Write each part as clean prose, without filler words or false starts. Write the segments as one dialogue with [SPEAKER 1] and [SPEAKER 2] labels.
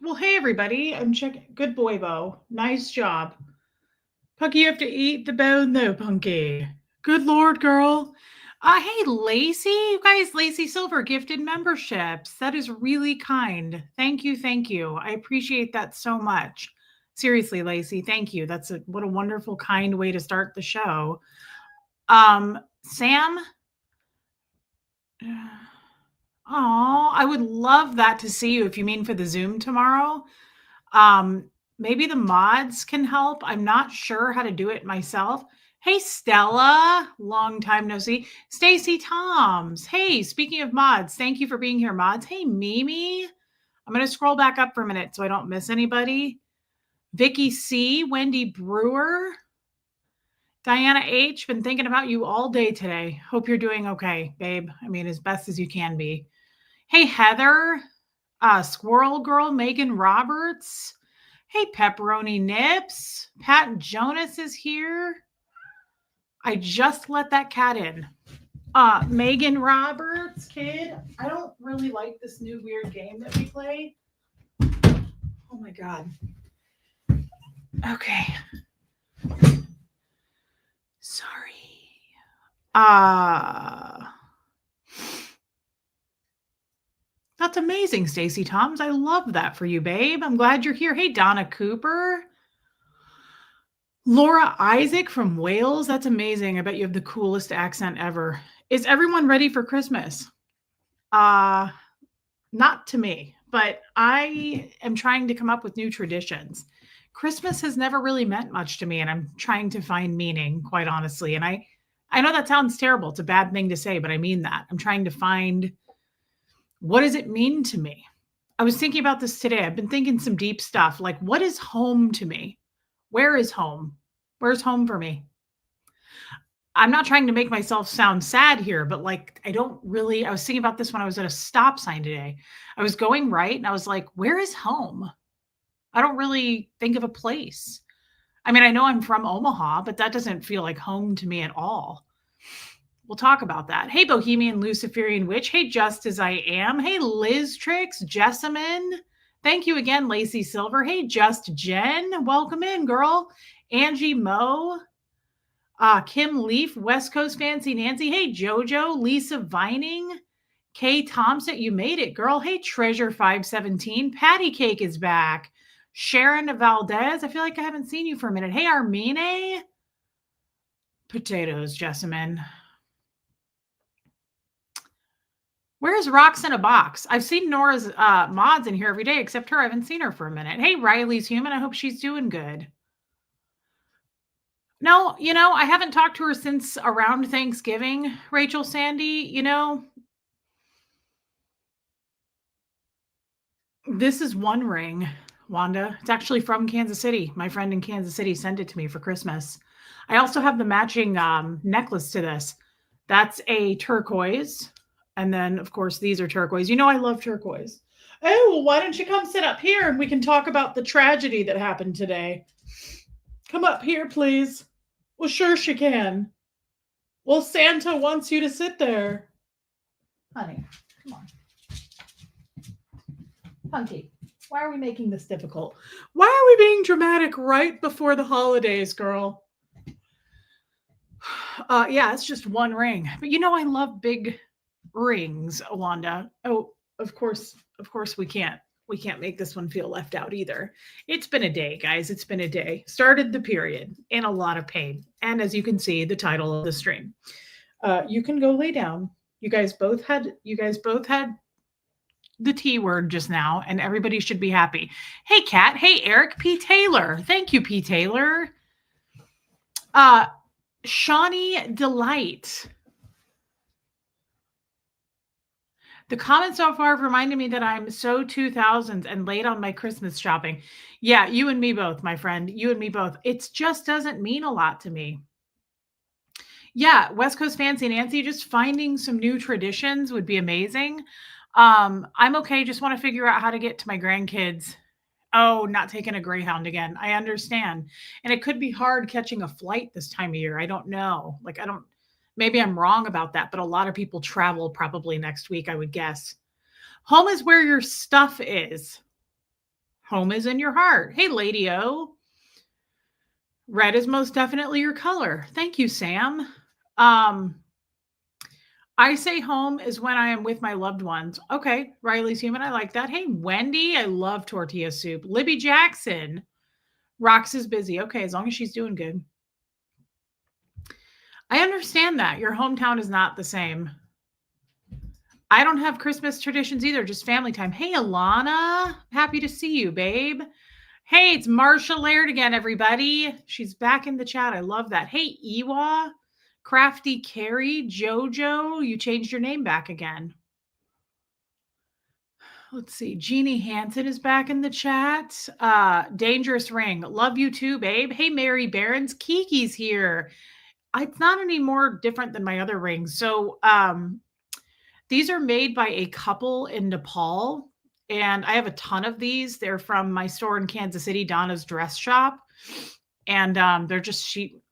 [SPEAKER 1] Well, hey everybody. I'm checking. Good boy, Bo. Nice job. Punky, you have to eat the bone though, Punky. Good Lord, girl. Hey, Lacey. You guys, Lacey Silver gifted memberships. That is really kind. Thank you. Thank you. I appreciate that so much. Seriously, Lacey, thank you. What a wonderful, kind way to start the show. Sam. Oh, I would love that to see you if you mean for the Zoom tomorrow. Um, Maybe the mods can help. I'm not sure how to do it myself. Hey, Stella, long time no see. Stacy Toms. Hey, speaking of mods, thank you for being here, mods. Hey, Mimi. I'm going to scroll back up for a minute so I don't miss anybody. Vicky C, Wendy Brewer, Diana H, been thinking about you all day today. Hope you're doing okay, babe. I mean, as best as you can be. Hey, Heather, Squirrel Girl, Megan Roberts. Hey, Pepperoni Nips. Pat Jonas is here. I just let that cat in. Megan Roberts, kid. I don't really like this new weird game that we play. Oh my God. Okay. Sorry. That's amazing, Stacy Toms. I love that for you, babe. I'm glad you're here. Hey, Donna Cooper. Laura Isaac from Wales. That's amazing. I bet you have the coolest accent ever. Is everyone ready for Christmas? Not to me, but I am trying to come up with new traditions. Christmas has never really meant much to me, and I'm trying to find meaning, quite honestly. And I know that sounds terrible. It's a bad thing to say, but I mean that. I'm trying to find, what does it mean to me? I was thinking about this today. I've been thinking some deep stuff, like, what is home to me? Where is home? Where's home for me? I'm not trying to make myself sound sad here, but like, I was thinking about this when I was at a stop sign today. I was going right and I was like, where is home? I don't really think of a place. I mean, I know I'm from Omaha, but that doesn't feel like home to me at all. We'll talk about that. Hey, Bohemian Luciferian Witch. Hey, Just As I Am. Hey, Liz Tricks, Jessamine. Thank you again, Lacey Silver. Hey, Just Jen. Welcome in, girl. Angie Moe. Kim Leaf, West Coast Fancy Nancy. Hey, JoJo, Lisa Vining, Kay Thompson. You made it, girl. Hey, Treasure 517. Patty Cake is back. Sharon Valdez. I feel like I haven't seen you for a minute. Hey, Armine. Potatoes, Jessamine. Where's Rocks in a Box? I've seen Nora's mods in here every day, except her. I haven't seen her for a minute. Hey, Riley's Human. I hope she's doing good. No, I haven't talked to her since around Thanksgiving, Rachel Sandy. This is One Ring, Wanda. It's actually from Kansas City. My friend in Kansas City sent it to me for Christmas. I also have the matching necklace to this. That's a turquoise. And then, of course, these are turquoise. I love turquoise. Oh, well, why don't you come sit up here and we can talk about the tragedy that happened today? Come up here, please. Well, sure she can. Well, Santa wants you to sit there. Honey, come on. Punky, why are we making this difficult? Why are we being dramatic right before the holidays, girl? Yeah, it's just one ring. But I love big rings, Wanda. Oh, of course we can't make this one feel left out either. It's been a day, guys. It's been a day. Started the period in a lot of pain. And as you can see, the title of the stream. You can go lay down. You guys both had the T word just now, and everybody should be happy. Hey, Kat. Hey, Eric P. Taylor. Thank you, P. Taylor. Shawnee Delight. The comments so far have reminded me that I'm so 2000s and late on my Christmas shopping. Yeah, you and me both, my friend. You and me both. It just doesn't mean a lot to me. Yeah, West Coast Fancy Nancy, just finding some new traditions would be amazing. I'm okay. Just want to figure out how to get to my grandkids. Oh, not taking a Greyhound again. I understand. And it could be hard catching a flight this time of year. I don't know. Maybe I'm wrong about that, but a lot of people travel probably next week, I would guess. Home is where your stuff is. Home is in your heart. Hey, Lady O. Red is most definitely your color. Thank you, Sam. I say home is when I am with my loved ones. Okay, Riley's human. I like that. Hey, Wendy, I love tortilla soup. Libby Jackson. Rox is busy. Okay, as long as she's doing good. I understand that. Your hometown is not the same. I don't have Christmas traditions either, just family time. Hey, Alana. Happy to see you, babe. Hey, it's Marsha Laird again, everybody. She's back in the chat. I love that. Hey, Ewa, Crafty Carrie, Jojo, you changed your name back again. Let's see. Jeannie Hansen is back in the chat. Dangerous Ring. Love you too, babe. Hey, Mary Barons. Kiki's here. It's not any more different than my other rings. So these are made by a couple in Nepal. And I have a ton of these. They're from my store in Kansas City, Donna's Dress Shop. And they're just, she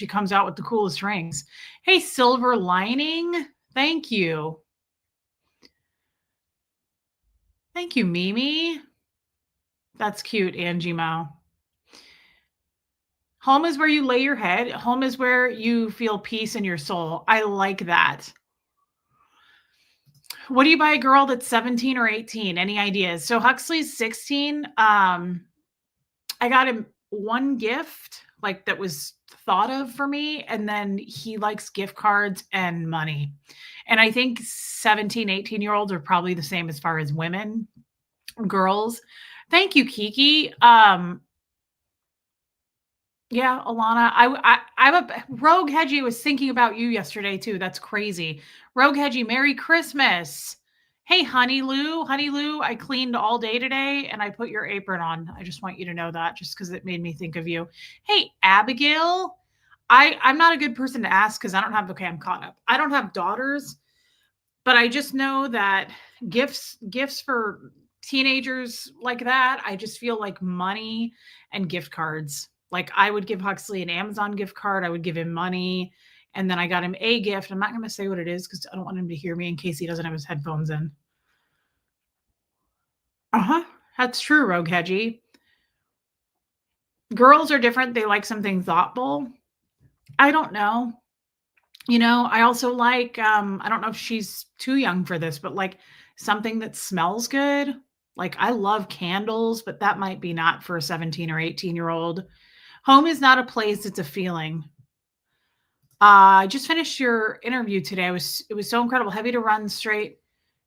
[SPEAKER 1] comes out with the coolest rings. Hey, Silver Lining. Thank you. Thank you, Mimi. That's cute, Angie Mao. Home is where you lay your head. Home is where you feel peace in your soul. I like that. What do you buy a girl that's 17 or 18? Any ideas? So Huxley's 16. I got him one gift like that was thought of for me. And then he likes gift cards and money. And I think 17, 18-year-olds are probably the same as far as women, girls. Thank you, Kiki. Yeah, Alana, I'm a Rogue Hedgie was thinking about you yesterday too. That's crazy. Rogue Hedgie, Merry Christmas. Hey, Honey Lou, I cleaned all day today and I put your apron on. I just want you to know that just because it made me think of you. Hey, Abigail, I'm not a good person to ask because I don't have, okay, I'm caught up. I don't have daughters, but I just know that gifts for teenagers like that, I just feel like money and gift cards. Like I would give Huxley an Amazon gift card. I would give him money. And then I got him a gift. I'm not going to say what it is because I don't want him to hear me in case he doesn't have his headphones in. Uh-huh. That's true, Rogue Hedgie. Girls are different. They like something thoughtful. I don't know. You know, I also like, I don't know if she's too young for this, but like something that smells good. Like I love candles, but that might be not for a 17 or 18-year-old. Home is not a place, it's a feeling. I just finished your interview today. It was so incredible. Heavy to run straight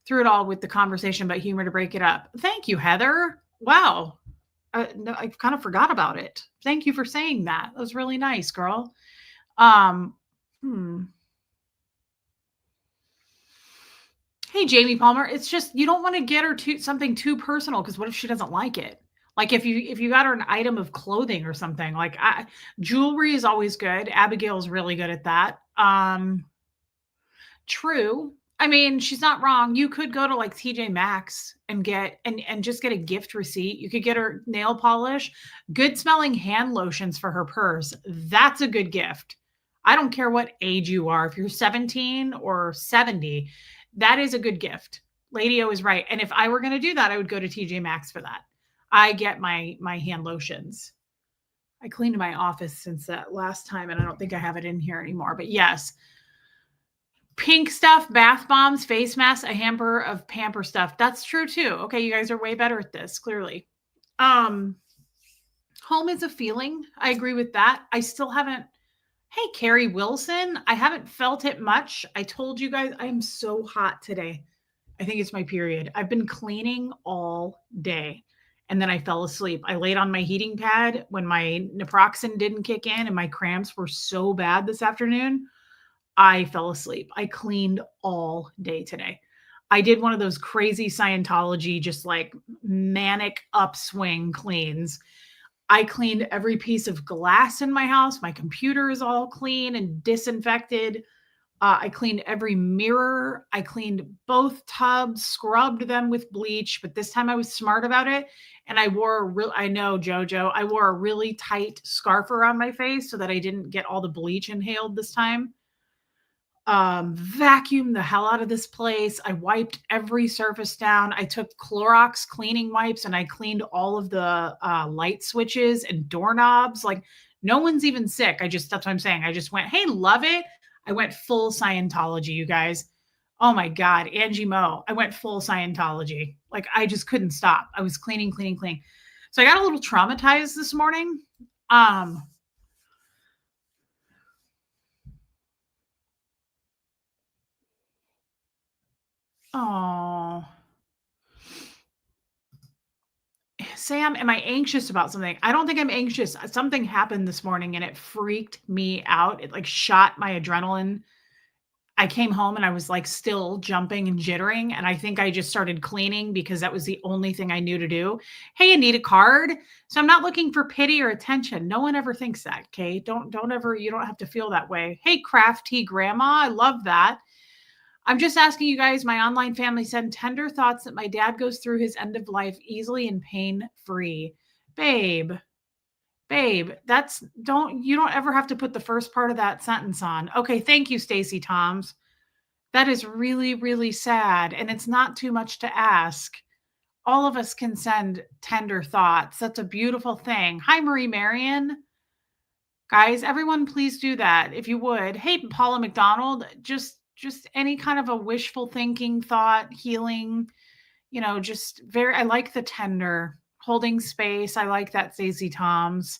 [SPEAKER 1] through it all with the conversation, but humor to break it up. Thank you, Heather. Wow. No, I kind of forgot about it. Thank you for saying that. That was really nice, girl. Hey, Jamie Palmer, it's just you don't want to get her something too personal because what if she doesn't like it? Like if you got her an item of clothing or something, like jewelry is always good. Abigail's really good at that. True. I mean, she's not wrong. You could go to like TJ Maxx and get and just get a gift receipt. You could get her nail polish, good smelling hand lotions for her purse. That's a good gift. I don't care what age you are. If you're 17 or 70, that is a good gift. Lady O is right. And if I were going to do that, I would go to TJ Maxx for that. I get my hand lotions. I cleaned my office since that last time, and I don't think I have it in here anymore. But yes, pink stuff, bath bombs, face masks, a hamper of pamper stuff. That's true too. Okay, you guys are way better at this, clearly. Home is a feeling. I agree with that. I still haven't. Hey, Carrie Wilson, I haven't felt it much. I told you guys I am so hot today. I think it's my period. I've been cleaning all day and then I fell asleep. I laid on my heating pad when my naproxen didn't kick in and my cramps were so bad this afternoon. I fell asleep. I cleaned all day today. I did one of those crazy Scientology, just like manic upswing cleans. I cleaned every piece of glass in my house. My computer is all clean and disinfected. I cleaned every mirror. I cleaned both tubs, scrubbed them with bleach, but this time I was smart about it. And I wore I know, Jojo, I wore a really tight scarf around my face so that I didn't get all the bleach inhaled this time. vacuumed the hell out of this place. I wiped every surface down. I took Clorox cleaning wipes and I cleaned all of the light switches and doorknobs. Like, no one's even sick. That's what I'm saying. I just went, hey, love it. I went full Scientology, you guys. Oh my God, Angie Mo. I went full Scientology. Like, I just couldn't stop. I was cleaning, cleaning, cleaning. So I got a little traumatized this morning. Oh, Sam, am I anxious about something? I don't think I'm anxious. Something happened this morning and it freaked me out. It like shot my adrenaline. I came home and I was like still jumping and jittering. And I think I just started cleaning because that was the only thing I knew to do. Hey, you need a card. So I'm not looking for pity or attention. No one ever thinks that. Okay. Don't ever, you don't have to feel that way. Hey, crafty grandma. I love that. I'm just asking you guys, my online family send tender thoughts that my dad goes through his end of life easily and pain free. Babe, babe, you don't ever have to put the first part of that sentence on. Okay, thank you, Stacy Toms. That is really, really sad. And it's not too much to ask. All of us can send tender thoughts. That's a beautiful thing. Hi, Marie Marion. Guys, everyone, please do that if you would. Hey, Paula McDonald, just any kind of a wishful thinking thought, healing, just very, I like the tender holding space. I like that, Stacey Toms.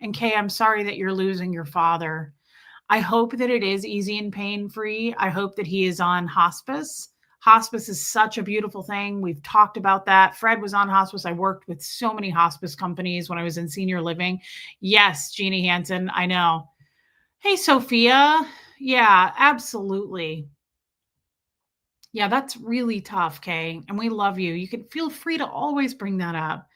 [SPEAKER 1] And Kay, I'm sorry that you're losing your father. I hope that it is easy and pain free. I hope that he is on hospice. Hospice is such a beautiful thing. We've talked about that. Fred was on hospice. I worked with so many hospice companies when I was in senior living. Yes, Jeannie Hansen, I know. Hey, Sophia. Yeah, absolutely. Yeah, that's really tough, Kay. And we love you. You can feel free to always bring that up.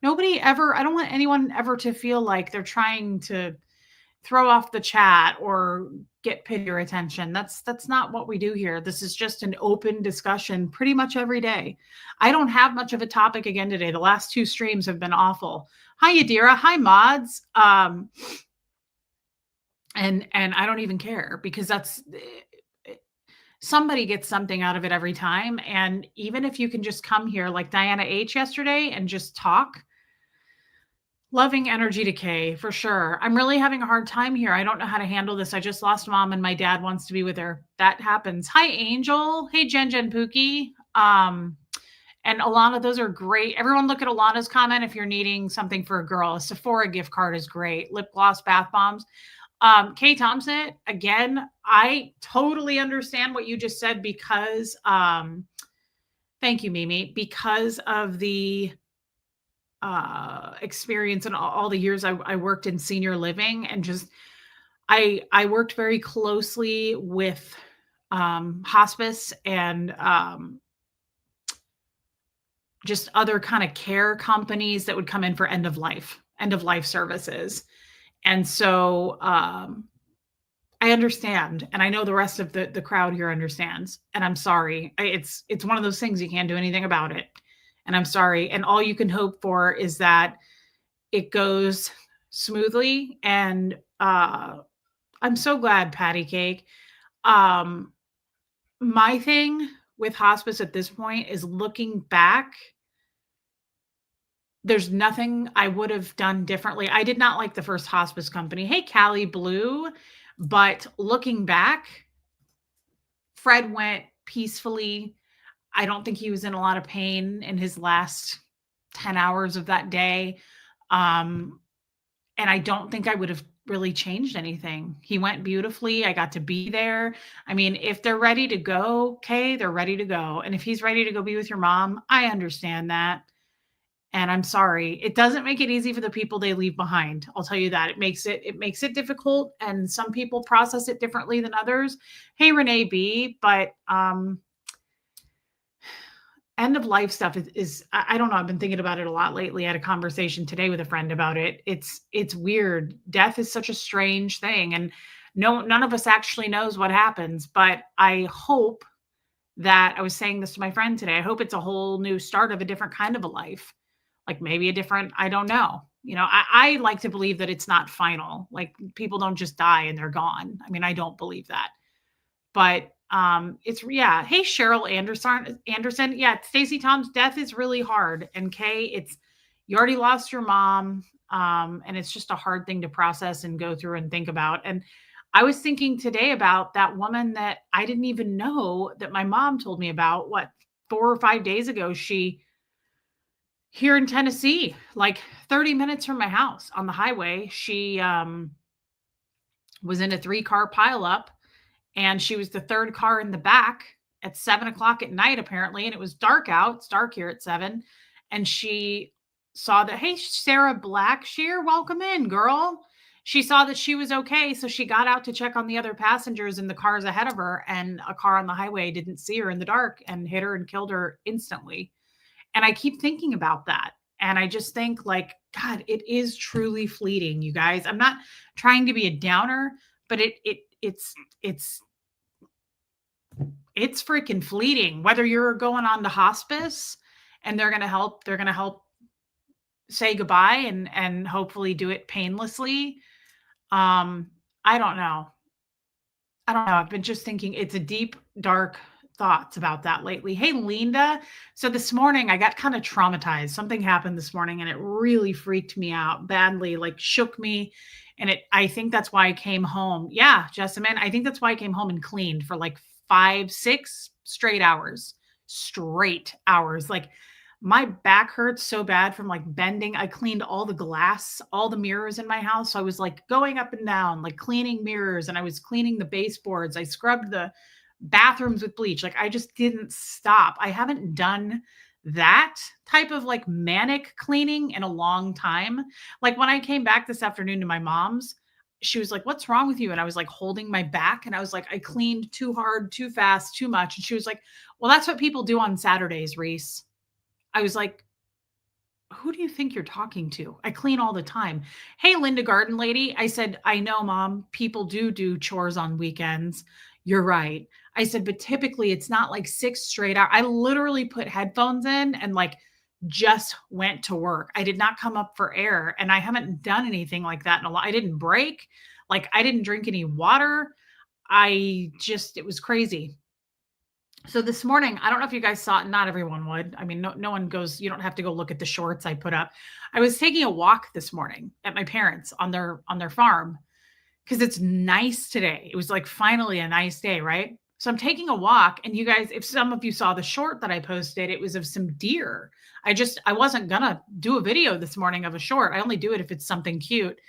[SPEAKER 1] I don't want anyone ever to feel like they're trying to throw off the chat or get pity or attention. That's not what we do here. This is just an open discussion pretty much every day. I don't have much of a topic again today. The last two streams have been awful. Hi, Yadira. Hi, mods. And I don't even care because somebody gets something out of it every time. And even if you can just come here like Diana H yesterday and just talk, loving energy decay for sure. I'm really having a hard time here. I don't know how to handle this. I just lost mom and my dad wants to be with her. That happens. Hi, Angel. Hey, Jen Pookie. And Alana, those are great. Everyone look at Alana's comment if you're needing something for a girl. A Sephora gift card is great. Lip gloss, bath bombs. Kay Thompson, again, I totally understand what you just said because, thank you, Mimi, because of the experience and all the years I worked in senior living and just, I worked very closely with hospice and just other kind of care companies that would come in for end of life services. And so I understand, and I know the rest of the crowd here understands. And I'm sorry. It's one of those things you can't do anything about it. And I'm sorry. And all you can hope for is that it goes smoothly. And I'm so glad, Patty Cake. My thing with hospice at this point is looking back. There's nothing I would have done differently. I did not like the first hospice company. Hey, Callie Blue. But looking back, Fred went peacefully. I don't think he was in a lot of pain in his last 10 hours of that day. And I don't think I would have really changed anything. He went beautifully. I got to be there. I mean, if they're ready to go, okay, they're ready to go. And if he's ready to go be with your mom, I understand that. And I'm sorry, it doesn't make it easy for the people they leave behind. I'll tell you that. It makes it difficult, and some people process it differently than others. Hey, Renee B, but end of life stuff is I don't know. I've been thinking about it a lot lately. I had a conversation today with a friend about it. It's weird. Death is such a strange thing, and none of us actually knows what happens. But I hope that I was saying this to my friend today. I hope it's a whole new start of a different kind of a life. Like maybe a different, I don't know. I like to believe that it's not final. Like people don't just die and they're gone. I mean, I don't believe that. But it's yeah. Hey, Cheryl Anderson. Yeah, Stacey Tom's death is really hard. And Kay, it's you already lost your mom. And it's just a hard thing to process and go through and think about. And I was thinking today about that woman that I didn't even know that my mom told me about, what, 4 or 5 days ago. She here in Tennessee, like 30 minutes from my house on the highway, she was in a 3-car pileup, and she was the third car in the back at 7 o'clock at night, apparently. And it was dark out. It's dark here at 7. And she saw that, hey, Sarah Blackshear, welcome in, girl. She saw that she was okay. So she got out to check on the other passengers in the cars ahead of her. And a car on the highway didn't see her in the dark and hit her and killed her instantly. And I keep thinking about that. And I just think, like, God, it is truly fleeting, you guys. I'm not trying to be a downer, but it's freaking fleeting. Whether you're going on to hospice and they're going to help say goodbye and hopefully do it painlessly. I don't know. I've been just thinking, it's a deep, dark thoughts about that lately. Hey, Linda. So this morning I got kind of traumatized. Something happened this morning and it really freaked me out badly, like shook me. And I think that's why I came home. Yeah, Jessamine, I think that's why I came home and cleaned for like 5, 6 straight hours. Like my back hurts so bad from like bending. I cleaned all the glass, all the mirrors in my house. So I was like going up and down, like cleaning mirrors, and I was cleaning the baseboards. I scrubbed the bathrooms with bleach. Like I just didn't stop. I haven't done that type of like manic cleaning in a long time. Like when I came back this afternoon to my mom's, she was like, "What's wrong with you?" And I was like holding my back, and I was like, "I cleaned too hard, too fast, too much." And she was like, "Well, that's what people do on Saturdays, Reese." I was like, "Who do you think you're talking to? I clean all the time." Hey, Linda Garden Lady. I said, "I know, Mom, people do chores on weekends. You're right." I said, "But typically it's not like 6 straight hours." I literally put headphones in and like just went to work. I did not come up for air, and I haven't done anything like that in a lot. I didn't break. Like I didn't drink any water. It was crazy. So this morning, I don't know if you guys saw it. Not everyone would. I mean, no one goes, you don't have to go look at the shorts I put up. I was taking a walk this morning at my parents on their farm because it's nice today. It was like finally a nice day, right? So I'm taking a walk, and you guys, if some of you saw the short that I posted, it was of some deer. I wasn't gonna do a video this morning of a short. I only do it if it's something cute.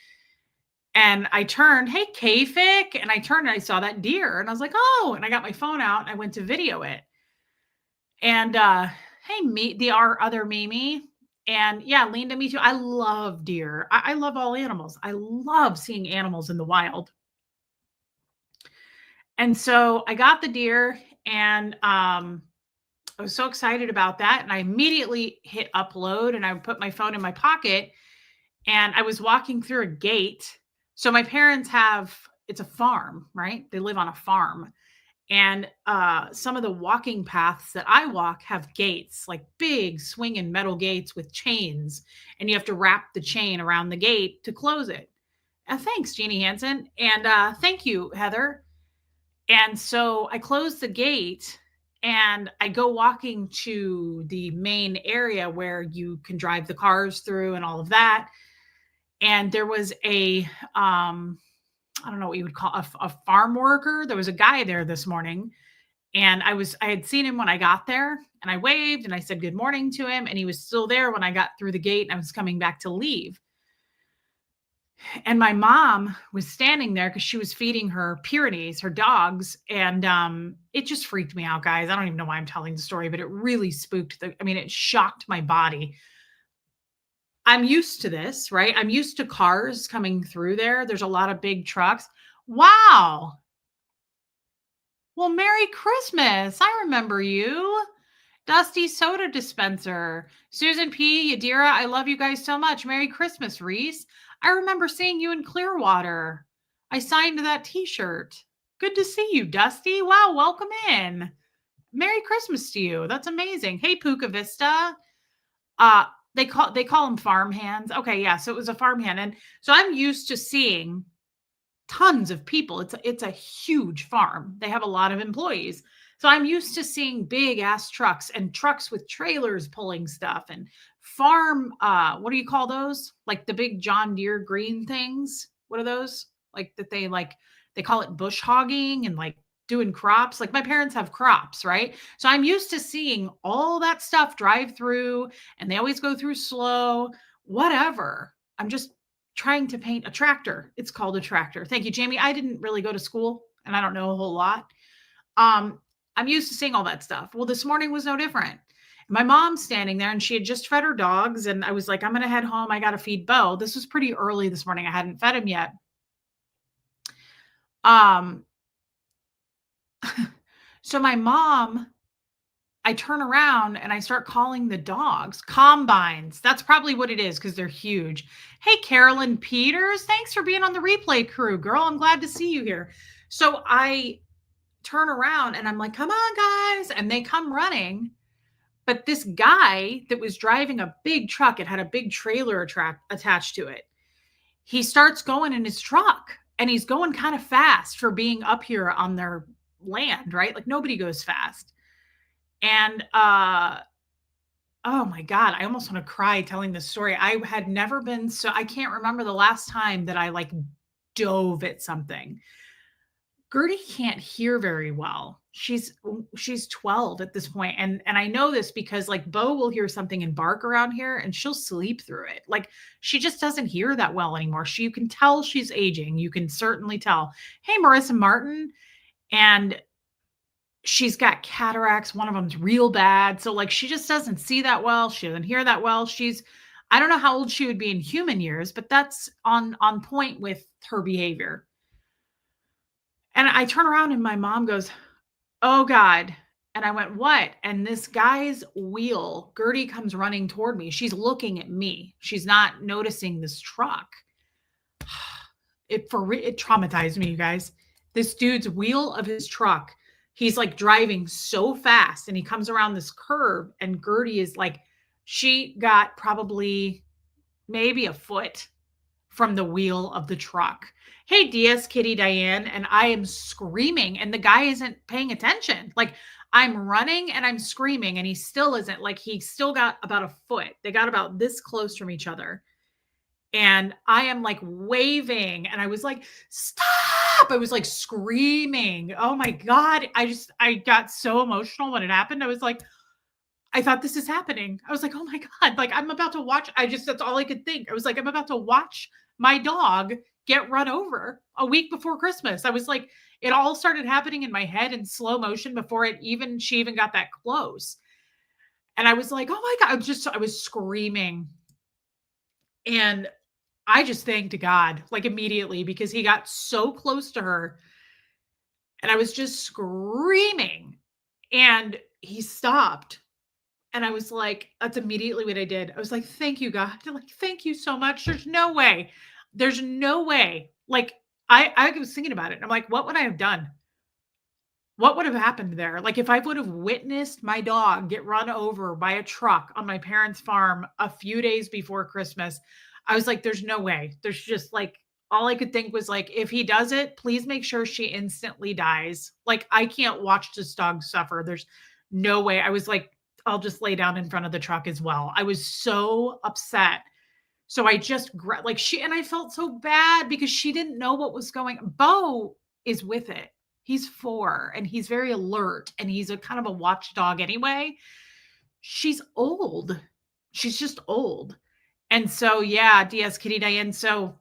[SPEAKER 1] And I turned, hey, K-Fic, and I turned and I saw that deer, and I was like, oh, and I got my phone out and I went to video it. And hey, our other Mimi. And yeah, Linda, me too. I love deer. I love all animals. I love seeing animals in the wild. And so I got the deer, and I was so excited about that. And I immediately hit upload, and I put my phone in my pocket, and I was walking through a gate. So my parents it's a farm, right? They live on a farm. And some of the walking paths that I walk have gates, like big swinging metal gates with chains. And you have to wrap the chain around the gate to close it. Thanks, Jeannie Hansen. And thank you, Heather. And so I close the gate and I go walking to the main area where you can drive the cars through and all of that. And there was I don't know what you would call a farm worker. There was a guy there this morning, and I had seen him when I got there, and I waved and I said good morning to him, and he was still there when I got through the gate and I was coming back to leave. And my mom was standing there because she was feeding her Pyrenees, her dogs. And it just freaked me out, guys. I don't even know why I'm telling the story, but it really it shocked my body. I'm used to this, right? I'm used to cars coming through there. There's a lot of big trucks. Wow. Well, Merry Christmas. I remember you. Dusty Soda Dispenser. Susan P. Yadira, I love you guys so much. Merry Christmas, Reese. I remember seeing you in Clearwater. I signed that t-shirt. Good to see you, Dusty. Wow, welcome in. Merry Christmas to you. That's amazing. Hey, Puka Vista. They call them farm hands. Okay, yeah. So it was a farm hand. And so I'm used to seeing tons of people. It's a huge farm. They have a lot of employees. So I'm used to seeing big ass trucks and trucks with trailers pulling stuff and farm what do you call those? Like the big John Deere green things. What are those? Like that they call it bush hogging and like doing crops. Like my parents have crops, right? So I'm used to seeing all that stuff drive through and they always go through slow, whatever. I'm just trying to paint a tractor. It's called a tractor. Thank you, Jamie. I didn't really go to school and I don't know a whole lot. Um, I'm used to seeing all that stuff. Well, this morning was no different. My mom's standing there and she had just fed her dogs. And I was like, I'm going to head home. I got to feed Bo. This was pretty early this morning. I hadn't fed him yet. Um, so my mom, I turn around and I start calling the dogs combines. That's probably what it is because they're huge. Hey, Carolyn Peters, thanks for being on the replay crew, girl. I'm glad to see you here. So I turn around and I'm like, come on, guys. And they come running. But this guy that was driving a big truck, it had a big trailer attached to it. He starts going in his truck and he's going kind of fast for being up here on their land, right? Like nobody goes fast. And oh my God, I almost want to cry telling this story. I had never been I can't remember the last time that I like dove at something. Gertie can't hear very well. She's 12 at this point. And I know this because like Bo will hear something and bark around here and she'll sleep through it. Like she just doesn't hear that well anymore. You can tell she's aging. You can certainly tell. Hey, Marissa Martin. And she's got cataracts. One of them's real bad. So like she just doesn't see that well. She doesn't hear that well. I don't know how old she would be in human years, but that's on point with her behavior. And I turn around and my mom goes, oh God. And I went, what? And this guy's wheel, Gertie comes running toward me. She's looking at me. She's not noticing this truck. It traumatized me, you guys. This dude's wheel of his truck, he's like driving so fast and he comes around this curve and Gertie is like, she got probably maybe a foot from the wheel of the truck. Hey, DS Kitty Diane. And I am screaming and the guy isn't paying attention. Like I'm running and I'm screaming and he still isn't. Like he still got about a foot. They got about this close from each other. And I am like waving and I was like, stop. I was like screaming. Oh my God. I got so emotional when it happened. I was like, I thought this is happening. I was like, oh my God, like I'm about to watch. That's all I could think. I was like, I'm about to watch my dog get run over a week before Christmas. I was like, it all started happening in my head in slow motion before she even got that close. And I was like, oh my God, I was screaming. And I just thanked God like immediately because he got so close to her and I was just screaming and he stopped. And I was like, that's immediately what I did. I was like, thank you, God. Like, thank you so much. There's no way. There's no way. Like, I was thinking about it. I'm like, what would I have done? What would have happened there? Like, if I would have witnessed my dog get run over by a truck on my parents' farm a few days before Christmas, I was like, there's no way. There's just like, all I could think was like, if he does it, please make sure she instantly dies. Like, I can't watch this dog suffer. There's no way. I was like, I'll just lay down in front of the truck as well. I was so upset. So I just and I felt so bad because she didn't know what was going on. Bo is with it. He's 4 and he's very alert and he's a kind of a watchdog anyway. She's old. She's just old. And so, yeah, DS Kitty Diane. So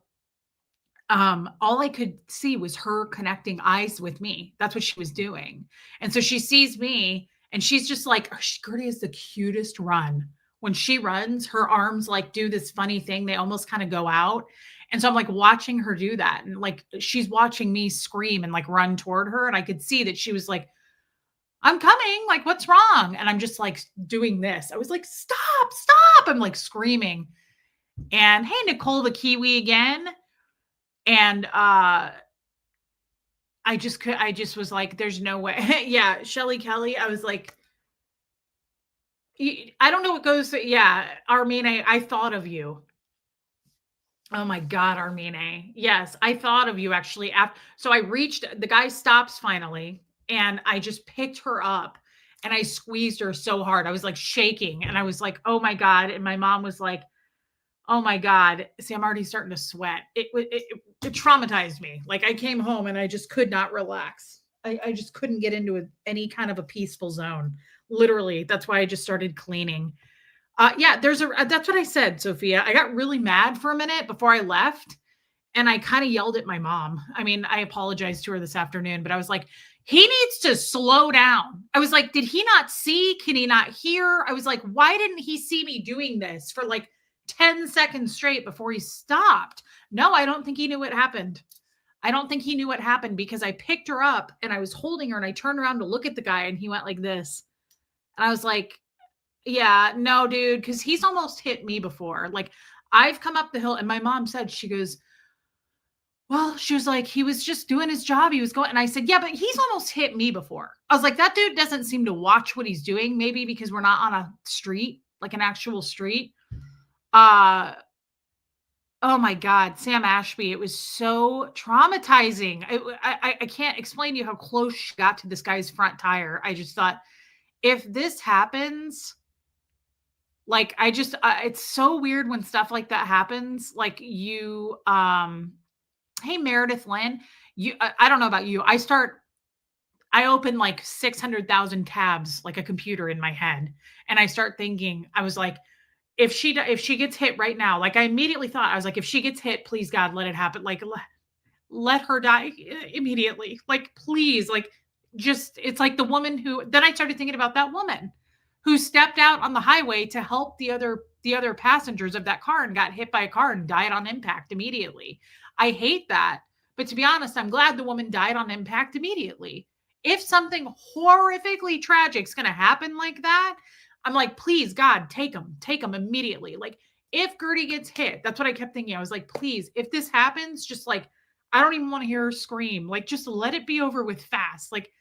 [SPEAKER 1] all I could see was her connecting eyes with me. That's what she was doing. And so she sees me and she's just like, Gertie is the cutest run. When she runs, her arms like do this funny thing. They almost kind of go out. And so I'm like watching her do that. And like, she's watching me scream and like run toward her. And I could see that she was like, I'm coming. Like, what's wrong? And I'm just like doing this. I was like, stop, stop. I'm like screaming. And hey, Nicole the Kiwi again. And I just was like, there's no way. Yeah, Shelly Kelly. I was like, I don't know what goes. Yeah, Armin, I thought of you. Oh my God, Armine. Yes, I thought of you actually. So I reached, the guy stops finally, and I just picked her up and I squeezed her so hard. I was like shaking and I was like, oh my God. And my mom was like, oh my God. See, I'm already starting to sweat. It traumatized me. Like I came home and I just could not relax. I just couldn't get into any kind of a peaceful zone. Literally. That's why I just started cleaning. Yeah, that's what I said, Sophia. I got really mad for a minute before I left, and I kind of yelled at my mom. I mean, I apologized to her this afternoon, but I was like, he needs to slow down. I was like, did he not see? Can he not hear? I was like, why didn't he see me doing this for like 10 seconds straight before he stopped? No, I don't think he knew what happened. I don't think he knew what happened because I picked her up and I was holding her and I turned around to look at the guy and he went like this. And I was like, yeah, no, dude, because he's almost hit me before. Like, I've come up the hill, and my mom said, she goes, well, she was like, he was just doing his job. He was going, and I said, yeah, but he's almost hit me before. I was like, that dude doesn't seem to watch what he's doing. Maybe because we're not on a street, like an actual street. Uh, oh my God, Sam Ashby. It was so traumatizing. I can't explain to you how close she got to this guy's front tire. I just thought, if this happens, like, it's so weird when stuff like that happens. Like hey, Meredith Lynn, I don't know about you. I open like 600,000 tabs, like a computer in my head. And I start thinking, I was like, if she gets hit right now, like I immediately thought, I was like, if she gets hit, please God, let it happen. Like, let her die immediately. Like, please, like, just, it's like the woman then I started thinking about that woman who stepped out on the highway to help the other passengers of that car and got hit by a car and died on impact immediately. I hate that. But to be honest, I'm glad the woman died on impact immediately. If something horrifically tragic is going to happen like that, I'm like, please, God, take them immediately. Like, if Gertie gets hit, that's what I kept thinking. I was like, please, if this happens, just like, I don't even want to hear her scream. Like, just let it be over with fast. Like,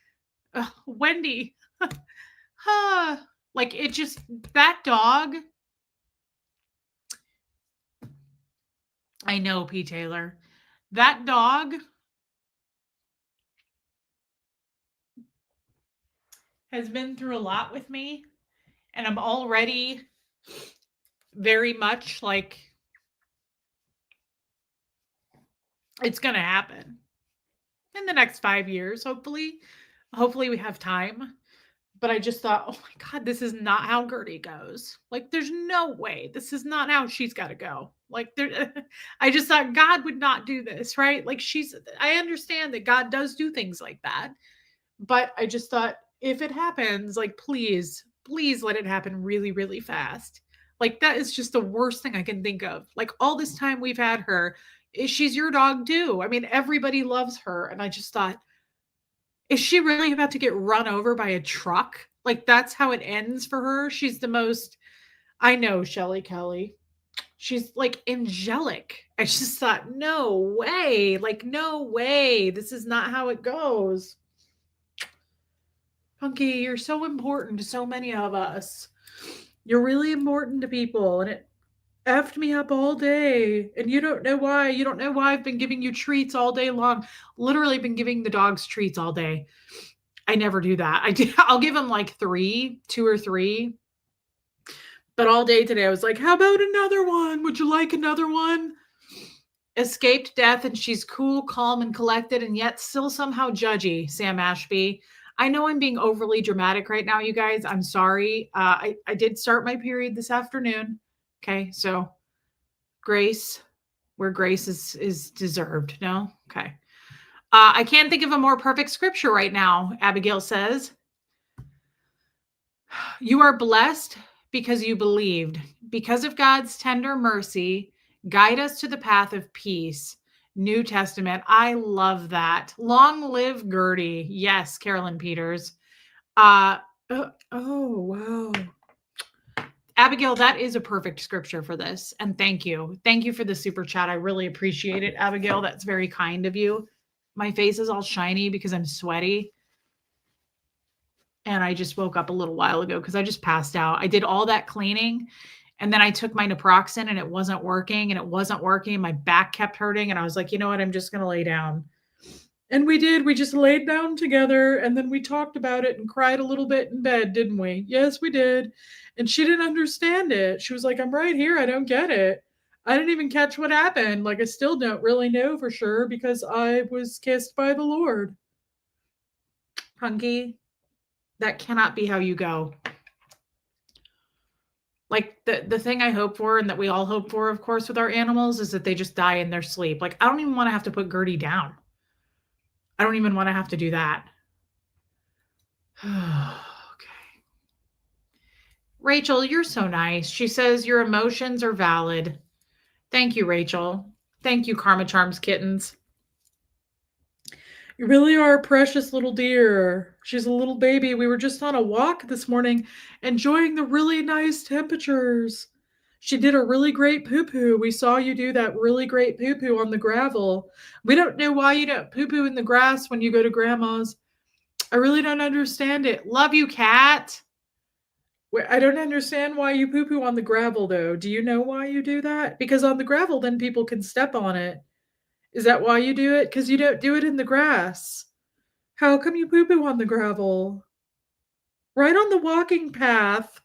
[SPEAKER 1] Wendy, like, it just, that dog. I know, P. Taylor. That dog has been through a lot with me, and I'm already very much like, it's going to happen in the next 5 years, hopefully. Hopefully we have time. But I just thought, oh my God, this is not how Gertie goes. Like, there's no way. This is not how she's got to go. Like, I just thought God would not do this, right? Like, I understand that God does do things like that. But I just thought, if it happens, like, please, please let it happen really, really fast. Like, that is just the worst thing I can think of. Like, all this time we've had her, she's your dog too. I mean, everybody loves her. And I just thought, is she really about to get run over by a truck? Like, that's how it ends for her? She's the most, I know, Shelly Kelly. She's like angelic. I just thought, no way. Like, no way. This is not how it goes. Punky, you're so important to so many of us. You're really important to people, and it effed me up all day. And you don't know why. You don't know why I've been giving you treats all day long. Literally been giving the dogs treats all day. I never do that. I'll give them like 2 or 3. But all day today, I was like, how about another one? Would you like another one? Escaped death, and she's cool, calm, and collected, and yet still somehow judgy, Sam Ashby. I know I'm being overly dramatic right now, you guys. I'm sorry. I did start my period this afternoon. Okay, so grace, where grace is deserved. No? Okay. I can't think of a more perfect scripture right now, Abigail says. You are blessed because you believed. Because of God's tender mercy, guide us to the path of peace. New Testament. I love that. Long live Gertie. Yes, Carolyn Peters. Oh, wow. Abigail, that is a perfect scripture for this. And thank you. Thank you for the super chat. I really appreciate it, Abigail. That's very kind of you. My face is all shiny because I'm sweaty. And I just woke up a little while ago because I just passed out. I did all that cleaning And then I took my naproxen and it wasn't working and it wasn't working. My back kept hurting. And I was like, you know what? I'm just going to lay down. And we did. We just laid down together and then we talked about it and cried a little bit in bed, didn't we? Yes, we did. And she didn't understand it. She was like, I'm right here. I don't get it. I didn't even catch what happened. Like, I still don't really know for sure because I was kissed by the Lord. Punky, that cannot be how you go. Like, the thing I hope for and that we all hope for, of course, with our animals is that they just die in their sleep. Like, I don't even want to have to put Gertie down. I don't even want to have to do that. Okay. Rachel, you're so nice. She says your emotions are valid. Thank you, Rachel. Thank you, Karma Charms Kittens. You really are a precious little dear. She's a little baby. We were just on a walk this morning, enjoying the really nice temperatures. She did a really great poo-poo. We saw you do that really great poo-poo on the gravel. We don't know why you don't poo-poo in the grass when you go to grandma's. I really don't understand it. Love you, cat. I don't understand why you poo-poo on the gravel, though. Do you know why you do that? Because on the gravel, then people can step on it. Is that why you do it? Because you don't do it in the grass. How come you poo-poo on the gravel? Right on the walking path.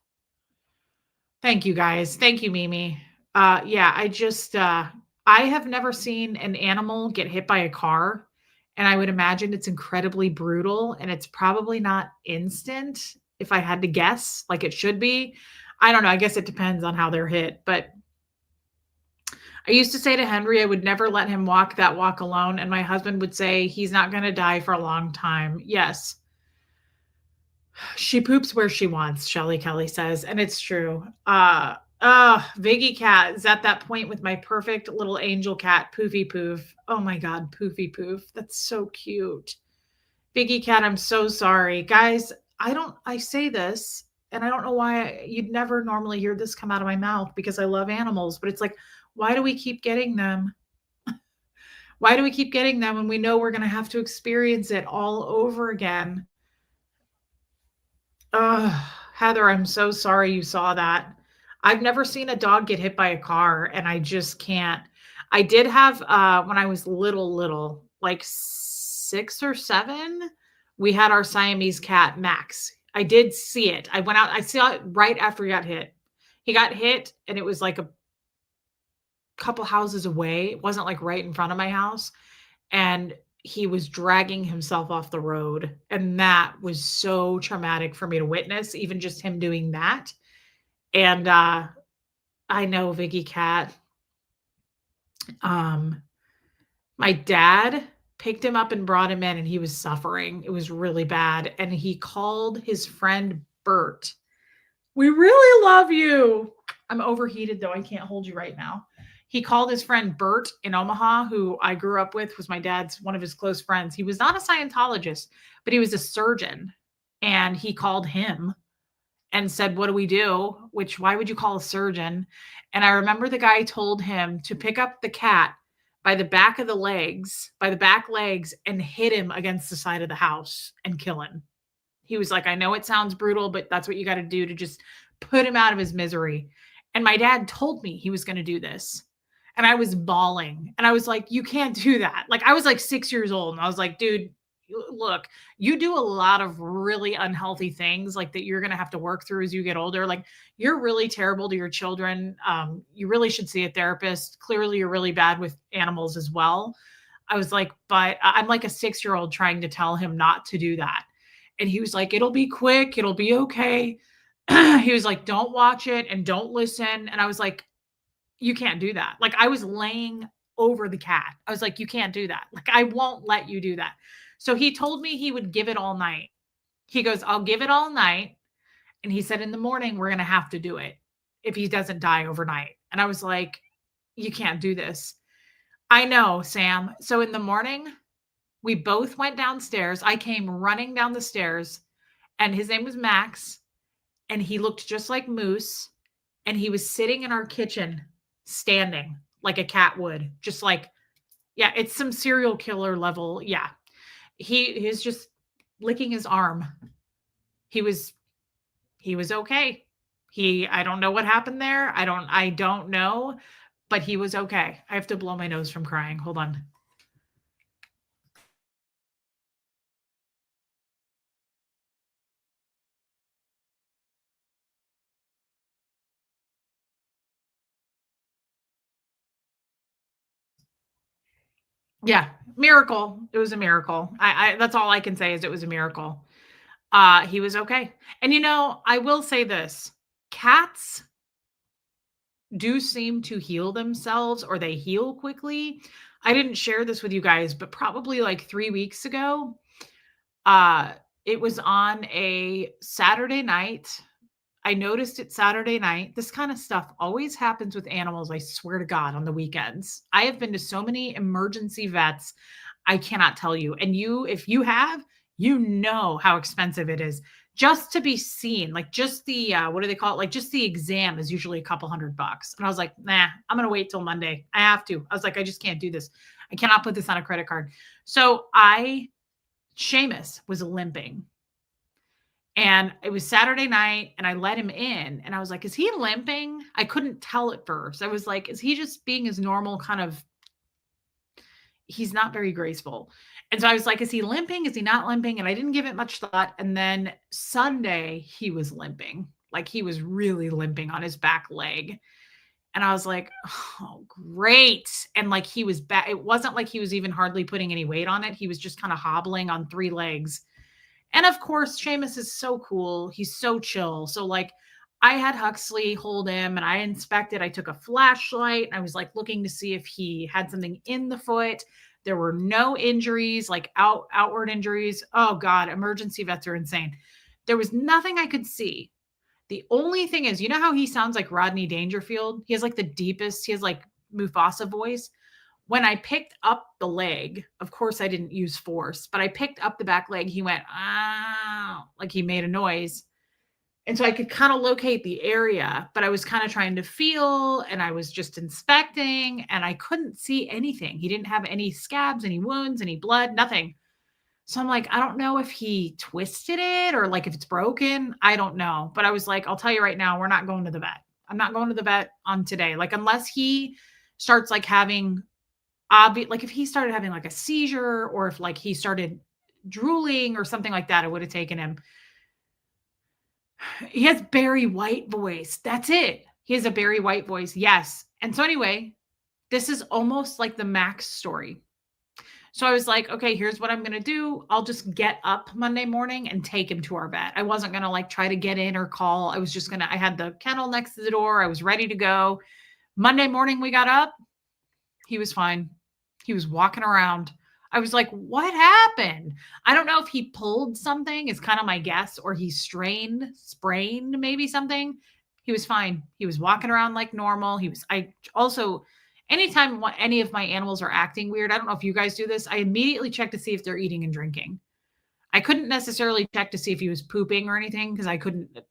[SPEAKER 1] Thank you, guys. Thank you, Mimi. Yeah, I have never seen an animal get hit by a car, and I would imagine it's incredibly brutal, and it's probably not instant, if I had to guess, like it should be. I don't know. I guess it depends on how they're hit, but I used to say to Henry, I would never let him walk that walk alone. And my husband would say, he's not going to die for a long time. Yes. She poops where she wants, Shelly Kelly says. And it's true. Viggy cat is at that point with my perfect little angel cat, Poofy Poof. Oh my God, Poofy Poof. That's so cute. Viggy cat, I'm so sorry. Guys, I say this, and I don't know why you'd never normally hear this come out of my mouth because I love animals, but it's like, why do we keep getting them? Why do we keep getting them when we know we're going to have to experience it all over again? Heather, I'm so sorry you saw that. I've never seen a dog get hit by a car, and I just can't. I did have, when I was little, like 6 or 7, we had our Siamese cat, Max. I did see it. I went out, I saw it right after he got hit. He got hit, and it was like a couple houses away. It wasn't like right in front of my house. And he was dragging himself off the road. And that was so traumatic for me to witness, even just him doing that. And I know Viggy Cat. My dad picked him up and brought him in, and he was suffering. It was really bad. And he called his friend Bert. We really love you. I'm overheated, though. I can't hold you right now. He called his friend Bert in Omaha, who I grew up with, was my dad's one of his close friends. He was not a Scientologist, but he was a surgeon. And he called him and said, what do we do? Why would you call a surgeon? And I remember the guy told him to pick up the cat by the back legs, and hit him against the side of the house and kill him. He was like, I know it sounds brutal, but that's what you got to do to just put him out of his misery. And my dad told me he was going to do this. And I was bawling. And I was like, you can't do that. Like, I was like 6 years old. And I was like, dude, look, you do a lot of really unhealthy things like that you're going to have to work through as you get older. Like, you're really terrible to your children. You really should see a therapist. Clearly, you're really bad with animals as well. I was like, but I'm like a 6-year-old trying to tell him not to do that. And he was like, it'll be quick. It'll be okay. He was like, don't watch it and don't listen. And I was like, you can't do that. Like, I was laying over the cat. I was like, you can't do that. Like, I won't let you do that. So he told me he would give it all night. He goes, I'll give it all night. And he said, in the morning, we're going to have to do it if he doesn't die overnight. And I was like, you can't do this. I know, Sam. So in the morning, we both went downstairs. I came running down the stairs, and his name was Max. And he looked just like Moose. And he was sitting in our kitchen, standing like a cat would, just like, yeah, it's some serial killer level. Yeah. He's just licking his arm. He was okay. I don't know what happened there. I don't know, but he was okay. I have to blow my nose from crying. Hold on. Yeah, miracle. It was a miracle. I that's all I can say is it was a miracle. He was okay. And I will say this. Cats do seem to heal themselves or they heal quickly. I didn't share this with you guys, but probably like 3 weeks ago, uh, it was on a Saturday night. I noticed it Saturday night. This kind of stuff always happens with animals, I swear to God, on the weekends. I have been to so many emergency vets, I cannot tell you. And if you have, you know how expensive it is just to be seen. Like just the what do they call it? Like just the exam is usually a couple $100. And I was like, nah, I'm gonna wait till Monday. I have to. I was like, I just can't do this. I cannot put this on a credit card. So Seamus was limping and it was Saturday night and I let him in and I was like, is he limping? I couldn't tell at first. I was like, is he just being his normal kind of, he's not very graceful. And so I was like, is he limping? Is he not limping? And I didn't give it much thought. And then Sunday he was limping. Like he was really limping on his back leg. And I was like, oh, great. And like he was back. It wasn't like he was even hardly putting any weight on it. He was just kind of hobbling on 3 legs. And of course, Seamus is so cool. He's so chill. So like I had Huxley hold him and I inspected. I took a flashlight and I was like looking to see if he had something in the foot. There were no injuries, like outward injuries. Oh God, emergency vets are insane. There was nothing I could see. The only thing is, you know how he sounds like Rodney Dangerfield? He has like the deepest, he has like Mufasa voice. When I picked up the leg, of course I didn't use force, but I picked up the back leg. He went, ah, like he made a noise. And so I could kind of locate the area, but I was kind of trying to feel and I was just inspecting and I couldn't see anything. He didn't have any scabs, any wounds, any blood, nothing. So I'm like, I don't know if he twisted it or like if it's broken. I don't know. But I was like, I'll tell you right now, we're not going to the vet. I'm not going to the vet on today. Like, unless he starts like having like if he started having like a seizure or if like he started drooling or something like that, I would have taken him. He has Barry White voice. That's it. He has a Barry White voice. Yes. And so anyway, this is almost like the Max story. So I was like, okay, here's what I'm going to do. I'll just get up Monday morning and take him to our vet. I wasn't going to like try to get in or call. I was just going to, I had the kennel next to the door. I was ready to go. Monday morning, we got up. He was fine. He was walking around. I was like, what happened? I don't know if he pulled something, is kind of my guess, or he sprained maybe something. He was fine. He was walking around like normal. I also, anytime any of my animals are acting weird, I don't know if you guys do this, I immediately check to see if they're eating and drinking. I couldn't necessarily check to see if he was pooping or anything because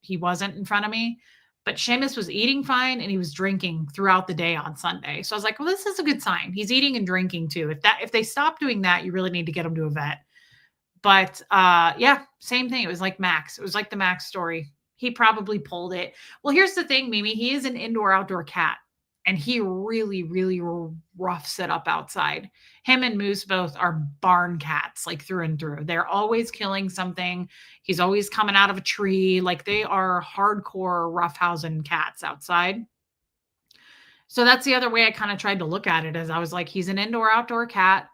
[SPEAKER 1] he wasn't in front of me. But Seamus was eating fine and he was drinking throughout the day on Sunday. So I was like, well, this is a good sign. He's eating and drinking too. If they stop doing that, you really need to get him to a vet. But yeah, same thing. It was like Max. It was like the Max story. He probably pulled it. Well, here's the thing, Mimi. He is an indoor outdoor cat and he really, really roughs it up outside. Him and Moose both are barn cats, like through and through. They're always killing something. He's always coming out of a tree. Like they are hardcore roughhousing cats outside. So that's the other way I kind of tried to look at it, as I was like, he's an indoor outdoor cat.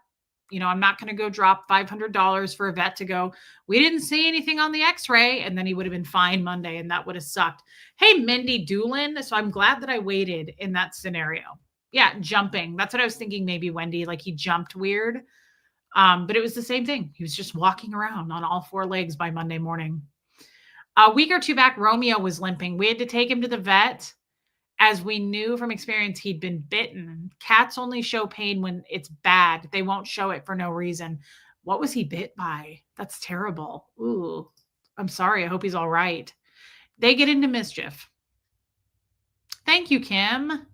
[SPEAKER 1] I'm not going to go drop $500 for a vet to go, we didn't see anything on the x-ray. And then he would have been fine Monday and that would have sucked. Hey, Mindy Doolin. So I'm glad that I waited in that scenario. Yeah. Jumping. That's what I was thinking. Maybe Wendy, like he jumped weird. But it was the same thing. He was just walking around on all 4 legs by Monday morning. A week or two back, Romeo was limping. We had to take him to the vet. As we knew from experience, he'd been bitten. Cats only show pain when it's bad. They won't show it for no reason. What was he bit by? That's terrible. Ooh, I'm sorry. I hope he's all right. They get into mischief. Thank you, Kim.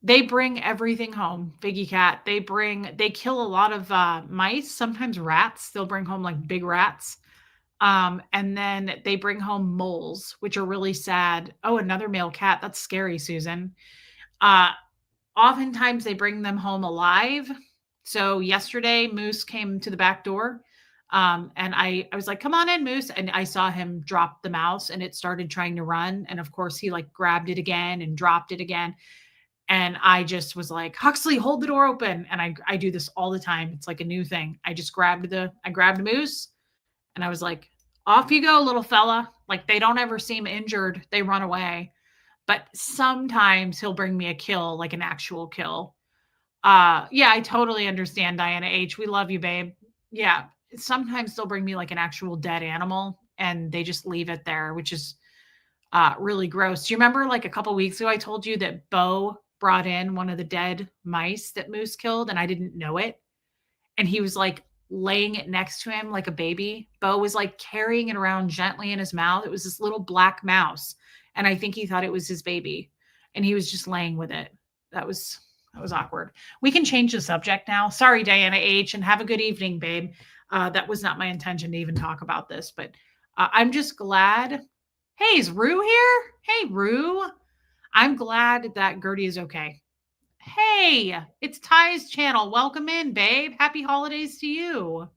[SPEAKER 1] They bring everything home. Figgy Cat. They kill a lot of mice, sometimes rats. They'll bring home like big rats. And then they bring home moles, which are really sad. Oh, another male cat. That's scary, Susan. Uh, Oftentimes they bring them home alive. So yesterday, Moose came to the back door. And I was like, come on in, Moose. And I saw him drop the mouse and it started trying to run. And of course, he like grabbed it again and dropped it again. And I just was like, Huxley, hold the door open. And I do this all the time. It's like a new thing. I grabbed Moose and I was like, off you go, little fella. Like they don't ever seem injured. They run away. But sometimes he'll bring me a kill, like an actual kill. Yeah, I totally understand, Diana H. We love you, babe. Yeah. Sometimes they'll bring me like an actual dead animal and they just leave it there, which is really gross. Do you remember like a couple weeks ago I told you that Bo brought in one of the dead mice that Moose killed and I didn't know it? And he was like laying it next to him like a baby. Bo was like carrying it around gently in his mouth. It was this little black mouse. And I think he thought it was his baby. And he was just laying with it. That was awkward. We can change the subject now. Sorry, Diana H. And have a good evening, babe. That was not my intention to even talk about this, but I'm just glad. Hey, is Rue here? Hey, Rue. I'm glad that Gertie is okay. Hey, it's Ty's channel. Welcome in, babe. Happy holidays to you.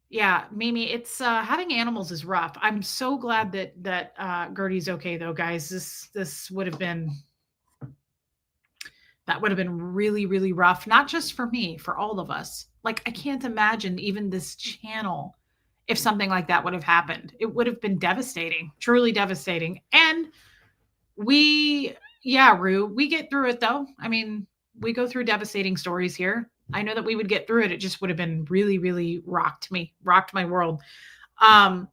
[SPEAKER 1] Yeah, Mimi, it's having animals is rough. I'm so glad that Gertie's okay though, guys. This would have been really, really rough, not just for me, for all of us. Like I can't imagine even this channel if something like that would have happened. It would have been devastating, truly devastating. And yeah, Rue, we get through it though. I mean, we go through devastating stories here. I know that we would get through it. It just would have been really, really rocked my world. I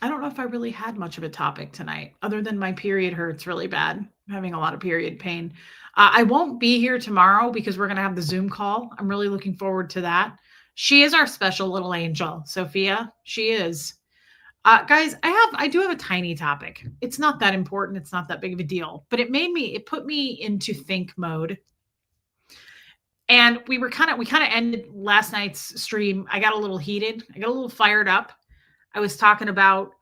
[SPEAKER 1] don't know if I really had much of a topic tonight, other than my period hurts really bad. I'm having a lot of period pain. I won't be here tomorrow because we're going to have the Zoom call. I'm really looking forward to that. She is our special little angel, Sophia. She is. Guys, I do have a tiny topic. It's not that important. It's not that big of a deal, but it put me into think mode. And we kind of ended last night's stream. I got a little heated. I got a little fired up. I was talking about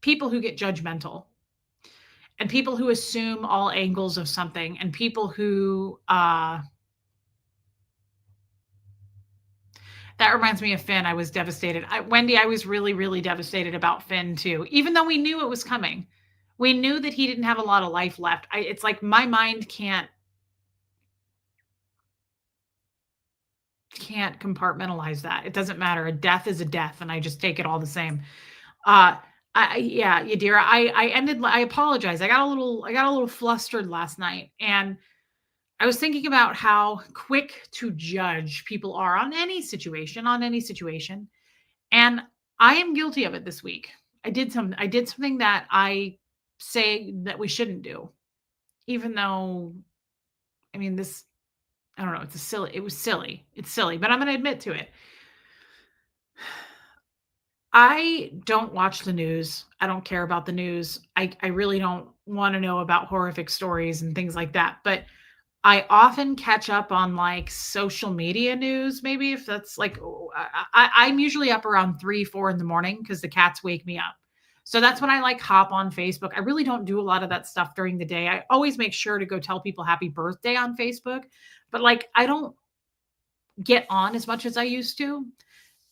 [SPEAKER 1] people who get judgmental and people who assume all angles of something and people who that reminds me of Finn. I was devastated. Wendy, I was really, really devastated about Finn too, even though we knew it was coming. We knew that he didn't have a lot of life left. It's like my mind can't compartmentalize that. It doesn't matter. A death is a death, and I just take it all the same. Yeah, Yadira, I apologize. I got a little flustered last night, and I was thinking about how quick to judge people are on any situation, and I am guilty of it this week. I did something that I say that we shouldn't do, even though, I mean, I don't know, it was silly. It's silly, but I'm going to admit to it. I don't watch the news. I don't care about the news. I really don't want to know about horrific stories and things like that. But I often catch up on like social media news, maybe if that's like, I'm usually up around 3, 4 in the morning because the cats wake me up. So that's when I like hop on Facebook. I really don't do a lot of that stuff during the day. I always make sure to go tell people happy birthday on Facebook, but like I don't get on as much as I used to.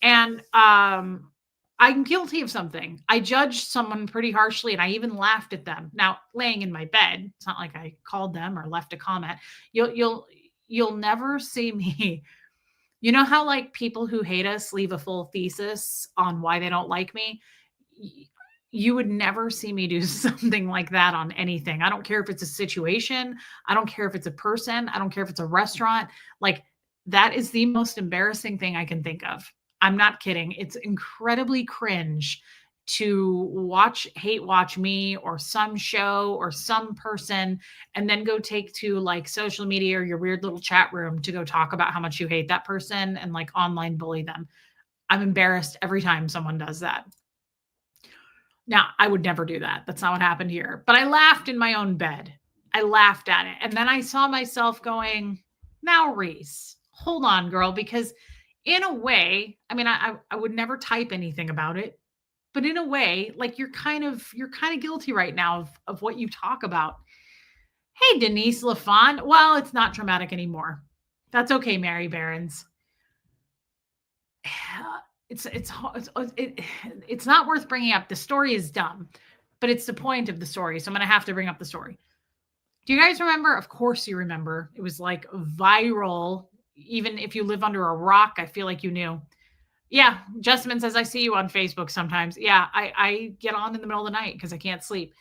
[SPEAKER 1] And I'm guilty of something. I judged someone pretty harshly and I even laughed at them. Now, laying in my bed, it's not like I called them or left a comment. You'll never see me. You know how like people who hate us leave a full thesis on why they don't like me? You would never see me do something like that on anything. I don't care if it's a situation. I don't care if it's a person. I don't care if it's a restaurant. Like that is the most embarrassing thing I can think of. I'm not kidding. It's incredibly cringe to hate watch me or some show or some person and then go take to like social media or your weird little chat room to go talk about how much you hate that person and like online bully them. I'm embarrassed every time someone does that. Now, I would never do that. That's not what happened here. But I laughed in my own bed. I laughed at it. And then I saw myself going, now, Reese, hold on, girl, because in a way, I mean, I would never type anything about it, but in a way, like you're kind of guilty right now of what you talk about. Hey, Denise LaFon. Well, it's not traumatic anymore. That's okay, Mary Barons. It's not worth bringing up. The story is dumb, but it's the point of the story. So I'm going to have to bring up the story. Do you guys remember? Of course you remember. It was like viral. Even if you live under a rock, I feel like you knew. Yeah, Jessamine says I see you on Facebook sometimes. Yeah, I get on in the middle of the night because I can't sleep.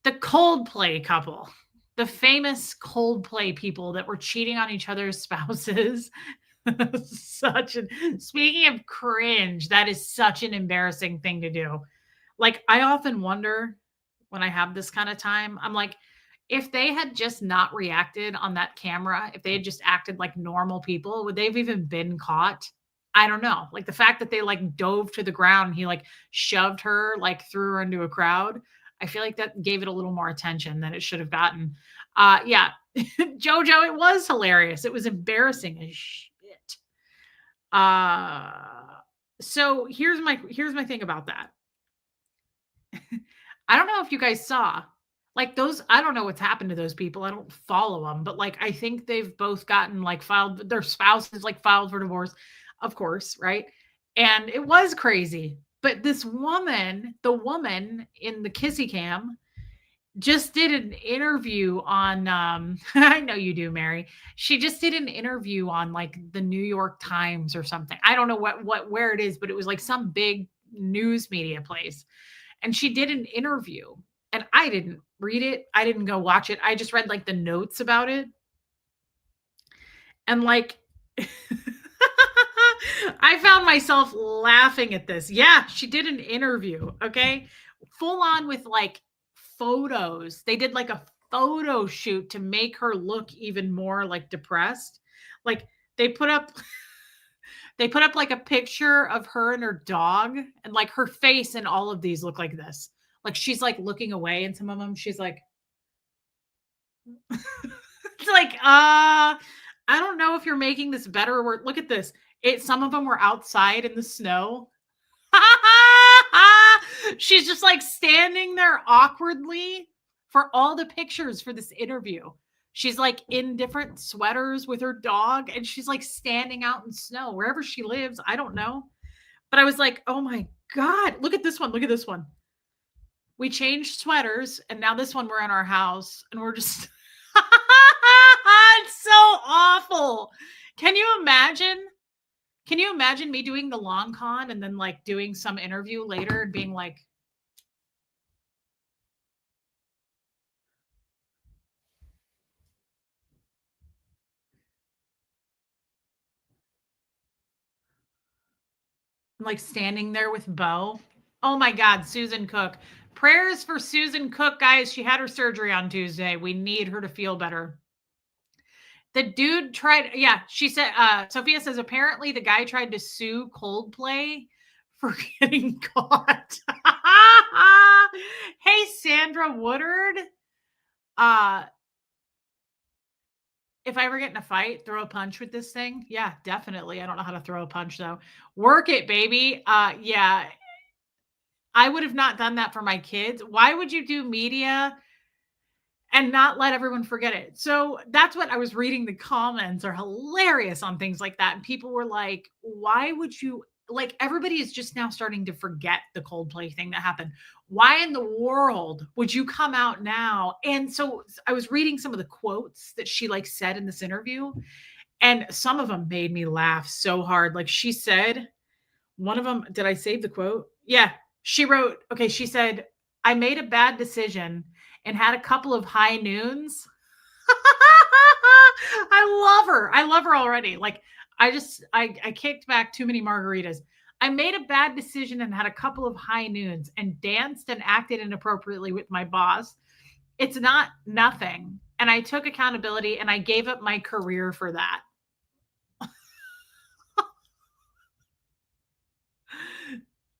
[SPEAKER 1] The Coldplay couple, the famous Coldplay people that were cheating on each other's spouses. Such an Speaking of cringe, that is such an embarrassing thing to do. Like, I often wonder when I have this kind of time, I'm like, if they had just not reacted on that camera, if they had just acted like normal people, would they have even been caught? I don't know. Like the fact that they like dove to the ground, he like shoved her, like threw her into a crowd. I feel like that gave it a little more attention than it should have gotten. Yeah, Jojo, it was hilarious. It was embarrassing as shit. Uh, so here's my thing about that. I don't know if you guys saw like those. I don't know what's happened to those people. I don't follow them, but like I think they've both gotten like filed their spouses like filed for divorce, of course, right? And it was crazy. But this woman, the woman in the kissy cam, just did an interview on I know you do, Mary. She just did an interview on like the New York Times or something. I don't know what where it is, but it was like some big news media place. And she did an interview. And I didn't read it. I didn't go watch it. I just read like the notes about it. And like I found myself laughing at this. Yeah, she did an interview, okay? Full on with like photos. They did like a photo shoot to make her look even more like depressed. Like they put up they put up like a picture of her and her dog and like her face and all of these look like this. Like she's like looking away and some of them she's like it's like I don't know if you're making this better or worse. Look at this. Some of them were outside in the snow. She's just like standing there awkwardly for all the pictures for this interview. She's like in different sweaters with her dog and she's like standing out in snow wherever she lives. I don't know. But I was like, oh my God, look at this one. Look at this one. We changed sweaters and now this one we're in our house and we're just, it's so awful. Can you imagine? Can you imagine me doing the long con and then like doing some interview later and being like standing there with Bo? Oh my God, Susan Cook. Prayers for Susan Cook, guys. She had her surgery on Tuesday. We need her to feel better. The dude tried, yeah, she said, Sophia says apparently the guy tried to sue Coldplay for getting caught. Hey, Sandra Woodard. Uh, if I ever get in a fight, throw a punch with this thing. Yeah, definitely. I don't know how to throw a punch though. Work it, baby. Yeah, I would have not done that for my kids. Why would you do media and not let everyone forget it? So that's what I was reading. The comments are hilarious on things like that. And people were like, why would you like everybody is just now starting to forget the Coldplay thing that happened. Why in the world would you come out now? And so I was reading some of the quotes that she like said in this interview, and some of them made me laugh so hard. Like she said, one of them, did I save the quote? Yeah. She wrote, okay, she said, I made a bad decision and had a couple of high noons. I love her. I love her already. Like, I kicked back too many margaritas. I made a bad decision and had a couple of high noons and danced and acted inappropriately with my boss. It's not nothing. And I took accountability and I gave up my career for that.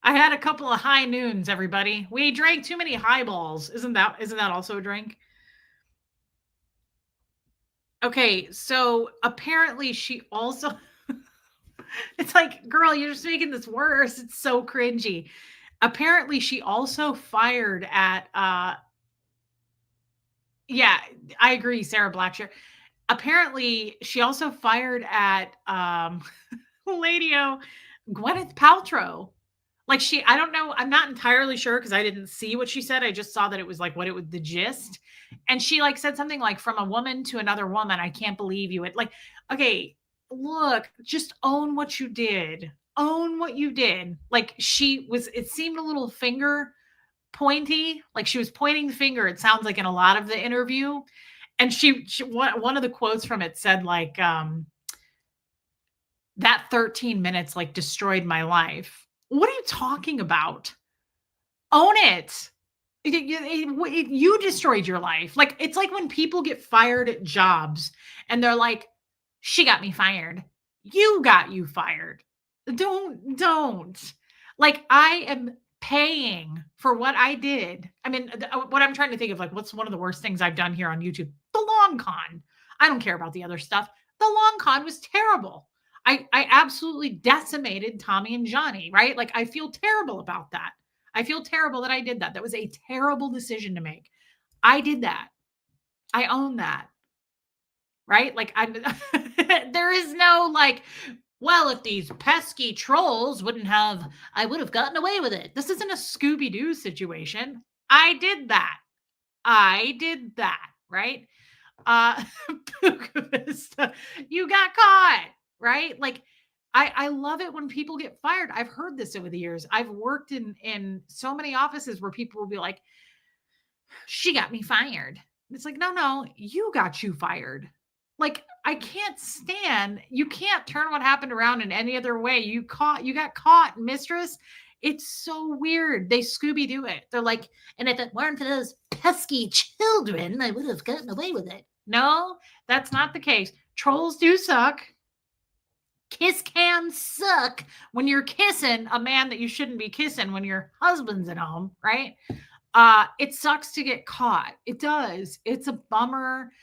[SPEAKER 1] I had a couple of high noons, everybody. We drank too many highballs. Isn't that also a drink? Okay, so apparently she also It's like, girl, you're just making this worse. It's so cringy. Apparently, she also fired at yeah, I agree, Sarah Blackshear. Apparently, she also fired at Ladio Gwyneth Paltrow. Like I don't know, I'm not entirely sure because I didn't see what she said. I just saw that it was like what it was the gist. And she like said something like from a woman to another woman, I can't believe you. It like, okay, look, just own what you did. Own what you did. Like it seemed a little finger pointy, like she was pointing the finger, it sounds like in a lot of the interview. And she one of the quotes from it said like, that 13 minutes like destroyed my life. What are you talking about? Own it. You destroyed your life. Like, it's like when people get fired at jobs and they're like, she got me fired. You got you fired. Don't. Like, I am paying for what I did. I mean, what I'm trying to think of, like, what's one of the worst things I've done here on YouTube? The long con. I don't care about the other stuff. The long con was terrible. I absolutely decimated Tommy and Johnny, right? Like, I feel terrible about that. I feel terrible that I did that. That was a terrible decision to make. I did that. I own that. Right? Like, there is no like, well, if these pesky trolls I would have gotten away with it. This isn't a Scooby Doo situation. I did that. Right? Puka Vista, you got caught, right? Like, I love it when people get fired. I've heard this over the years. I've worked in so many offices where people will be like, she got me fired. It's like, no, you got you fired. Like, I can't stand, you can't turn what happened around in any other way. You got caught, mistress. It's so weird. They Scooby Doo it. They're like, and if it weren't for those pesky children, I would have gotten away with it. No, that's not the case. Trolls do suck. Kiss cams suck when you're kissing a man that you shouldn't be kissing when your husband's at home, right? It sucks to get caught. It does. It's a bummer,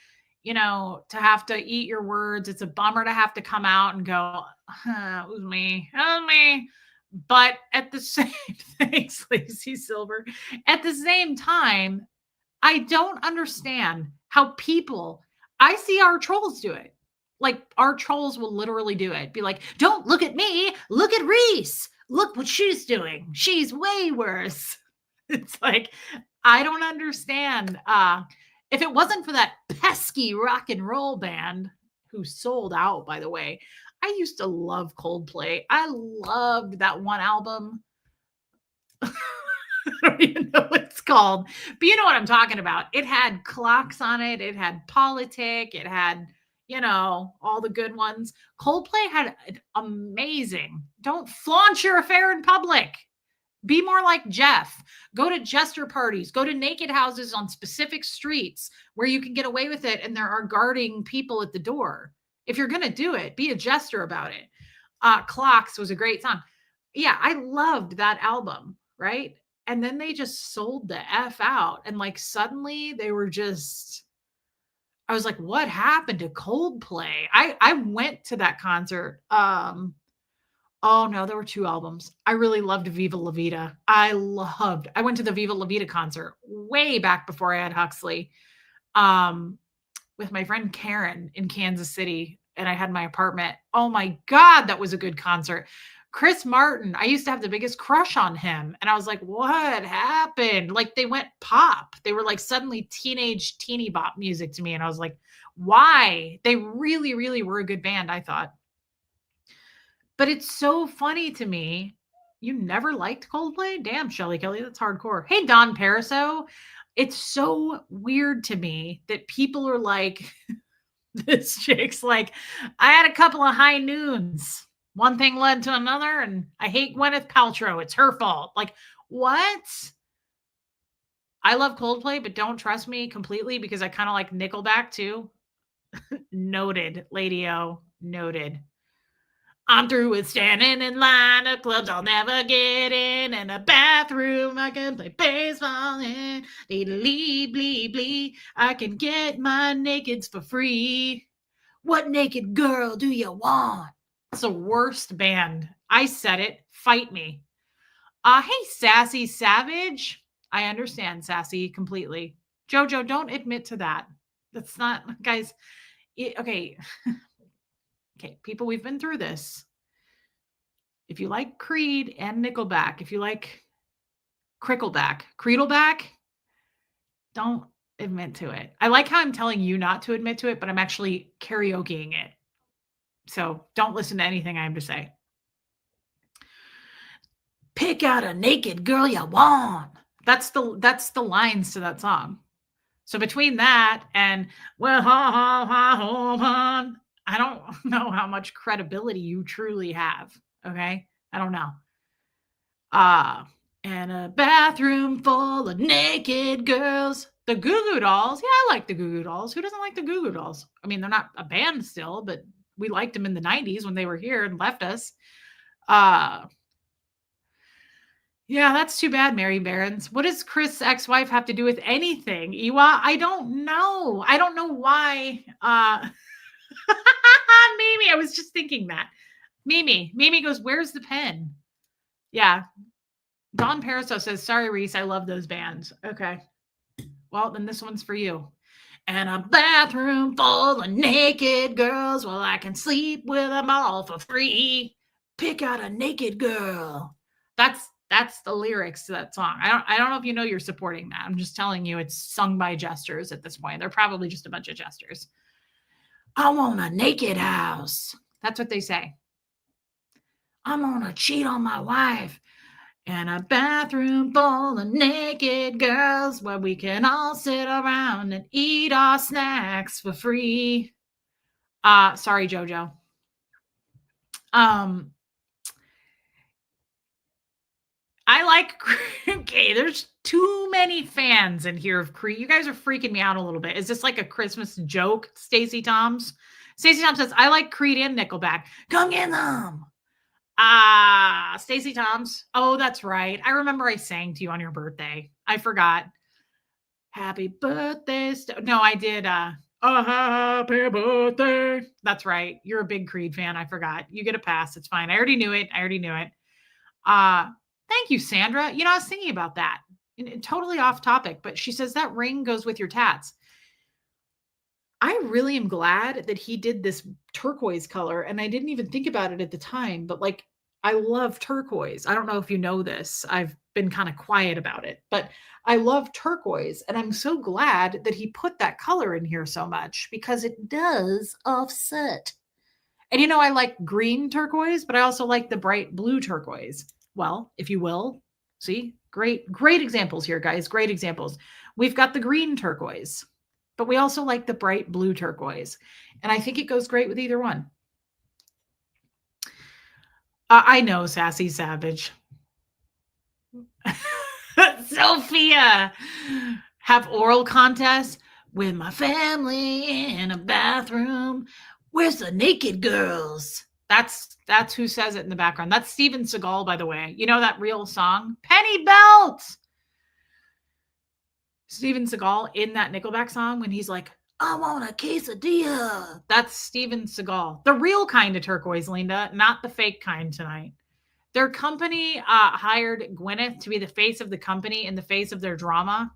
[SPEAKER 1] to have to eat your words. It's a bummer to have to come out and go, it was me. It was me. But at the same, thanks, Lacey Silver. At the same time, I don't understand how I see our trolls do it. Like, our trolls will literally do it. Be like, don't look at me. Look at Reese. Look what she's doing. She's way worse. It's like, I don't understand. If it wasn't for that pesky rock and roll band, who sold out, by the way, I used to love Coldplay. I loved that one album. I don't even know what it's called, but you know what I'm talking about. It had Clocks on it. It had Politic. It had, all the good ones. Coldplay had amazing. Don't flaunt your affair in public. Be more like Jeff. Go to jester parties. Go to naked houses on specific streets where you can get away with it and there are guarding people at the door. If you're going to do it, be a jester about it. Clocks was a great song. Yeah, I loved that album, right? And then they just sold the F out. And like suddenly they were I was like, what happened to Coldplay? I went to that concert. Oh no, there were 2 albums. I really loved Viva La Vida. I went to the Viva La Vida concert way back before I had Huxley, with my friend Karen in Kansas City, and I had my apartment. Oh my God, that was a good concert. Chris Martin, I used to have the biggest crush on him. And I was like, what happened? Like, they went pop. They were like suddenly teenage teeny bop music to me. And I was like, why? They really, really were a good band, I thought. But it's so funny to me. You never liked Coldplay? Damn, Shelly Kelly, that's hardcore. Hey, Don Pariso. It's so weird to me that people are like, this chick's like, I had a couple of high noons. One thing led to another, and I hate Gwyneth Paltrow. It's her fault. Like, what? I love Coldplay, but don't trust me completely because I kind of like Nickelback too. Noted, Lady O. Noted. I'm through with standing in line at clubs I'll never get in a bathroom I can play baseball in. Blee, blee, blee. I can get my nakeds for free. What naked girl do you want? It's the worst band. I said it. Fight me. Hey, Sassy Savage. I understand, Sassy, completely. Jojo, don't admit to that. That's not, guys. Okay. Okay, people, we've been through this. If you like Creed and Nickelback, if you like Creedleback, don't admit to it. I like how I'm telling you not to admit to it, but I'm actually karaokeing it. So don't listen to anything I have to say. Pick out a naked girl you want. That's the lines to that song. So between that and well, I don't know how much credibility you truly have. Okay, I don't know. And a bathroom full of naked girls. The Goo Goo Dolls. Yeah, I like the Goo Goo Dolls. Who doesn't like the Goo Goo Dolls? I mean, they're not a band still, but we liked them in the 90s when they were here and left us. Yeah, that's too bad, Mary Barons. What does Chris' ex-wife have to do with anything? Iwa, I don't know. I don't know why. Mimi, I was just thinking that. Mimi goes, where's the pen? Yeah. Don Paraso says, sorry, Reese, I love those bands. Okay. Well, then this one's for you. And a bathroom full of naked girls. Well, I can sleep with them all for free. Pick out a naked girl. That's the lyrics to that song. I don't know if you know you're supporting that. I'm just telling you it's sung by jesters at this point. They're probably just a bunch of jesters. I want a naked house. That's what they say. I'm gonna cheat on my wife. And a bathroom full of naked girls where we can all sit around and eat our snacks for free. Sorry, Jojo. I like okay, there's too many fans in here of Creed. You guys are freaking me out a little bit. Is this like a Christmas joke, Stacey Toms? Stacey Toms says, I like Creed and Nickelback. Come get them. Stacey Toms. Oh, that's right. I remember I sang to you on your birthday. I forgot. Happy birthday. No, I did. Happy birthday. That's right. You're a big Creed fan. I forgot. You get a pass. It's fine. I already knew it. Thank you, Sandra. You know, I was thinking about that. Totally off topic, but she says that ring goes with your tats. I really am glad that he did this turquoise color, and I didn't even think about it at the time, but like I love turquoise. I don't know if you know this. I've been kind of quiet about it, but I love turquoise, and I'm so glad that he put that color in here so much because it does offset. And you know, I like green turquoise, but I also like the bright blue turquoise. Well, if you will, see, great examples here, guys. Great examples. We've got the green turquoise, but we also like the bright blue turquoise. And I think it goes great with either one. I know, Sassy Savage. Sophia, have oral contests with my family in a bathroom. Where's the naked girls? That's who says it in the background. That's Steven Seagal, by the way. You know that real song? Penny Belt! Steven Seagal in that Nickelback song when he's like, I want a quesadilla. That's Steven Seagal. The real kind of turquoise, Linda, not the fake kind tonight. Their company hired Gwyneth to be the face of the company in the face of their drama.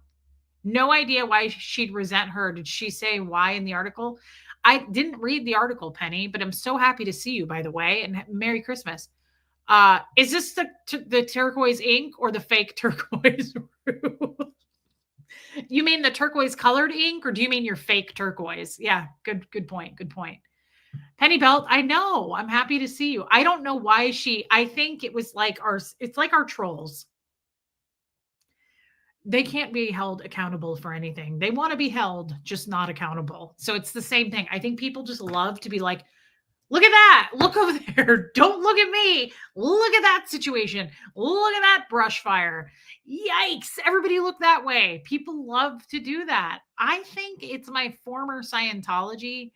[SPEAKER 1] No idea why she'd resent her. Did she say why in the article? I didn't read the article, Penny, but I'm so happy to see you, by the way, and Merry Christmas. Is this the turquoise ink or the fake turquoise? You mean the turquoise colored ink, or do you mean your fake turquoise? Yeah, good point. Good point. Penny Belt, I know. I'm happy to see you. I don't know why I think it was like it's like our trolls. They can't be held accountable for anything. They want to be held, just not accountable. So it's the same thing. I think people just love to be like, look at that. Look over there. Don't look at me. Look at that situation. Look at that brush fire. Yikes. Everybody look that way. People love to do that. I think it's my former Scientology.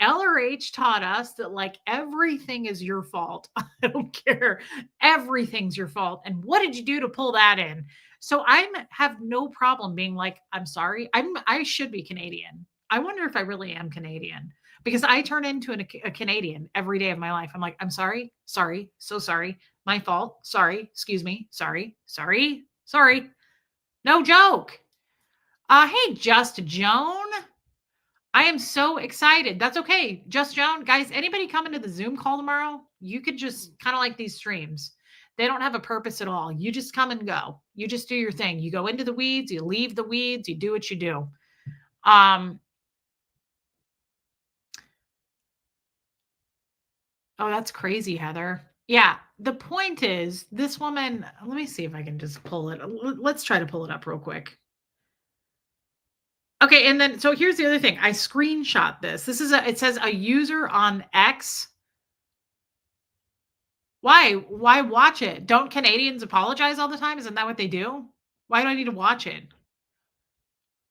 [SPEAKER 1] LRH taught us that like everything is your fault. I don't care. Everything's your fault. And what did you do to pull that in? So I have no problem being like, I'm sorry. I should be Canadian. I wonder if I really am Canadian. because I turn into a Canadian every day of my life. I'm like, I'm sorry, sorry, so sorry, my fault, sorry, excuse me, sorry, sorry, sorry. No joke. Hey, Just Joan. I am so excited. That's okay. Just Joan, guys, anybody coming to the Zoom call tomorrow, you could just kind of like these streams. They don't have a purpose at all. You just come and go. You just do your thing. You go into the weeds, you leave the weeds, you do what you do. Oh, that's crazy, Heather. Yeah. The point is, this woman, let me see if I can just pull it. Let's try to pull it up real quick. Okay, and then so here's the other thing. I screenshot this. This is it says a user on X. Why? Why watch it? Don't Canadians apologize all the time? Isn't that what they do? Why do I need to watch it?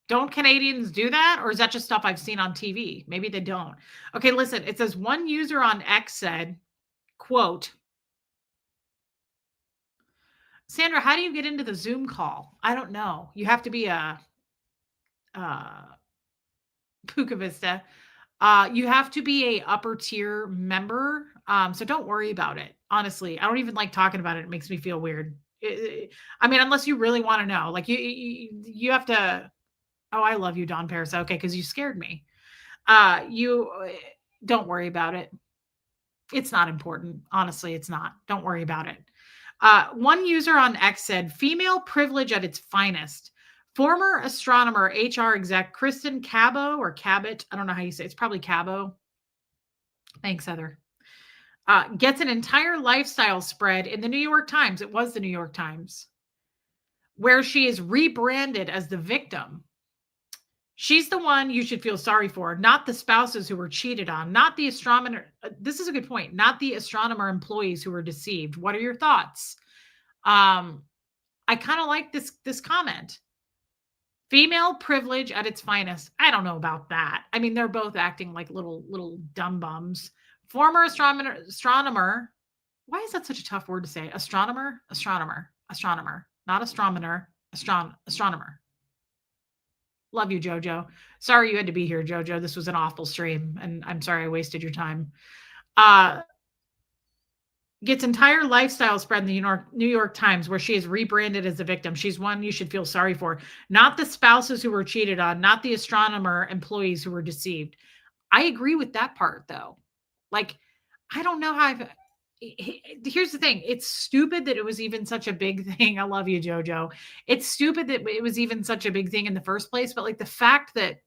[SPEAKER 1] Don't Canadians do that? Or is that just stuff I've seen on TV? Maybe they don't. Okay, listen. It says one user on X said, quote, Sandra, how do you get into the Zoom call? I don't know. You have to be a Puka Vista. You have to be a upper tier member. So don't worry about it. Honestly, I don't even like talking about it. It makes me feel weird. I mean, unless you really want to know, like you have to. Oh, I love you, Don Paris. Okay, because you scared me. You don't worry about it. It's not important. Honestly, it's not. Don't worry about it. One user on X said, female privilege at its finest. Former astronomer, HR exec Kristen Cabot or Cabot, I don't know how you say it. It's probably Cabot. Thanks, Heather. Gets an entire lifestyle spread in the New York Times. It was the New York Times, where she is rebranded as the victim. She's the one you should feel sorry for, not the spouses who were cheated on, not the astronomer. This is a good point. Not the astronomer employees who were deceived. What are your thoughts? I kind of like this comment. Female privilege at its finest. I don't know about that. I mean, they're both acting like little dumb bums. Former astronomer. Why is that such a tough word to say? Astronomer, not astronomer, astronomer. Love you, Jojo. Sorry you had to be here, Jojo. This was an awful stream, and I'm sorry I wasted your time. Gets entire lifestyle spread in the New York Times, where she is rebranded as a victim. She's one you should feel sorry for. Not the spouses who were cheated on, not the astronomer employees who were deceived. I agree with that part, though. Like, I don't know how here's the thing. It's stupid that it was even such a big thing. I love you, Jojo. It's stupid that it was even such a big thing in the first place. But like the fact that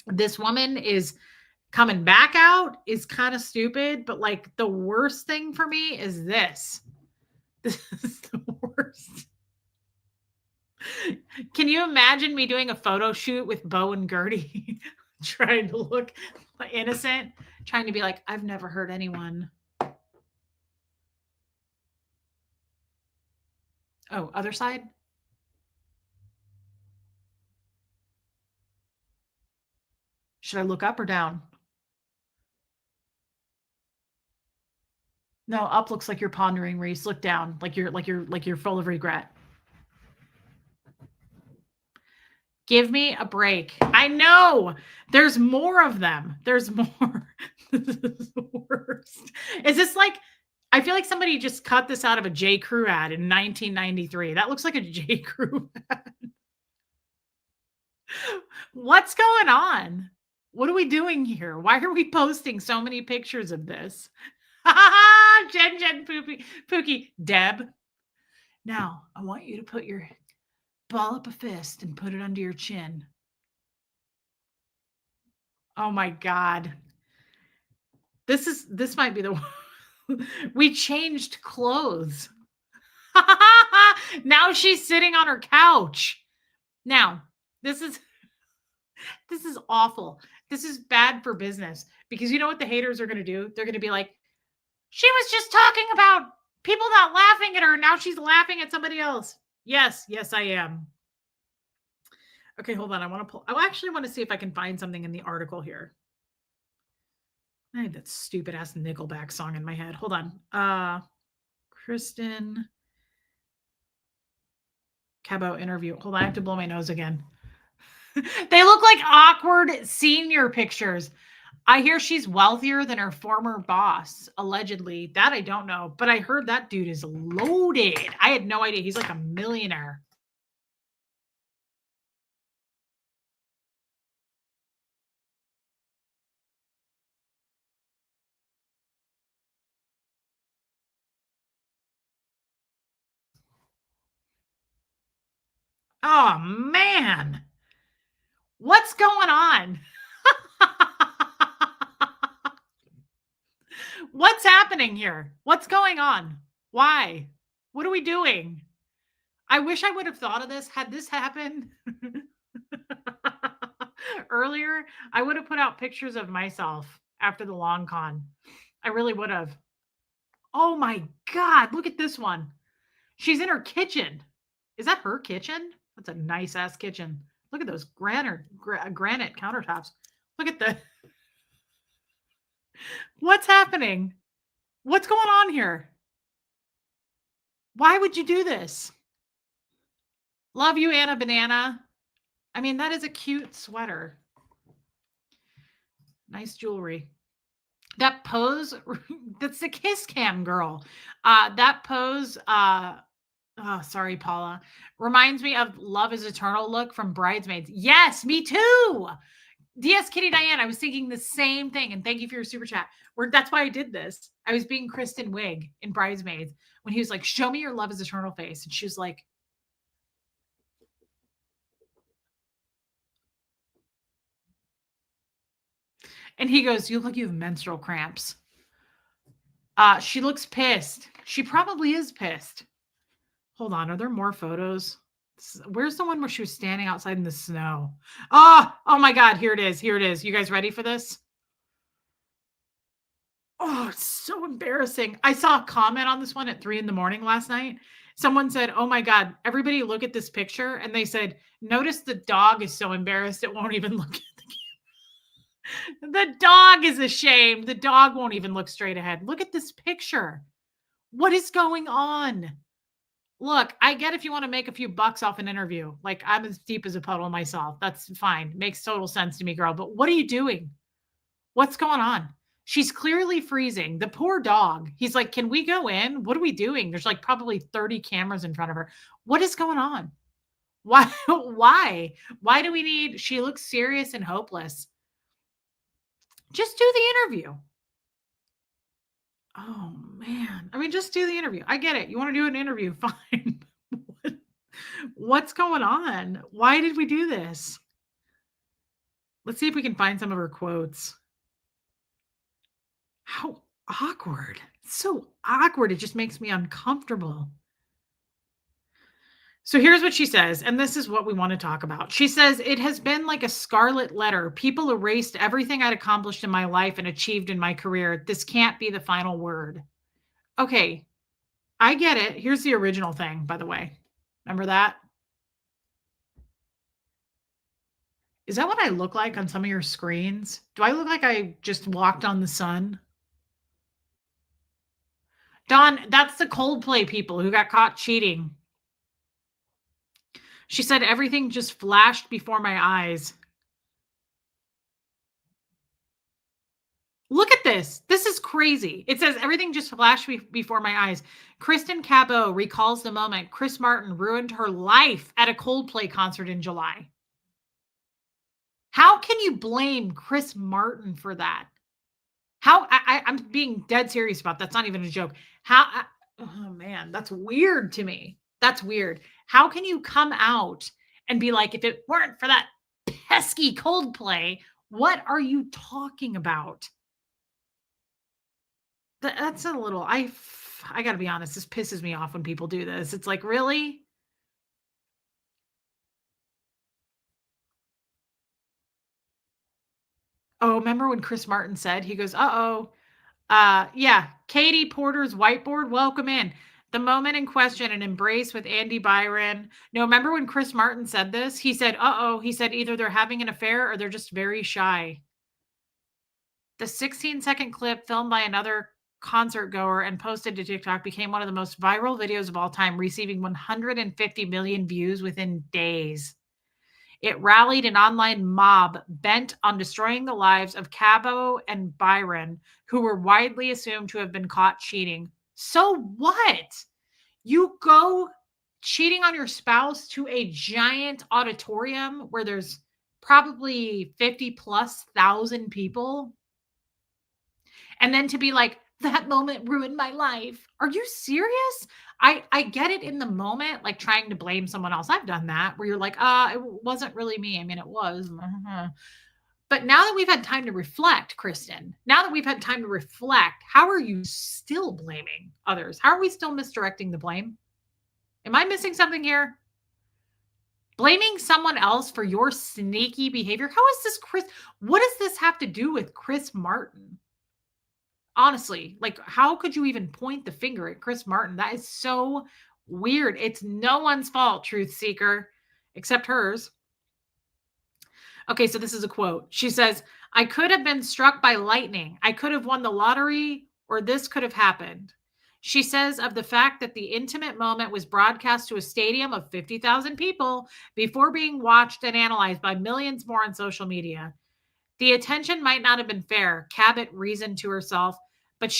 [SPEAKER 1] this woman is coming back out is kind of stupid. But like the worst thing for me is this. This is the worst. Can you imagine me doing a photo shoot with Bo and Gertie trying to look innocent, trying to be like, I've never hurt anyone. Oh, other side? Should I look up or down? No, up looks like you're pondering, Reese. Look down, like you're full of regret. Give me a break. I know. There's more of them. There's more. This is the worst. Is this like, I feel like somebody just cut this out of a J. Crew ad in 1993. That looks like a J. Crew ad. What's going on? What are we doing here? Why are we posting so many pictures of this? Jen, Pookie, Deb. Now, I want you to put your ball up a fist and put it under your chin. Oh my God. This might be the one. We changed clothes. Now she's sitting on her couch. Now, this is awful. This is bad for business because you know what the haters are going to do? They're going to be like, she was just talking about people not laughing at her. Now she's laughing at somebody else. Yes, I am. Okay, hold on. I actually want to see if I can find something in the article here. I have that stupid ass Nickelback song in my head. Hold on. Kristen Cabot interview. Hold on, I have to blow my nose again. They look like awkward senior pictures. I hear she's wealthier than her former boss, allegedly. That I don't know, but I heard that dude is loaded. I had no idea. He's like a millionaire. Oh man. What's going on? What's happening here? What's going on? Why? What are we doing? I wish I would have thought of this. Had this happened earlier, I would have put out pictures of myself after the long con. I really would have. Oh my God, look at this one. She's in her kitchen. Is that her kitchen? That's a nice ass kitchen. Look at those granite countertops. Look at the. What's happening? What's going on here? Why would you do this? Love you, Anna Banana. I mean, that is a cute sweater. Nice jewelry. That pose, that's the kiss cam girl. That pose, oh, sorry, Paula, reminds me of Love is Eternal look from Bridesmaids. Yes, me too. DS Kitty Diane, I was thinking the same thing. And thank you for your super chat. That's why I did this. I was being Kristen Wiig in Bridesmaids when he was like, show me your Love is Eternal face. And she was like, and he goes, you look like you have menstrual cramps. She looks pissed. She probably is pissed. Hold on. Are there more photos? Where's the one where she was standing outside in the snow? Oh my God. Here it is. Here it is. You guys ready for this? Oh, it's so embarrassing. I saw a comment on this one at 3 a.m. last night. Someone said, oh my God, everybody look at this picture. And they said, notice the dog is so embarrassed it won't even look at the camera. The dog is ashamed. The dog won't even look straight ahead. Look at this picture. What is going on? Look, I get if you want to make a few bucks off an interview. Like, I'm as deep as a puddle myself. That's fine. Makes total sense to me, girl. But what are you doing? What's going on? She's clearly freezing. The poor dog. He's like, can we go in? What are we doing? There's like probably 30 cameras in front of her. What is going on? Why? Why do we need? She looks serious and hopeless. Just do the interview. Oh man. I mean, just do the interview. I get it. You want to do an interview? Fine. What's going on? Why did we do this? Let's see if we can find some of her quotes. How awkward. It's so awkward. It just makes me uncomfortable. So here's what she says, and this is what we want to talk about. She says, it has been like a scarlet letter. People erased everything I'd accomplished in my life and achieved in my career. This can't be the final word. Okay, I get it. Here's the original thing, by the way. Remember that? Is that what I look like on some of your screens? Do I look like I just walked on the sun? Don, that's the Coldplay people who got caught cheating. She said everything just flashed before my eyes. Look at this. This is crazy. It says everything just flashed before my eyes. Kristen Cabot recalls the moment Chris Martin ruined her life at a Coldplay concert in July. How can you blame Chris Martin for that? I'm being dead serious about that. That's not even a joke. Oh man, that's weird to me. That's weird. How can you come out and be like, if it weren't for that pesky Coldplay, what are you talking about? That's a little, I got to be honest, this pisses me off when people do this. It's like, really? Oh, remember when Chris Martin said, he goes, uh-oh, yeah, Katie Porter's whiteboard, welcome in. The moment in question, an embrace with Andy Byron. No, remember when Chris Martin said this? He said, uh-oh, he said either they're having an affair or they're just very shy. The 16-second clip filmed by another concert goer and posted to TikTok became one of the most viral videos of all time, receiving 150 million views within days. It rallied an online mob bent on destroying the lives of Cabo and Byron, who were widely assumed to have been caught cheating. So what? You go cheating on your spouse to a giant auditorium where there's probably 50 plus thousand people, and then to be like, that moment ruined my life. Are you serious? I get it in the moment, like trying to blame someone else. I've done that where you're like, it wasn't really me. I mean, it was. But now that we've had time to reflect, Kristen, now that we've had time to reflect, how are you still blaming others? How are we still misdirecting the blame? Am I missing something here? Blaming someone else for your sneaky behavior? How is this Chris? What does this have to do with Chris Martin? Honestly, like, how could you even point the finger at Chris Martin? That is so weird. It's no one's fault, truth seeker, except hers. Okay, so this is a quote. She says, I could have been struck by lightning. I could have won the lottery, or this could have happened. She says of the fact that the intimate moment was broadcast to a stadium of 50,000 people before being watched and analyzed by millions more on social media. The attention might not have been fair, Cabot reasoned to herself, but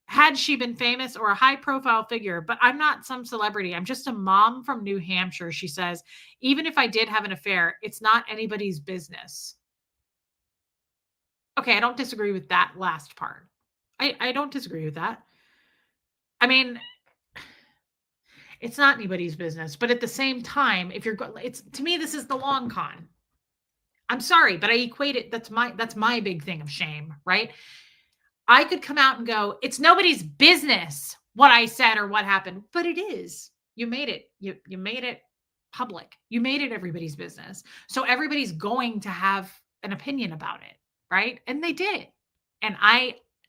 [SPEAKER 1] had she been famous or a high profile figure, but I'm not some celebrity. I'm just a mom from New Hampshire, she says. Even if I did have an affair, it's not anybody's business. Okay, I don't disagree with that last part. I don't disagree with that. I mean, it's not anybody's business, but at the same time, if you're it's to me, this is the long con. I'm sorry, but I equate it. That's my big thing of shame, right? I could come out and go, it's nobody's business what I said or what happened, but it is. You made it. You made it public. You made it everybody's business. So everybody's going to have an opinion about it, right? And they did. And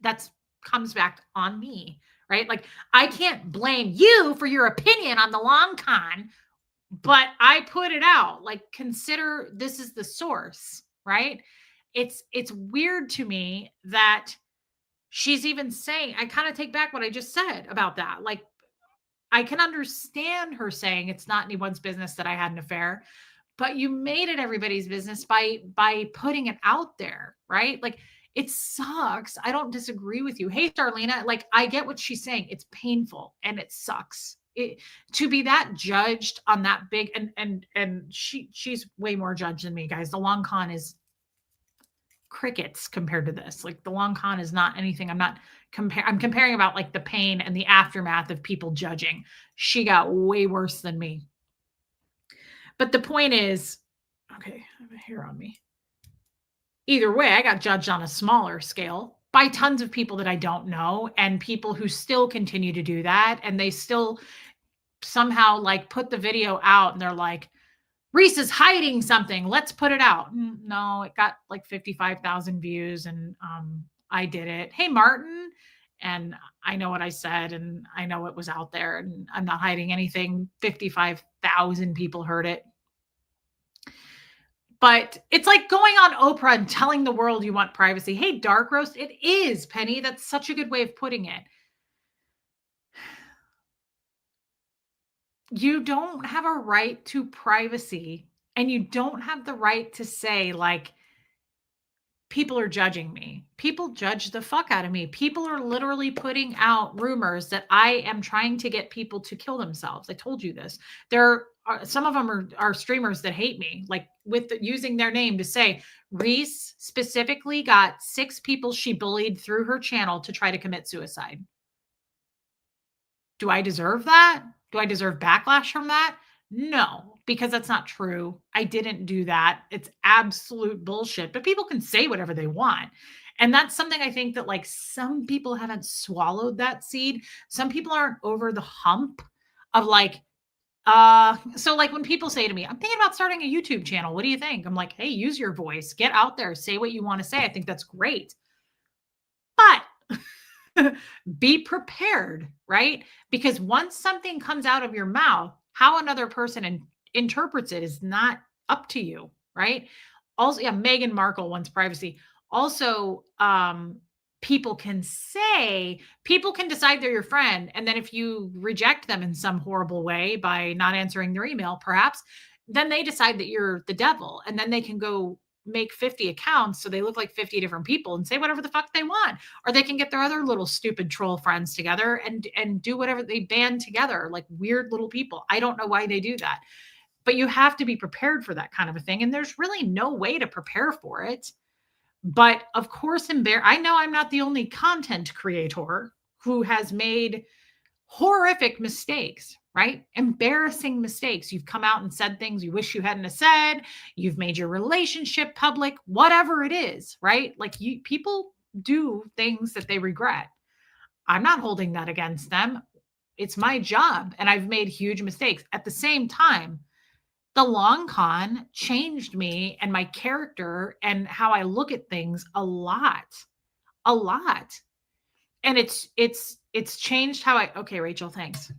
[SPEAKER 1] that's comes back on me, right? Like, I can't blame you for your opinion on the long con, but I put it out. Like, consider this is the source, right? It's weird to me that she's even saying, I kind of take back what I just said about that. Like, I can understand her saying it's not anyone's business that I had an affair, but you made it everybody's business by putting it out there, right? Like, it sucks. I don't disagree with you. Hey, Starlina, like, I get what she's saying. It's painful and it sucks. To be that judged on that big, and she's way more judged than me, guys. The long con is crickets compared to this. Like, the long con is not anything. I'm comparing about like the pain and the aftermath of people judging. She got way worse than me. But the point is, okay, I have a hair on me. Either way, I got judged on a smaller scale by tons of people that I don't know, and people who still continue to do that. And they still somehow like put the video out and they're like, Reese is hiding something. Let's put it out. No, it got like 55,000 views and I did it. Hey, Martin. And I know what I said and I know it was out there and I'm not hiding anything. 55,000 people heard it. But it's like going on Oprah and telling the world you want privacy. Hey, Dark Roast, it is, Penny. That's such a good way of putting it. You don't have a right to privacy, and you don't have the right to say, like, people are judging me. People judge the fuck out of me. People are literally putting out rumors that I am trying to get people to kill themselves. I told you this. There are some of them are streamers that hate me, like using their name to say Reese specifically got 6 people she bullied through her channel to try to commit suicide. Do I deserve that? Do I deserve backlash from that? No, because that's not true. I didn't do that. It's absolute bullshit, but people can say whatever they want. And that's something I think that like some people haven't swallowed that seed. Some people aren't over the hump of like, so like when people say to me, I'm thinking about starting a YouTube channel. What do you think? I'm like, hey, use your voice, get out there, say what you want to say. I think that's great. But be prepared, right? Because once something comes out of your mouth, how another person interprets it is not up to you, right? Also, yeah, Meghan Markle wants privacy. Also, people can decide they're your friend. And then if you reject them in some horrible way by not answering their email, perhaps then they decide that you're the devil, and then they can go make 50 accounts so they look like 50 different people and say whatever the fuck they want, or they can get their other little stupid troll friends together and do whatever. They band together like weird little people. I don't know why they do that, but you have to be prepared for that kind of a thing, and there's really no way to prepare for it. But of course, I know I'm not the only content creator who has made horrific mistakes, right? Embarrassing mistakes. You've come out and said things you wish you hadn't have said. You've made your relationship public, whatever it is, right? Like people do things that they regret. I'm not holding that against them. It's my job, and I've made huge mistakes. At the same time, the long con changed me and my character and how I look at things a lot. A lot. And it's changed how I okay, Rachel, thanks.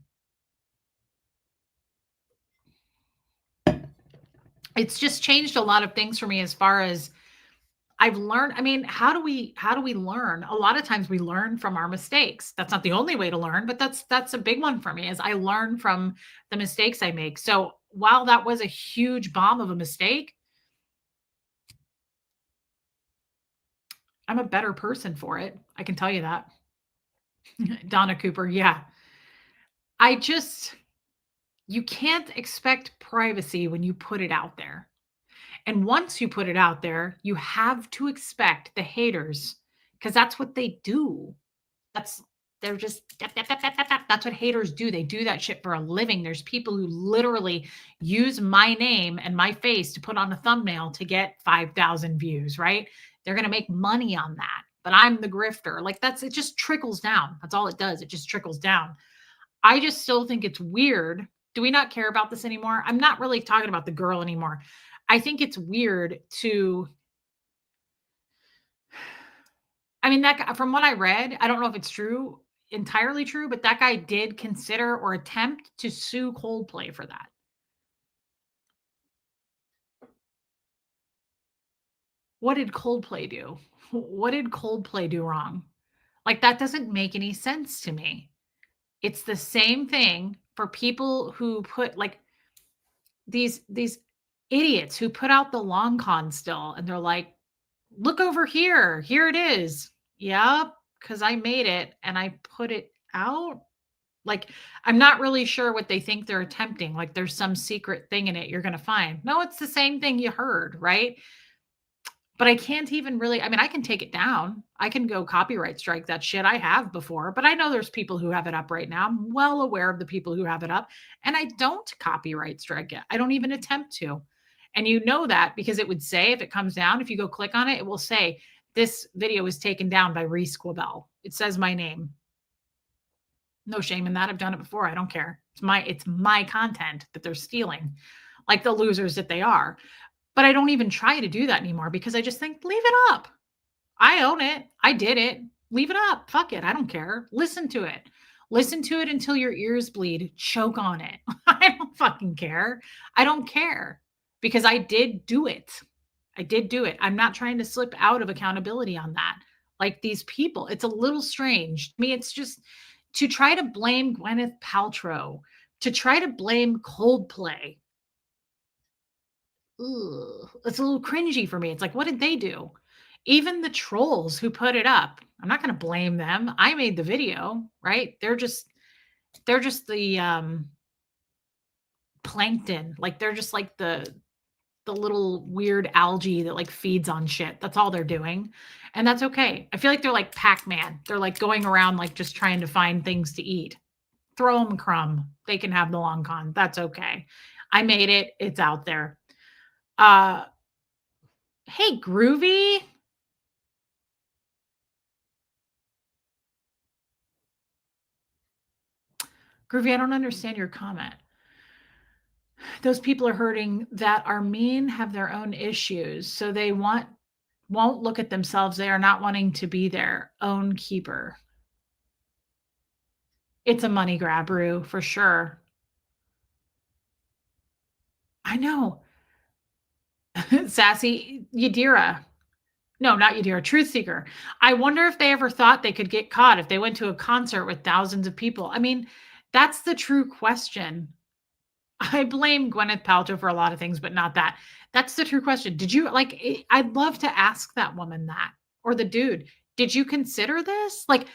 [SPEAKER 1] It's just changed a lot of things for me as far as I've learned. I mean, how do we learn? A lot of times we learn from our mistakes. That's not the only way to learn, but that's a big one for me is I learn from the mistakes I make. So while that was a huge bomb of a mistake, I'm a better person for it. I can tell you that. Donna Cooper, yeah. I just you can't expect privacy when you put it out there. And once you put it out there, you have to expect the haters because that's what they do. That's they're just that's what haters do. They do that shit for a living. There's people who literally use my name and my face to put on a thumbnail to get 5,000 views, right? They're going to make money on that. But I'm the grifter. Like it just trickles down. That's all it does. It just trickles down. I just still think it's weird. Do we not care about this anymore? I'm not really talking about the girl anymore. I think it's weird to I mean, that guy from what I read, I don't know if it's true, entirely true, but that guy did consider or attempt to sue Coldplay for that. What did Coldplay do? What did Coldplay do wrong? Like, that doesn't make any sense to me. It's the same thing for people who put like these idiots who put out the long con still and they're like, look over here. Here it is. Yep, because I made it and I put it out. Like, I'm not really sure what they think they're attempting. Like, there's some secret thing in it you're going to find. No, it's the same thing you heard, right? But I can't even really, I mean, I can take it down. I can go copyright strike that shit. I have before, but I know there's people who have it up right now. I'm well aware of the people who have it up, and I don't copyright strike it. I don't even attempt to. And you know that because it would say, if it comes down, if you go click on it, it will say, this video was taken down by Reese Quabell. It says my name. No shame in that. I've done it before. I don't care. It's my content that they're stealing, like the losers that they are. But I don't even try to do that anymore because I just think, leave it up. I own it. I did it. Leave it up. Fuck it. I don't care. Listen to it. Listen to it until your ears bleed. Choke on it. I don't fucking care. I don't care because I did do it. I did do it. I'm not trying to slip out of accountability on that. Like these people, it's a little strange. I mean, it's just to try to blame Gwyneth Paltrow, to try to blame Coldplay. Ugh, it's a little cringy for me. It's like, what did they do? Even the trolls who put it up, I'm not going to blame them. I made the video, right? They're just the plankton. Like they're just like the little weird algae that like feeds on shit. That's all they're doing. And that's okay. I feel like they're like Pac-Man. They're like going around like just trying to find things to eat. Throw them a crumb. They can have the long con. That's okay. I made it. It's out there. Hey, Groovy. Groovy, I don't understand your comment. Those people are hurting that are mean, have their own issues. So they won't look at themselves. They are not wanting to be their own keeper. It's a money grab, Rue, for sure. I know. Sassy Yadira. No, not Yadira, Truth Seeker. I wonder if they ever thought they could get caught if they went to a concert with thousands of people. I mean, that's the true question. I blame Gwyneth Paltrow for a lot of things, but not that. That's the true question. Did you like, I'd love to ask that woman that, or the dude, did you consider this? Like,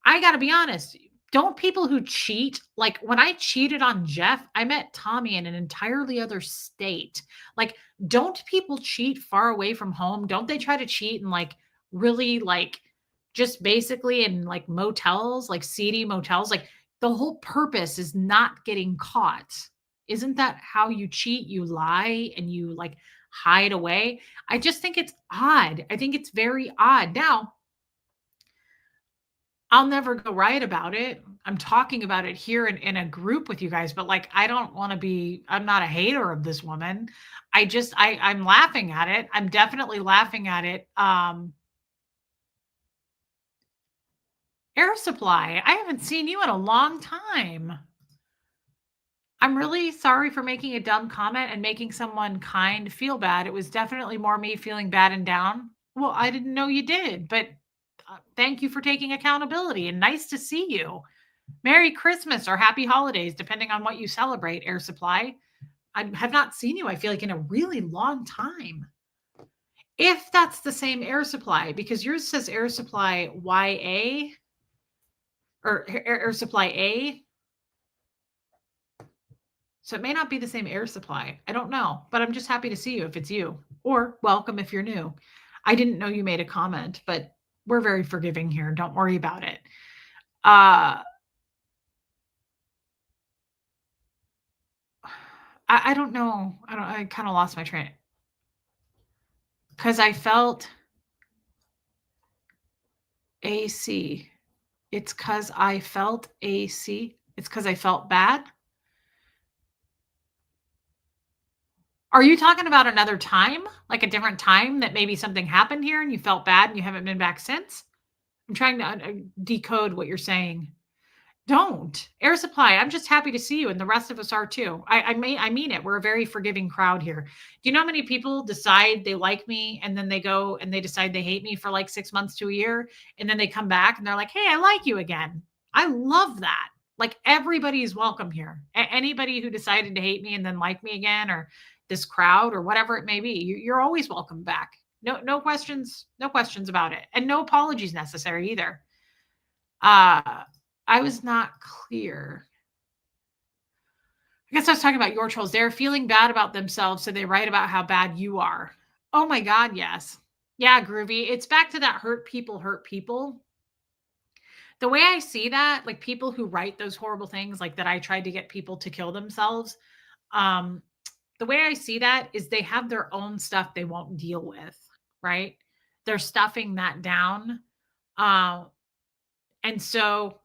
[SPEAKER 1] I gotta be honest, don't people who cheat, like when I cheated on Jeff, I met Tommy in an entirely other state. Like, don't people cheat far away from home? Don't they try to cheat and like really like just basically in like motels, like seedy motels? Like the whole purpose is not getting caught. Isn't that how you cheat? You lie and you like hide away. I just think it's odd. I think it's very odd. Now, I'll never go right about it. I'm talking about it here in a group with you guys, but like I don't want to be, I'm not a hater of this woman. I'm laughing at it. I'm definitely laughing at it. Air Supply, I haven't seen you in a long time. I'm really sorry for making a dumb comment and making someone kind feel bad. It was definitely more me feeling bad and down. Well, I didn't know you did, but thank you for taking accountability and nice to see you. Merry Christmas or happy holidays, depending on what you celebrate, Air Supply. I have not seen you, I feel like, in a really long time. If that's the same Air Supply, because yours says Air Supply YA or Air Supply A. So it may not be the same Air Supply. I don't know, but I'm just happy to see you if it's you, or welcome if you're new. I didn't know you made a comment, but we're very forgiving here. Don't worry about it. I don't know. I kind of lost my train because I felt AC. It's because I felt AC. It's because I felt bad. Are you talking about another time? Like a different time that maybe something happened here and you felt bad and you haven't been back since? I'm trying to decode what you're saying. Don't. Air Supply, I'm just happy to see you, and the rest of us are too. I mean it. We're a very forgiving crowd here. Do you know how many people decide they like me and then they go and they decide they hate me for like 6 months to a year, and then they come back and they're like, "Hey, I like you again." I love that. Like everybody's welcome here. Anybody who decided to hate me and then like me again, or this crowd or whatever it may be, you're always welcome back. No questions, no questions about it, and no apologies necessary either. Uh, I was not clear. I guess I was talking about your trolls. They're feeling bad about themselves, so they write about how bad you are. Oh my God, yes. Yeah, Groovy. It's back to that hurt people hurt people. The way I see that, like people who write those horrible things, like that I tried to get people to kill themselves, um, the way I see that is they have their own stuff they won't deal with, right? They're stuffing that down. Uh, and so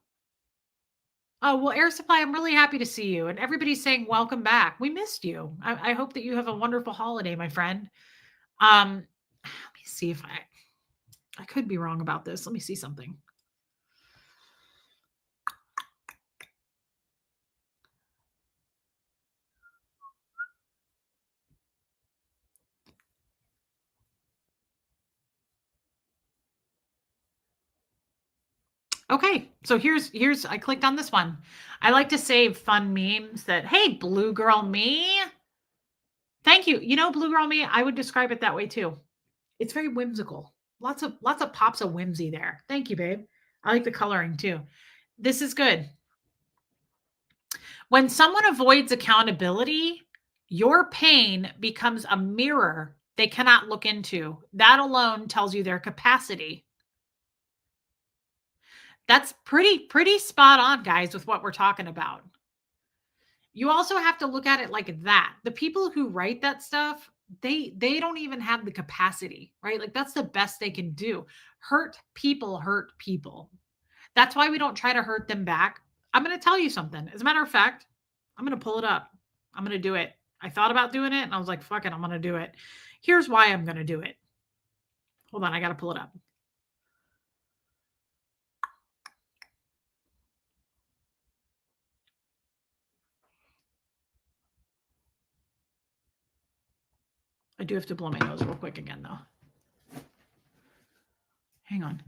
[SPEAKER 1] Oh, well, Air Supply, I'm really happy to see you. And everybody's saying, welcome back. We missed you. I hope that you have a wonderful holiday, my friend. Let me see if I could be wrong about this. Let me see something. Okay, so here's I clicked on this one. I like to save fun memes that, hey, Blue Girl Me. Thank you. You know, Blue Girl Me, I would describe it that way too. It's very whimsical. Lots of pops of whimsy there. Thank you, babe. I like the coloring too. This is good. When someone avoids accountability, your pain becomes a mirror they cannot look into. That alone tells you their capacity. That's pretty spot on, guys, with what we're talking about. You also have to look at it like that. The people who write that stuff, they don't even have the capacity, right? Like that's the best they can do. Hurt people hurt people. That's why we don't try to hurt them back. I'm going to tell you something. As a matter of fact, I'm going to pull it up. I'm going to do it. I thought about doing it and I was like, fuck it, I'm going to do it. Here's why I'm going to do it. Hold on, I got to pull it up. I do have to blow my nose real quick again, though. Hang on.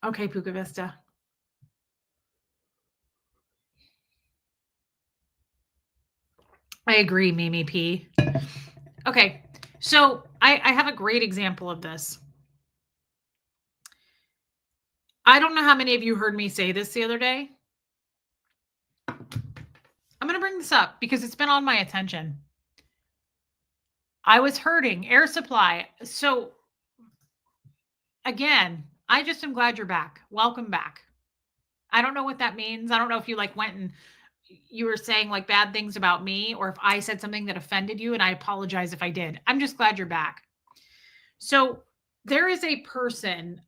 [SPEAKER 1] Okay, Puka Vista. I agree, Mimi P. Okay, so I have a great example of this. I don't know how many of you heard me say this the other day. I'm going to bring this up because it's been on my attention. I was hurting air supply. So again, I just am glad you're back. Welcome back. I don't know what that means. I don't know if you like went and you were saying like bad things about me or if I said something that offended you, and I apologize if I did. I'm just glad you're back. So there is a person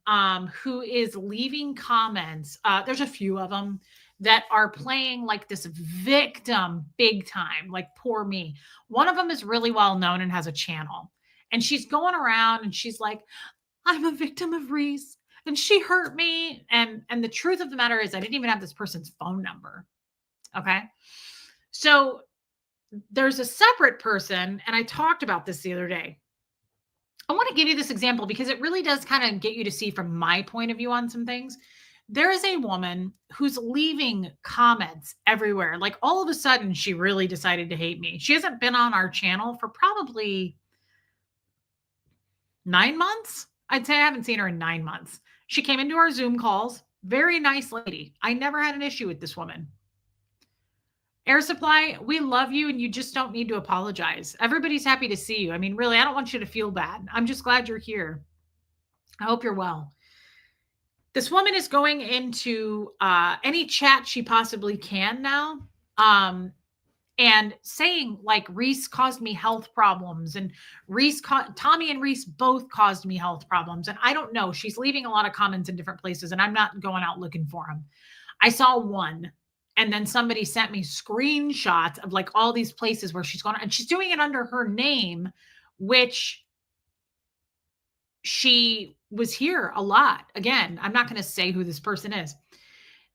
[SPEAKER 1] who is leaving comments. There's a few of them that are playing like this victim big time, like poor me. One of them is really well known and has a channel. And she's going around and she's like, I'm a victim of Reese and she hurt me. And the truth of the matter is I didn't even have this person's phone number. Okay. So there's a separate person, and I talked about this the other day. I want to give you this example because it really does kind of get you to see from my point of view on some things. There is a woman who's leaving comments everywhere. Like all of a sudden, she really decided to hate me. She hasn't been on our channel for probably 9 months. I'd say I haven't seen her in 9 months. She came into our Zoom calls. Very nice lady. I never had an issue with this woman. Air Supply, we love you and you just don't need to apologize. Everybody's happy to see you. I mean, really, I don't want you to feel bad. I'm just glad you're here. I hope you're well. This woman is going into any chat she possibly can now and saying like Reese caused me health problems and Tommy and Reese both caused me health problems. And I don't know. She's leaving a lot of comments in different places and I'm not going out looking for them. I saw one. And then somebody sent me screenshots of like all these places where she's going, and she's doing it under her name, which she was here a lot. Again, I'm not going to say who this person is.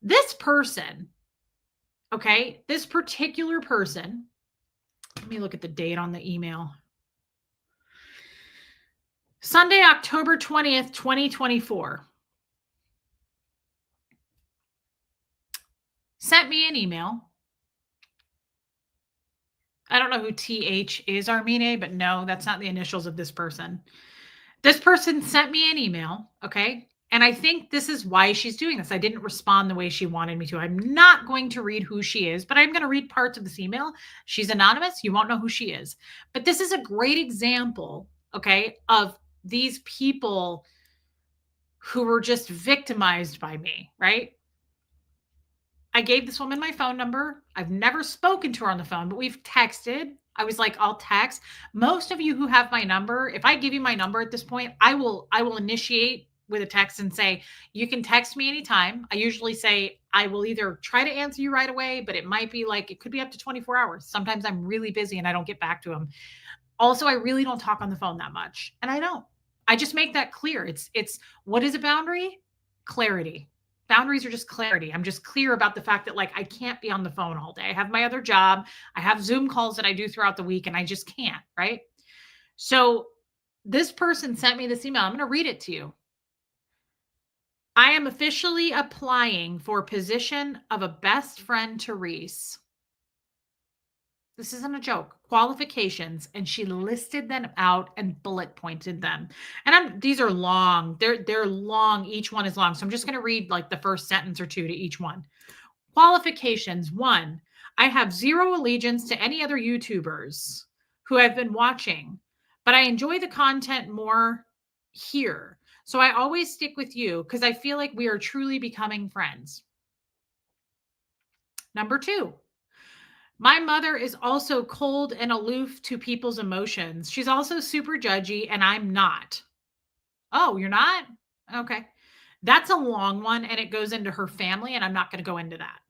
[SPEAKER 1] This person, okay, this particular person, let me look at the date on the email. Sunday, October 20th, 2024. Sent me an email. I don't know who TH is, Armine, but no, that's not the initials of this person. This person sent me an email, okay? And I think this is why she's doing this. I didn't respond the way she wanted me to. I'm not going to read who she is, but I'm going to read parts of this email. She's anonymous. You won't know who she is. But this is a great example, okay, of these people who were just victimized by me, right? I gave this woman my phone number. I've never spoken to her on the phone, but we've texted. I was like, I'll text. Most of you who have my number, if I give you my number at this point, I will initiate with a text and say, you can text me anytime. I usually say I will either try to answer you right away, but it might be like, it could be up to 24 hours. Sometimes I'm really busy and I don't get back to them. Also, I really don't talk on the phone that much. And I don't. I just make that clear. It's what is a boundary? Clarity. Boundaries are just clarity. I'm just clear about the fact that like I can't be on the phone all day. I have my other job. I have Zoom calls that I do throughout the week and I just can't, right? So this person sent me this email. I'm going to read it to you. I am officially applying for position of a best friend to Reese. This isn't a joke. Qualifications, and she listed them out and bullet pointed them. And these are long. They're long. Each one is long. So I'm just going to read like the first sentence or two to each one. Qualifications. 1, I have zero allegiance to any other YouTubers who I've been watching, but I enjoy the content more here. So I always stick with you because I feel like we are truly becoming friends. Number 2, my mother is also cold and aloof to people's emotions. She's also super judgy, and I'm not. Oh, you're not? Okay. That's a long one, and it goes into her family, and I'm not going to go into that.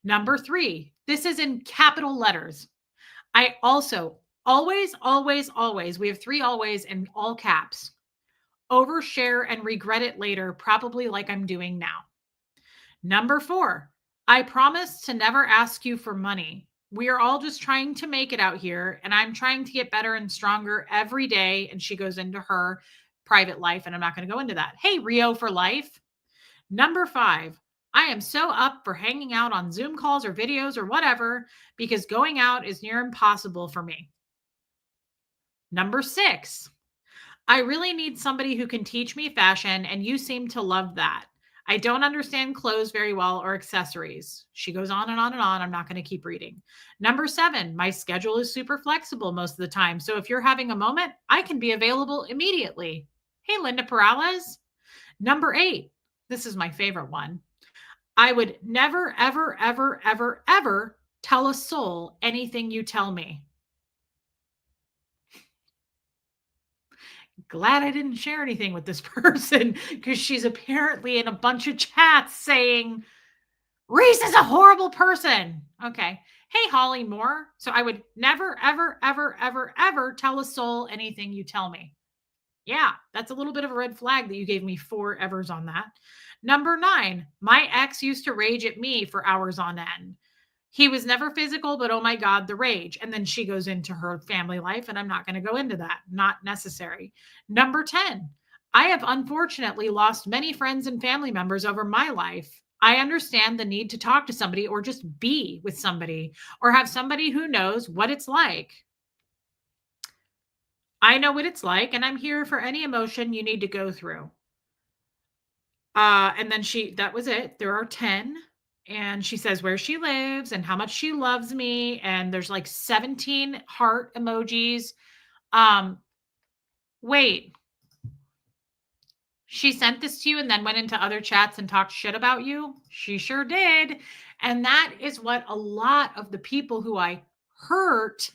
[SPEAKER 1] Number 3, this is in capital letters. I also always, we have 3 always in all caps, overshare and regret it later, probably like I'm doing now. Number 4, I promise to never ask you for money. We are all just trying to make it out here, and I'm trying to get better and stronger every day. And she goes into her private life, and I'm not going to go into that. Hey, Rio for life. Number 5, I am so up for hanging out on Zoom calls or videos or whatever because going out is near impossible for me. Number 6, I really need somebody who can teach me fashion, and you seem to love that. I don't understand clothes very well or accessories. She goes on and on and on. I'm not going to keep reading. Number 7, my schedule is super flexible most of the time. So if you're having a moment, I can be available immediately. Hey, Linda Perales. Number 8, this is my favorite one. I would never, ever, ever, ever, ever tell a soul anything you tell me. Glad I didn't share anything with this person because she's apparently in a bunch of chats saying, Reese is a horrible person. Okay. Hey, Holly Moore. So I would never, ever, ever, ever, ever tell a soul anything you tell me. Yeah, that's a little bit of a red flag that you gave me 4 evers on that. Number 9, my ex used to rage at me for hours on end. He was never physical, but oh my God, the rage. And then she goes into her family life, and I'm not going to go into that. Not necessary. Number 10, I have unfortunately lost many friends and family members over my life. I understand the need to talk to somebody or just be with somebody or have somebody who knows what it's like. I know what it's like, and I'm here for any emotion you need to go through. And then that was it. There are 10. And she says where she lives and how much she loves me. And there's like 17 heart emojis. Um, wait, she sent this to you and then went into other chats and talked shit about you? She sure did. And that is what a lot of the people who I hurt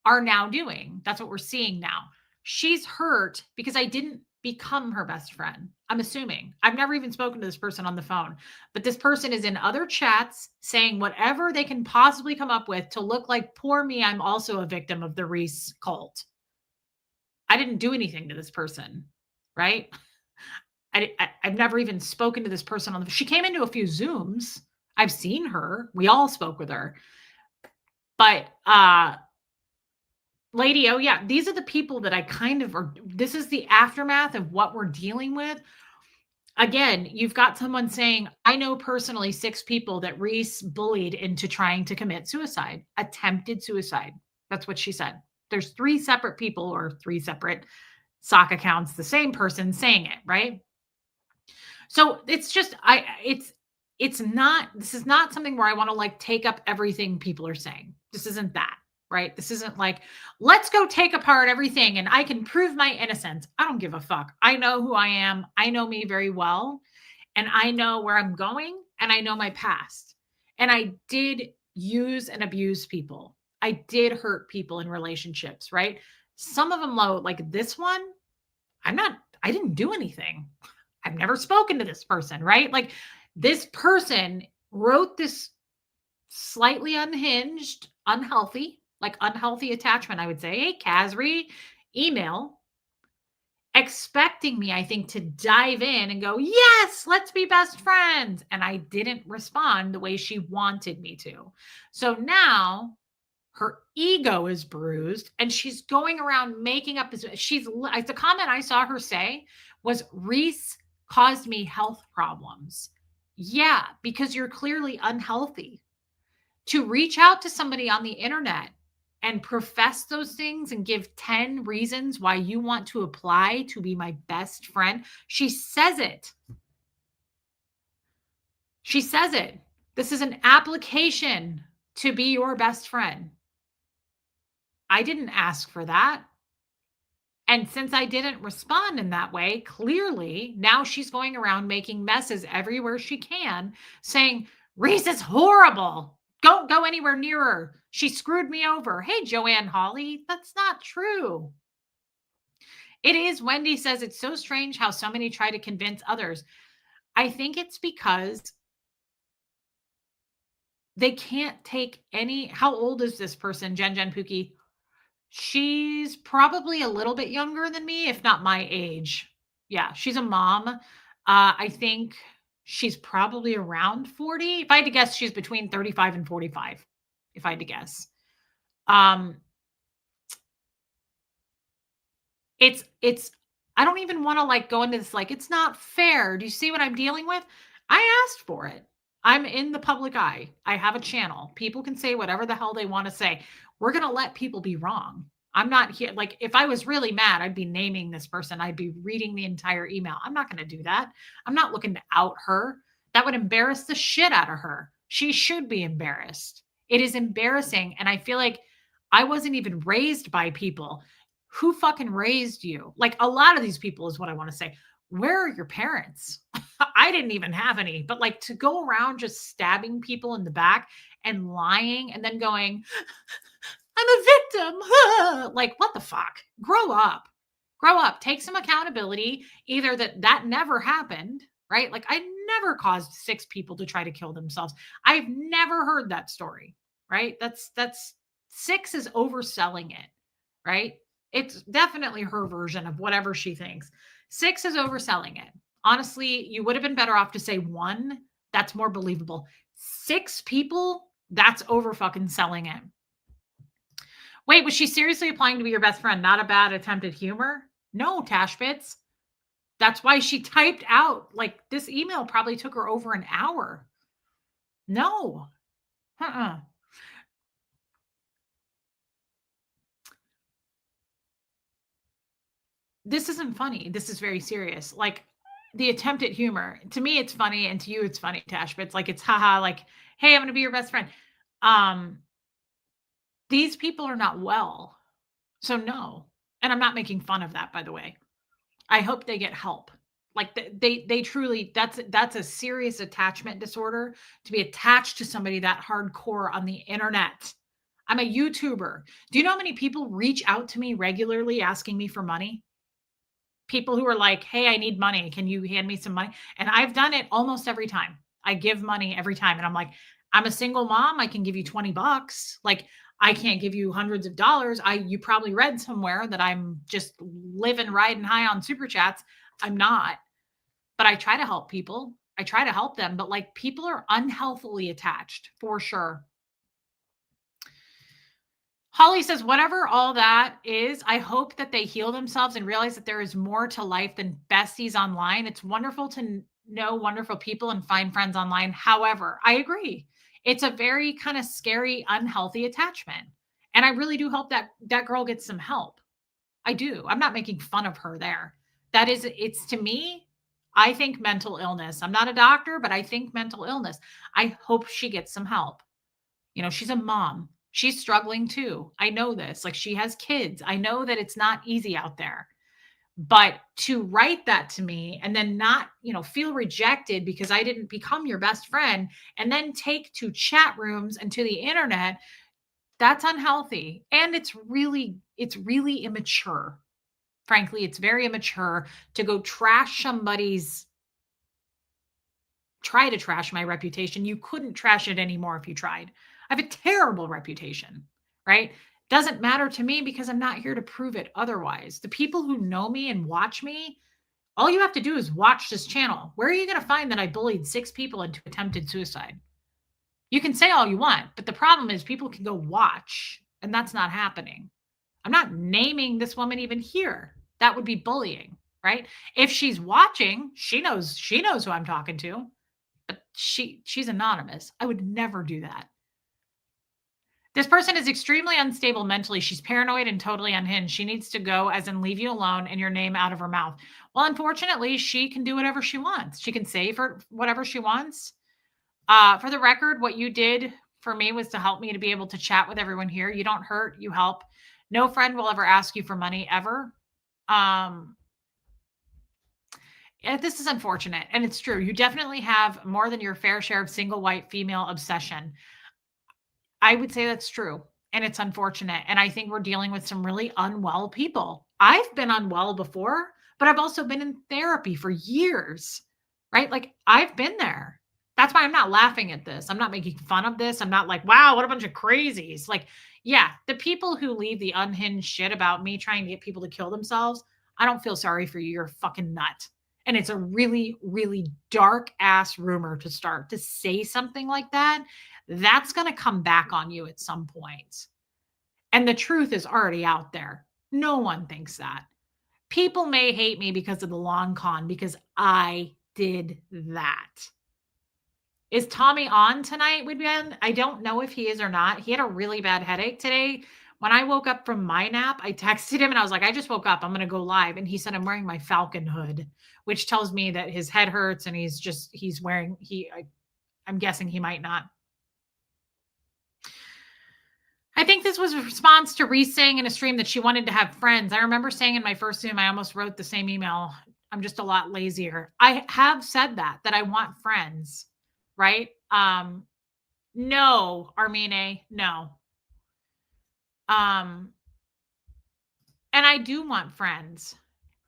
[SPEAKER 1] are now doing. That's what we're seeing now. She's hurt because I didn't become her best friend. I'm assuming. I've never even spoken to this person on the phone, but this person is in other chats saying whatever they can possibly come up with to look like poor me. I'm also a victim of the Reese cult. I didn't do anything to this person, right? I've never even spoken to this person on the. She came into a few Zooms. I've seen her. We all spoke with her, but lady, oh yeah, these are the people that I kind of are. This is the aftermath of what we're dealing with. Again, you've got someone saying, I know personally 6 people that Reese bullied into trying to commit suicide, attempted suicide. That's what she said. There's 3 separate people or 3 separate sock accounts, the same person saying it, right? So it's just, it's not, this is not something where I want to like take up everything people are saying. This isn't that. Right? This isn't like, let's go take apart everything and I can prove my innocence. I don't give a fuck. I know who I am. I know me very well. And I know where I'm going. And I know my past. And I did use and abuse people. I did hurt people in relationships, right? Some of them low, like this one, I didn't do anything. I've never spoken to this person, right? Like this person wrote this slightly unhinged, unhealthy attachment, I would say, hey, Kasri, email, expecting me, I think, to dive in and go, yes, let's be best friends. And I didn't respond the way she wanted me to. So now her ego is bruised and she's going around making up the comment I saw her say was Reese caused me health problems. Yeah, because you're clearly unhealthy. To reach out to somebody on the internet and profess those things and give 10 reasons why you want to apply to be my best friend. She says it. She says it. This is an application to be your best friend. I didn't ask for that. And since I didn't respond in that way, clearly now she's going around making messes everywhere she can, saying, Reese is horrible. Don't go anywhere near her. She screwed me over. Hey, Joanne Hawley, that's not true. It is. Wendy says it's so strange how so many try to convince others. I think it's because they can't take any. How old is this person, Jen Pookie? She's probably a little bit younger than me, if not my age. Yeah, she's a mom. I think she's probably around 40. If I had to guess, she's between 35 and 45, if I had to guess. It's I don't even want to like go into this like it's not fair. Do you see what I'm dealing with? I asked for it. I'm in the public eye. I have a channel. People can say whatever the hell they want to say. We're going to let people be wrong. I'm not here like if I was really mad, I'd be naming this person. I'd be reading the entire email. I'm not going to do that. I'm not looking to out her. That would embarrass the shit out of her. She should be embarrassed. It is embarrassing and I feel like I wasn't even raised by people who fucking raised you? Like a lot of these people is what I want to say. Where are your parents? I didn't even have any, but like to go around just stabbing people in the back and lying and then going, I'm a victim. Like, what the fuck? Grow up. Grow up. Take some accountability. Either that never happened, right? Like, I never caused 6 people to try to kill themselves. I've never heard that story, right? That's 6 is overselling it, right? It's definitely her version of whatever she thinks. 6 is overselling it. Honestly, you would have been better off to say 1. That's more believable. 6 people, that's over fucking selling it. Wait, was she seriously applying to be your best friend? Not a bad attempt at humor? No, Tashbits. That's why she typed out like this email probably took her over an hour. No. Uh-uh. This isn't funny. This is very serious. Like the attempt at humor. To me, it's funny, and to you, it's funny, Tashbits. Like it's haha, like, hey, I'm gonna be your best friend. Um, these people are not well. So no. And I'm not making fun of that, by the way. I hope they get help. Like they truly that's a serious attachment disorder to be attached to somebody that hardcore on the internet. I'm a YouTuber. Do you know how many people reach out to me regularly asking me for money? People who are like, "Hey, I need money. Can you hand me some money?" And I've done it almost every time. I give money every time and I'm like, "I'm a single mom. I can give you 20 bucks." Like I can't give you hundreds of dollars. You probably read somewhere that I'm just living riding high on super chats. I'm not, but I try to help people. I try to help them, but like people are unhealthily attached for sure. Holly says, whatever all that is, I hope that they heal themselves and realize that there is more to life than besties online. It's wonderful to know wonderful people and find friends online. However, I agree. It's a very kind of scary, unhealthy attachment. And I really do hope that that girl gets some help. I do. I'm not making fun of her there. That is, it's to me, I think mental illness. I'm not a doctor, but I think mental illness. I hope she gets some help. You know, she's a mom. She's struggling too. I know this. Like she has kids. I know that it's not easy out there. But to write that to me and then not, feel rejected because I didn't become your best friend and then take to chat rooms and to the internet, that's unhealthy. And it's really immature. Frankly, it's very immature to go try to trash my reputation. You couldn't trash it anymore if you tried. I have a terrible reputation, right? Doesn't matter to me because I'm not here to prove it otherwise. The people who know me and watch me, all you have to do is watch this channel. Where are you going to find that I bullied 6 people into attempted suicide? You can say all you want, but the problem is people can go watch, and that's not happening. I'm not naming this woman even here. That would be bullying, right? If she's watching, she knows who I'm talking to, but she's anonymous. I would never do that. This person is extremely unstable mentally. She's paranoid and totally unhinged. She needs to go, as in leave you alone and your name out of her mouth. Well, unfortunately, she can do whatever she wants. She can say for whatever she wants. For the record, what you did for me was to help me to be able to chat with everyone here. You don't hurt, you help. No friend will ever ask you for money ever. This is unfortunate, and it's true. You definitely have more than your fair share of single white female obsession. I would say that's true, and it's unfortunate. And I think we're dealing with some really unwell people. I've been unwell before, but I've also been in therapy for years, right? Like I've been there. That's why I'm not laughing at this. I'm not making fun of this. I'm not like, wow, what a bunch of crazies. Like, yeah, the people who leave the unhinged shit about me trying to get people to kill themselves, I don't feel sorry for you. You're a fucking nut. And it's a really, really dark ass rumor to start to say something like that. That's going to come back on you at some point. And the truth is already out there. No one thinks that. People may hate me because of the long con because I did that. Is Tommy on tonight with Ben? I don't know if he is or not. He had a really bad headache today. When I woke up from my nap, I texted him and I was like, I just woke up. I'm going to go live. And he said, I'm wearing my Falcon hood, which tells me that his head hurts and he's wearing, I'm guessing he might not. I think this was a response to Reese saying in a stream that she wanted to have friends. I remember saying in my first Zoom, I almost wrote the same email. I'm just a lot lazier. I have said that I want friends, right? No, Armine, no. And I do want friends,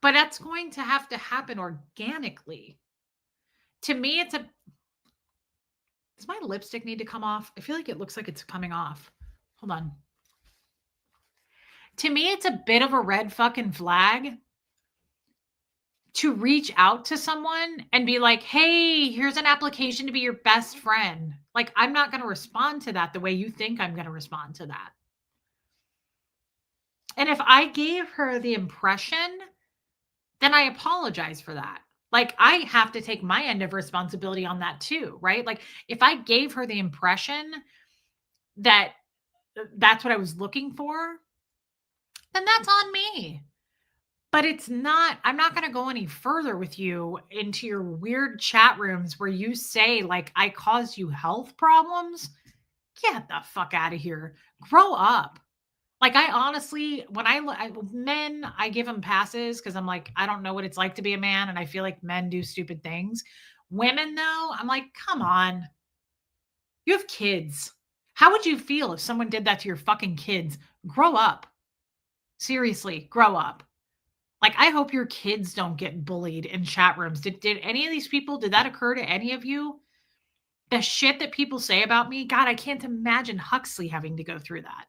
[SPEAKER 1] but that's going to have to happen organically. To me, does my lipstick need to come off? I feel like it looks like it's coming off. Hold on. To me, it's a bit of a red fucking flag to reach out to someone and be like, hey, here's an application to be your best friend. Like, I'm not going to respond to that the way you think I'm going to respond to that. And if I gave her the impression, then I apologize for that. Like, I have to take my end of responsibility on that too, right? Like, if I gave her the impression that that's what I was looking for, then that's on me. But it's not, I'm not going to go any further with you into your weird chat rooms where you say, like, I caused you health problems. Get the fuck out of here. Grow up. Like, I honestly, when men, I give them passes because I'm like, I don't know what it's like to be a man. And I feel like men do stupid things. Women, though, I'm like, come on. You have kids. How would you feel if someone did that to your fucking kids? Grow up. Seriously, grow up. Like, I hope your kids don't get bullied in chat rooms. Did any of these people, did that occur to any of you? The shit that people say about me, God, I can't imagine Huxley having to go through that.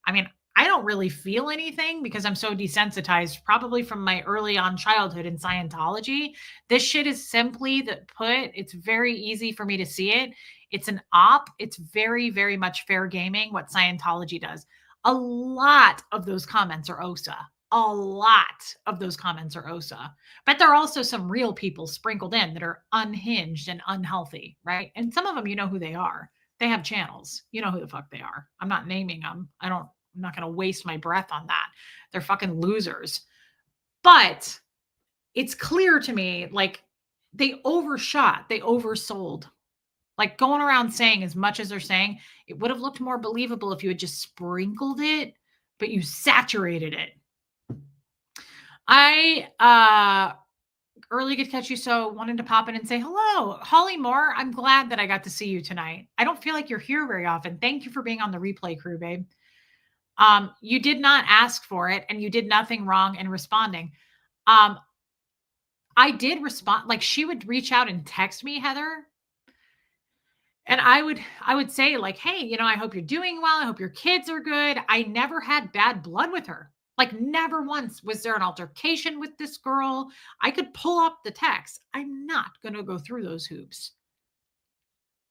[SPEAKER 1] I mean, I don't really feel anything because I'm so desensitized, probably from my early on childhood in Scientology. This shit is simply it's very easy for me to see it. It's an op. It's very, very much fair gaming what Scientology does. A lot of those comments are OSA. A lot of those comments are OSA, but there are also some real people sprinkled in that are unhinged and unhealthy, right? And some of them, you know who they are. They have channels. You know who the fuck they are. I'm not naming them. I'm not going to waste my breath on that. They're fucking losers. But it's clear to me, like, they overshot, they oversold. Like, going around saying as much as they're saying, it would have looked more believable if you had just sprinkled it, but you saturated it. I early could catch you, so wanted to pop in and say hello. Holly Moore, I'm glad that I got to see you tonight. I don't feel like you're here very often. Thank you for being on the replay crew, babe. You did not ask for it, and you did nothing wrong in responding. I did respond. Like, she would reach out and text me, Heather, and I would say, like, hey, I hope you're doing well. I hope your kids are good. I never had bad blood with her. Like, never once was there an altercation with this girl. I could pull up the text. I'm not going to go through those hoops.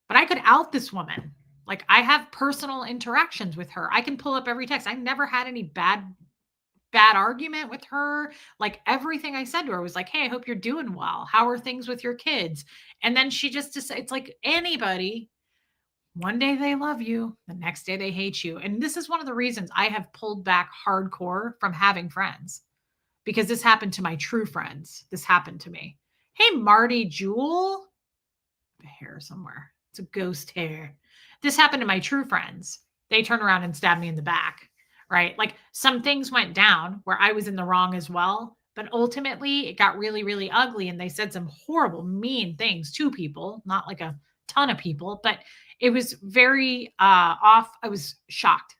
[SPEAKER 1] But I could out this woman. Like, I have personal interactions with her. I can pull up every text. I never had any bad argument with her. Like, everything I said to her was like, hey, I hope you're doing well. How are things with your kids? And then she just decides, it's like anybody. One day they love you, the next day they hate you. And this is one of the reasons I have pulled back hardcore from having friends, because this happened to my true friends. This happened to me. Hey, Marty Jewel. Hair somewhere. It's a ghost hair. This happened to my true friends. They turned around and stabbed me in the back, right? Like, some things went down where I was in the wrong as well. But ultimately, it got really, really ugly. And they said some horrible, mean things to people, not like a ton of people, but it was very off. I was shocked.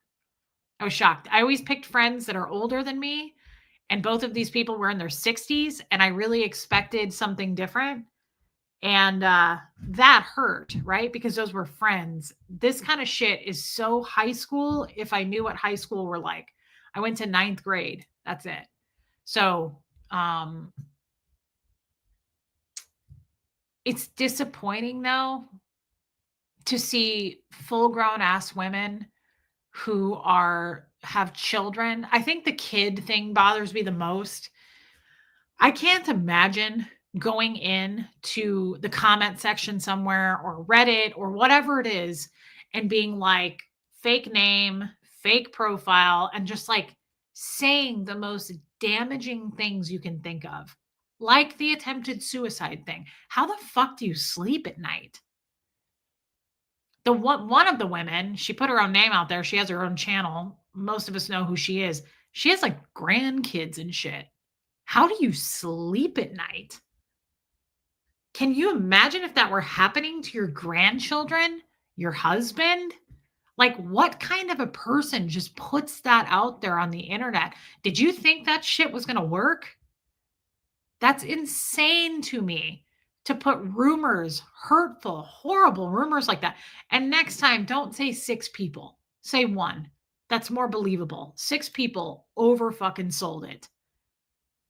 [SPEAKER 1] I always picked friends that are older than me. And both of these people were in their 60s. And I really expected something different. And that hurt, right? Because those were friends. This kind of shit is so high school. If I knew what high school were like, I went to 9th grade. That's it. So it's disappointing, though, to see full-grown ass women who have children. I think the kid thing bothers me the most, I can't imagine going in to the comment section somewhere or Reddit or whatever it is and being like fake name, fake profile, and just like saying the most damaging things you can think of, like the attempted suicide thing. How the fuck do you sleep at night? The one of the women, she put her own name out there. She has her own channel. Most of us know who she is. She has like grandkids and shit. How do you sleep at night? Can you imagine if that were happening to your grandchildren, your husband? Like, what kind of a person just puts that out there on the internet? Did you think that shit was going to work? That's insane to me to put rumors, hurtful, horrible rumors like that. And next time, don't say 6 people, say one. That's more believable. 6 people over fucking sold it.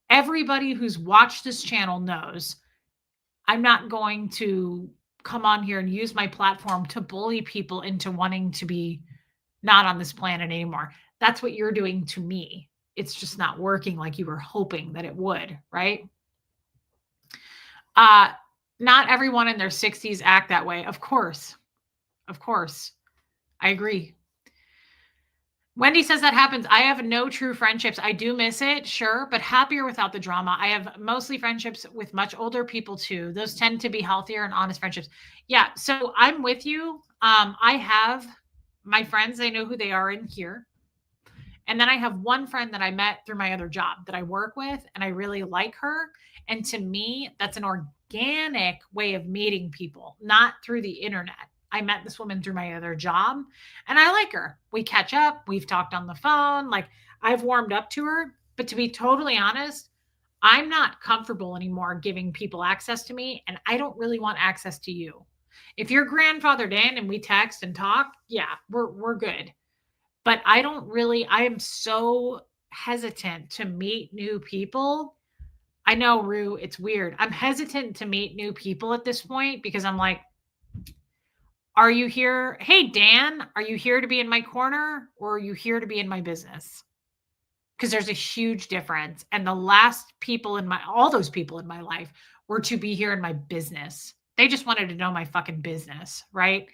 [SPEAKER 1] Everybody who's watched this channel knows I'm not going to come on here and use my platform to bully people into wanting to be not on this planet anymore. That's what you're doing to me. It's just not working like you were hoping that it would, right? Uh, not everyone in their 60s act that way. Of course. Of course. I agree. Wendy says that happens. I have no true friendships. I do miss it, sure, but happier without the drama. I have mostly friendships with much older people too. Those tend to be healthier and honest friendships. Yeah, so I'm with you. I have my friends, I know who they are in here. And then I have one friend that I met through my other job that I work with, and I really like her. And to me, that's an organic way of meeting people, not through the internet. I met this woman through my other job and I like her. We catch up, we've talked on the phone, like I've warmed up to her. But to be totally honest, I'm not comfortable anymore giving people access to me, and I don't really want access to you. If you're grandfathered in and we text and talk, yeah, we're good. But I am so hesitant to meet new people. I know, Rue, it's weird. I'm hesitant to meet new people at this point because I'm like, are you here? Hey, Dan, are you here to be in my corner or are you here to be in my business? Because there's a huge difference. And the last people all those people in my life were to be here in my business. They just wanted to know my fucking business, right?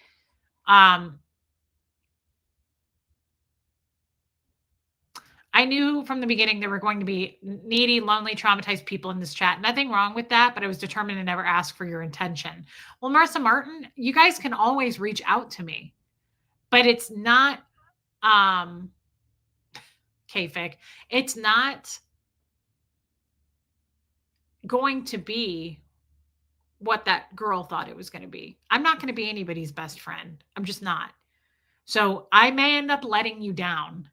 [SPEAKER 1] I knew from the beginning there were going to be needy, lonely, traumatized people in this chat. Nothing wrong with that, but I was determined to never ask for your intention. Well, Marissa Martin, you guys can always reach out to me, but it's not KFIC. It's not going to be what that girl thought it was going to be. I'm not going to be anybody's best friend. I'm just not. So I may end up letting you down.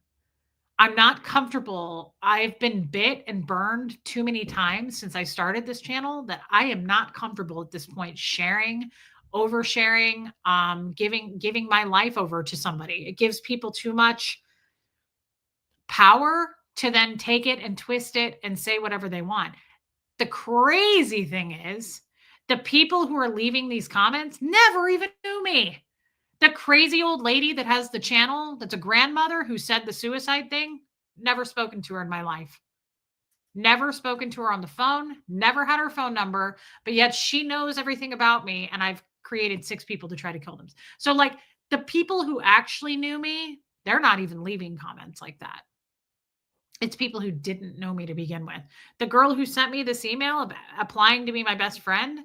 [SPEAKER 1] I'm not comfortable. I've been bit and burned too many times since I started this channel that I am not comfortable at this point sharing, oversharing, giving my life over to somebody. It gives people too much power to then take it and twist it and say whatever they want. The crazy thing is, the people who are leaving these comments never even knew me. The crazy old lady that has the channel, that's a grandmother who said the suicide thing, never spoken to her in my life. Never spoken to her on the phone, never had her phone number, but yet she knows everything about me, and I've created 6 people to try to kill them. So, like, the people who actually knew me, they're not even leaving comments like that. It's people who didn't know me to begin with. The girl who sent me this email about applying to be my best friend,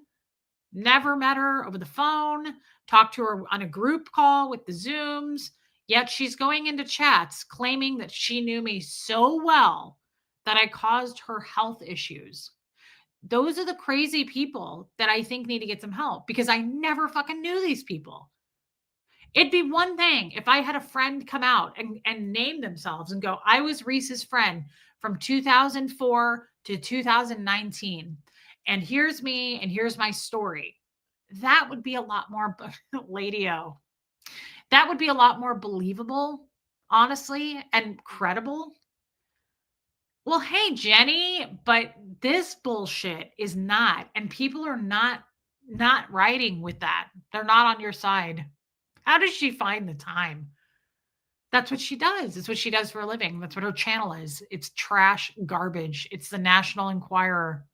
[SPEAKER 1] never met her over the phone, talked to her on a group call with the Zooms, yet she's going into chats claiming that she knew me so well that I caused her health issues. Those are the crazy people that I think need to get some help because I never fucking knew these people. It'd be one thing if I had a friend come out and name themselves and go, I was Reese's friend from 2004 to 2019. And here's me and here's my story. That would be a lot more, Lady O. That would be a lot more believable, honestly, and credible. Well, hey, Jenny, but this bullshit is not, and people are not riding with that. They're not on your side. How does she find the time? That's what she does. It's what she does for a living. That's what her channel is. It's trash garbage. It's the National Enquirer.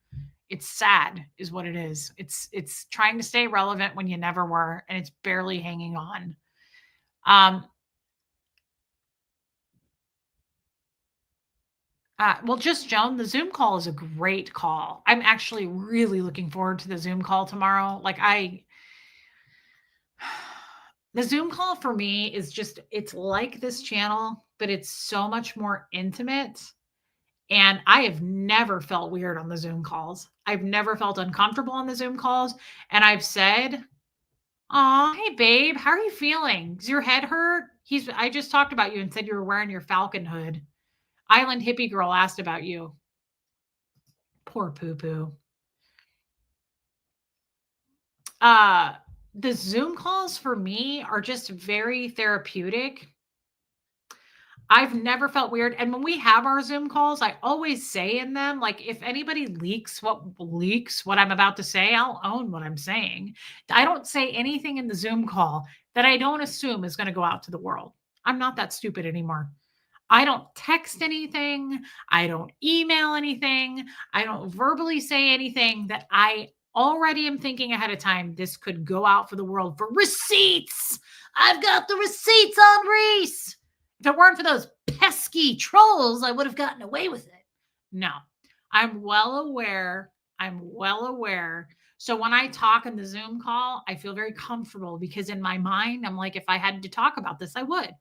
[SPEAKER 1] It's sad is what it is. It's trying to stay relevant when you never were, and it's barely hanging on. Um, well, just Joan, the Zoom call is a great call. I'm actually really looking forward to the Zoom call tomorrow. The Zoom call for me is just, it's like this channel, but it's so much more intimate. And I have never felt weird on the Zoom calls. I've never felt uncomfortable on the Zoom calls. And I've said, "Aw, hey babe, how are you feeling? Does your head hurt?" I just talked about you and said you were wearing your falcon hood. Island hippie girl asked about you. Poor poo poo. Uh, the Zoom calls for me are just very therapeutic. I've never felt weird. And when we have our Zoom calls, I always say in them, like, if anybody leaks what I'm about to say, I'll own what I'm saying. I don't say anything in the Zoom call that I don't assume is going to go out to the world. I'm not that stupid anymore. I don't text anything. I don't email anything. I don't verbally say anything that I already am thinking ahead of time. This could go out for the world for receipts. I've got the receipts on Reese. If it weren't for those pesky trolls, I would have gotten away with it. No, I'm well aware. I'm well aware. So when I talk in the Zoom call, I feel very comfortable because in my mind, I'm like, if I had to talk about this, I would.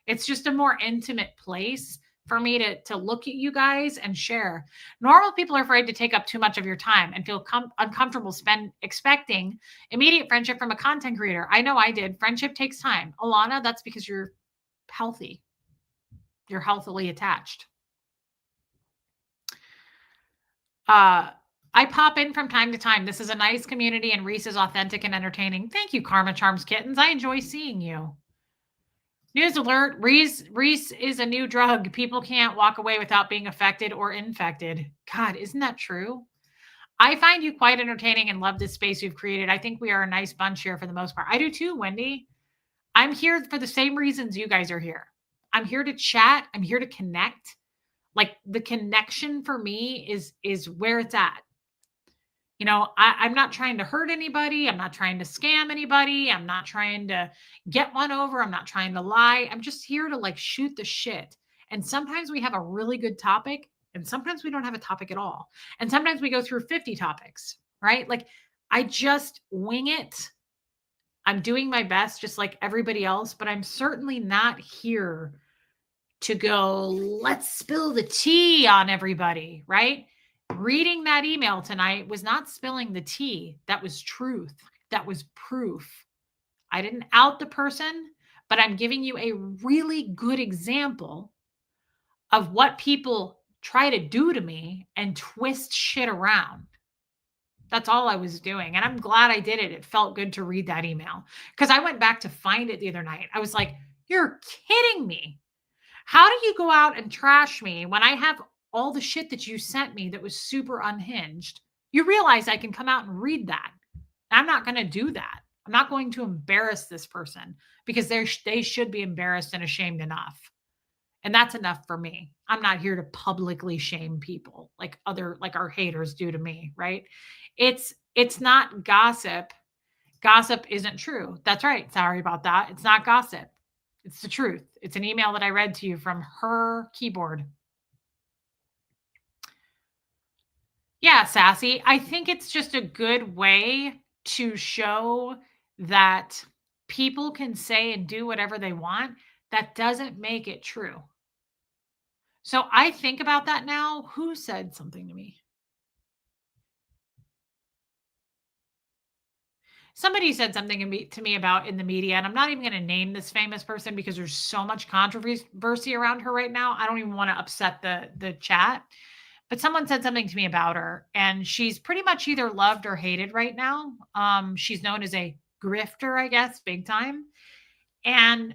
[SPEAKER 1] It's just a more intimate place for me to look at you guys and share. Normal people are afraid to take up too much of your time and feel uncomfortable expecting immediate friendship from a content creator. I know I did. Friendship takes time. Alana, that's because you're healthy. You're healthily attached. I pop in from time to time. This is a nice community and Reese is authentic and entertaining. Thank you, Karma Charms Kittens. I enjoy seeing you. News alert, Reese is a new drug. People can't walk away without being affected or infected. God, isn't that true? I find you quite entertaining and love this space you've created. I think we are a nice bunch here for the most part. I do too, Wendy. I'm here for the same reasons you guys are here. I'm here to chat. I'm here to connect. Like the connection for me is where it's at. You know, I'm not trying to hurt anybody. I'm not trying to scam anybody. I'm not trying to get one over. I'm not trying to lie. I'm just here to like shoot the shit. And sometimes we have a really good topic, and sometimes we don't have a topic at all. And sometimes we go through 50 topics, right? Like I just wing it. I'm doing my best, just like everybody else, but I'm certainly not here to go, let's spill the tea on everybody, right? Reading that email tonight was not spilling the tea. That was truth. That was proof. I didn't out the person, but I'm giving you a really good example of what people try to do to me and twist shit around. That's all I was doing. And I'm glad I did it. It felt good to read that email because I went back to find it the other night. I was like, you're kidding me. How do you go out and trash me when I have all the shit that you sent me that was super unhinged? You realize I can come out and read that. I'm not going to do that. I'm not going to embarrass this person because they should be embarrassed and ashamed enough. And that's enough for me. I'm not here to publicly shame people like our haters do to me, right? It's not gossip. Gossip isn't true. That's right. Sorry about that. It's not gossip. It's the truth. It's an email that I read to you from her keyboard. Yeah, Sassy. I think it's just a good way to show that people can say and do whatever they want. That doesn't make it true. So I think about that now. Who said something to me? Somebody said something to me about in the media, and I'm not even going to name this famous person because there's so much controversy around her right now. I don't even want to upset the chat. But someone said something to me about her, and she's pretty much either loved or hated right now. She's known as a grifter, I guess, big time. And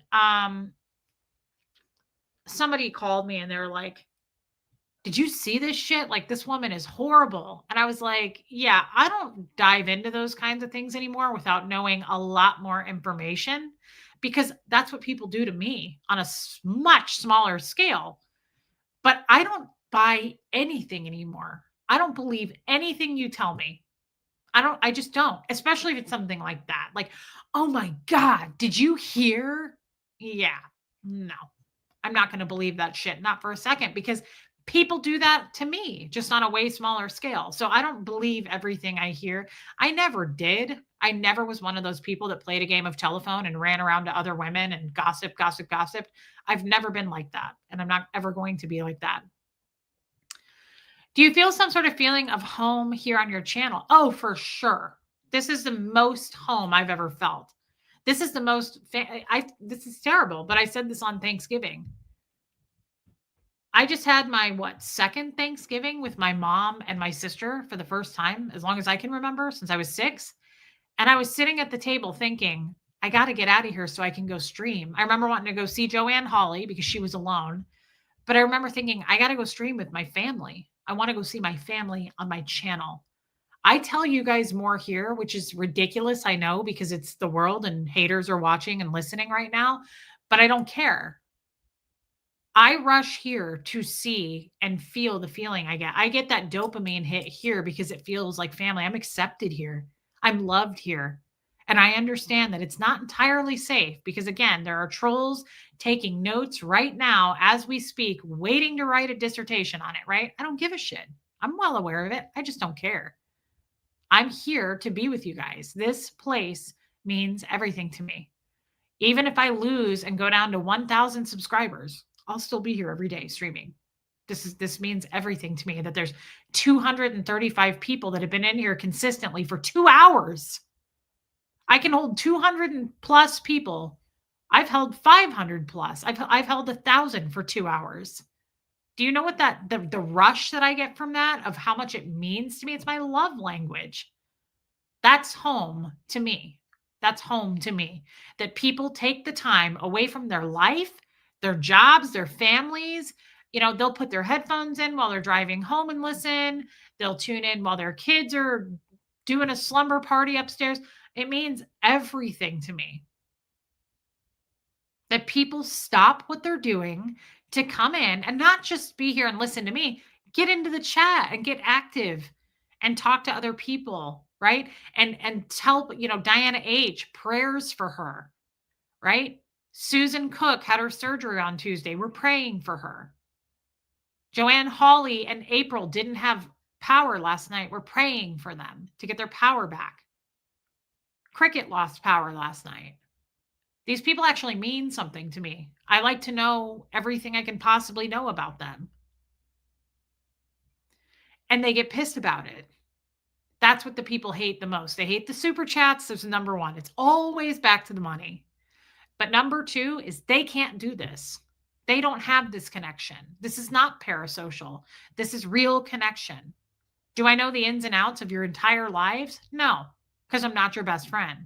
[SPEAKER 1] somebody called me and they were like, did you see this shit? Like, this woman is horrible. And I was like, yeah, I don't dive into those kinds of things anymore without knowing a lot more information because that's what people do to me on a much smaller scale. But I don't buy anything anymore. I don't believe anything you tell me. I just don't, especially if it's something like that. Like, "Oh my god, did you hear?" Yeah. No. I'm not gonna believe that shit, not for a second, because people do that to me, just on a way smaller scale. So I don't believe everything I hear. I never did. I never was one of those people that played a game of telephone and ran around to other women and gossip, gossip, gossip. I've never been like that, and I'm not ever going to be like that. Do you feel some sort of feeling of home here on your channel? Oh, for sure. This is the most home I've ever felt. This is the most this is terrible, but I said this on Thanksgiving. I just had my second Thanksgiving with my mom and my sister for the first time as long as I can remember since I was 6. And I was sitting at the table thinking, I got to get out of here so I can go stream. I remember wanting to go see Joanne Hawley because she was alone. But I remember thinking, I got to go stream with my family. I want to go see my family on my channel. I tell you guys more here, which is ridiculous. I know because it's the world and haters are watching and listening right now, but I don't care. I rush here to see and feel the feeling I get. I get that dopamine hit here because it feels like family. I'm accepted here. I'm loved here. And I understand that it's not entirely safe because, again, there are trolls taking notes right now as we speak, waiting to write a dissertation on it, right? I don't give a shit. I'm well aware of it. I just don't care. I'm here to be with you guys. This place means everything to me. Even if I lose and go down to 1,000 subscribers, I'll still be here every day streaming. This means everything to me that there's 235 people that have been in here consistently for 2 hours. I can hold 200 plus people. I've held 500 plus. I've held 1,000 for 2 hours. Do you know what the rush that I get from that of how much it means to me? It's my love language. That's home to me. That's home to me. That people take the time away from their life, their jobs, their families. They'll put their headphones in while they're driving home and listen. They'll tune in while their kids are doing a slumber party upstairs. It means everything to me. That people stop what they're doing to come in and not just be here and listen to me, get into the chat and get active and talk to other people, right? And tell, Diana H, prayers for her, right? Susan Cook had her surgery on Tuesday. We're praying for her. Joanne Hawley and April didn't have power last night. We're praying for them to get their power back. Cricket lost power last night. These people actually mean something to me. I like to know everything I can possibly know about them. And they get pissed about it. That's what the people hate the most. They hate the super chats. There's number one. It's always back to the money. But number two is they can't do this. They don't have this connection. This is not parasocial. This is real connection. Do I know the ins and outs of your entire lives? No, because I'm not your best friend.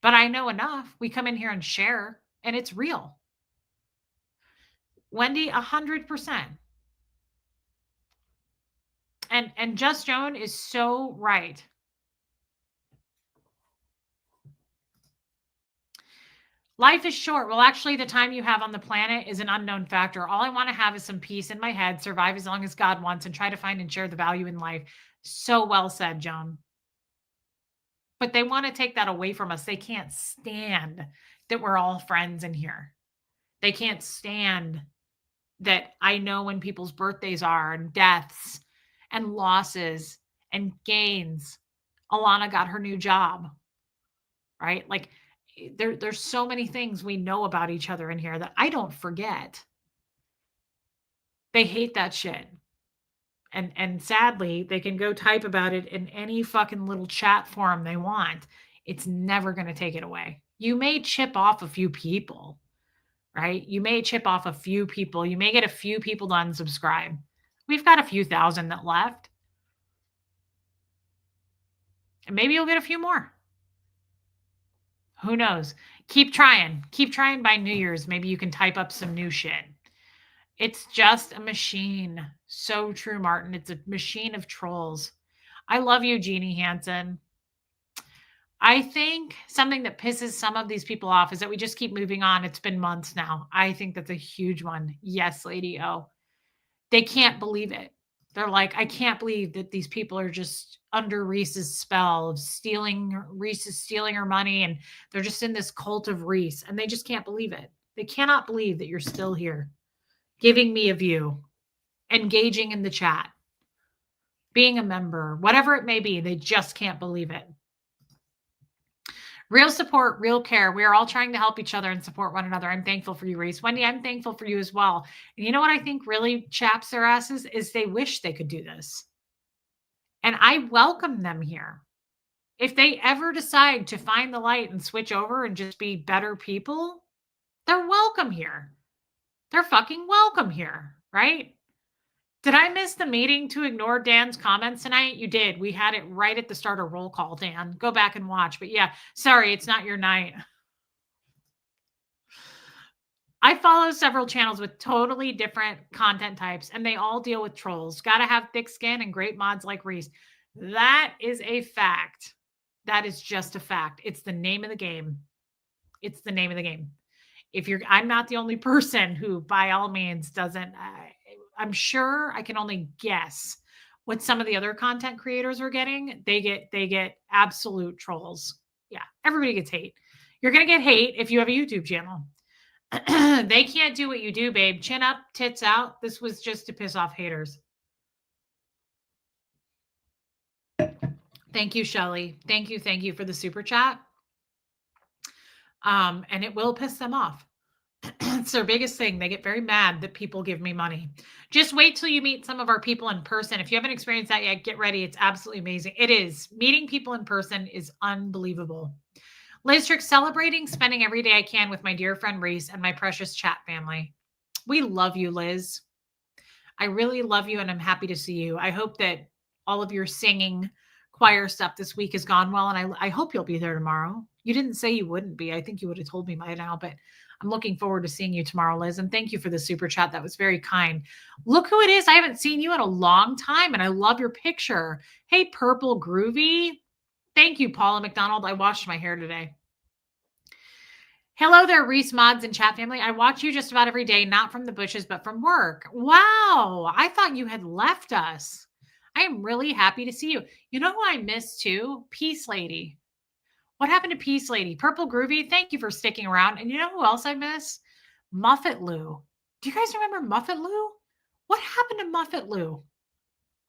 [SPEAKER 1] But I know enough. We come in here and share, and it's real. Wendy, 100%. And Just Joan is so right. Life is short. Well, actually, the time you have on the planet is an unknown factor. All I want to have is some peace in my head, survive as long as God wants, and try to find and share the value in life. So well said, Joan. But they want to take that away from us. They can't stand that we're all friends in here. They can't stand that I know when people's birthdays are and deaths and losses and gains. Alana got her new job, right? Like there's so many things we know about each other in here that I don't forget. They hate that shit. And sadly, they can go type about it in any fucking little chat forum they want. It's never going to take it away. You may chip off a few people, right? You may chip off a few people. You may get a few people to unsubscribe. We've got a few thousand that left. And maybe you'll get a few more. Who knows? Keep trying. Keep trying by New Year's. Maybe you can type up some new shit. It's just a machine. So true, Martin. It's a machine of trolls. I love you, Jeannie Hansen. I think something that pisses some of these people off is that we just keep moving on. It's been months now. I think that's a huge one. Yes, Lady O. They can't believe it. They're like, I can't believe that these people are just under Reese's spell of stealing. Reese is stealing her money, and they're just in this cult of Reese, and they just can't believe it. They cannot believe that you're still here, giving me a view, engaging in the chat, being a member, whatever it may be. They just can't believe it. Real support, real care. We are all trying to help each other and support one another. I'm thankful for you, Reese. Wendy, I'm thankful for you as well. And you know what I think really chaps their asses is they wish they could do this. And I welcome them here. If they ever decide to find the light and switch over and just be better people, they're welcome here. They're fucking welcome here, right? Did I miss the meeting to ignore Dan's comments tonight? You did. We had it right at the start of roll call, Dan. Go back and watch. But yeah, sorry, it's not your night. I follow several channels with totally different content types, and they all deal with trolls. Got to have thick skin and great mods like Reese. That is a fact. That is just a fact. It's the name of the game. It's the name of the game. I'm not the only person who, by all means, doesn't. I'm sure I can only guess what some of the other content creators are getting. They get absolute trolls. Yeah, everybody gets hate. You're gonna get hate if you have a YouTube channel. They can't do what you do, babe. Chin up, tits out. This was just to piss off haters. Thank you, Shelly. Thank you for the super chat. And it will piss them off. It's their biggest thing. They get very mad that people give me money. Just wait till you meet some of our people in person. If you haven't experienced that yet, get ready. It's absolutely amazing. It is. Meeting people in person is unbelievable. Liz Trick, celebrating spending every day I can with my dear friend Reese and my precious chat family. We love you, Liz. I really love you, and I'm happy to see you. I hope that all of your singing choir stuff this week has gone well, and I hope you'll be there tomorrow. You didn't say you wouldn't be. I think you would have told me by now, but I'm looking forward to seeing you tomorrow, Liz, and thank you for the super chat. That was very kind. Look who it is. I haven't seen you in a long time, and I love your picture. Hey, Purple Groovy. Thank you, Paula McDonald. I washed my hair today. Hello there, Reese Mods and chat family. I watch you just about every day, not from the bushes, but from work. Wow. I thought you had left us. I am really happy to see you. You know who I miss too? Peace Lady. What happened to Peace Lady? Purple Groovy, thank you for sticking around. And you know who else I miss? Muffet Lou. Do you guys remember Muffet Lou? What happened to Muffet Lou?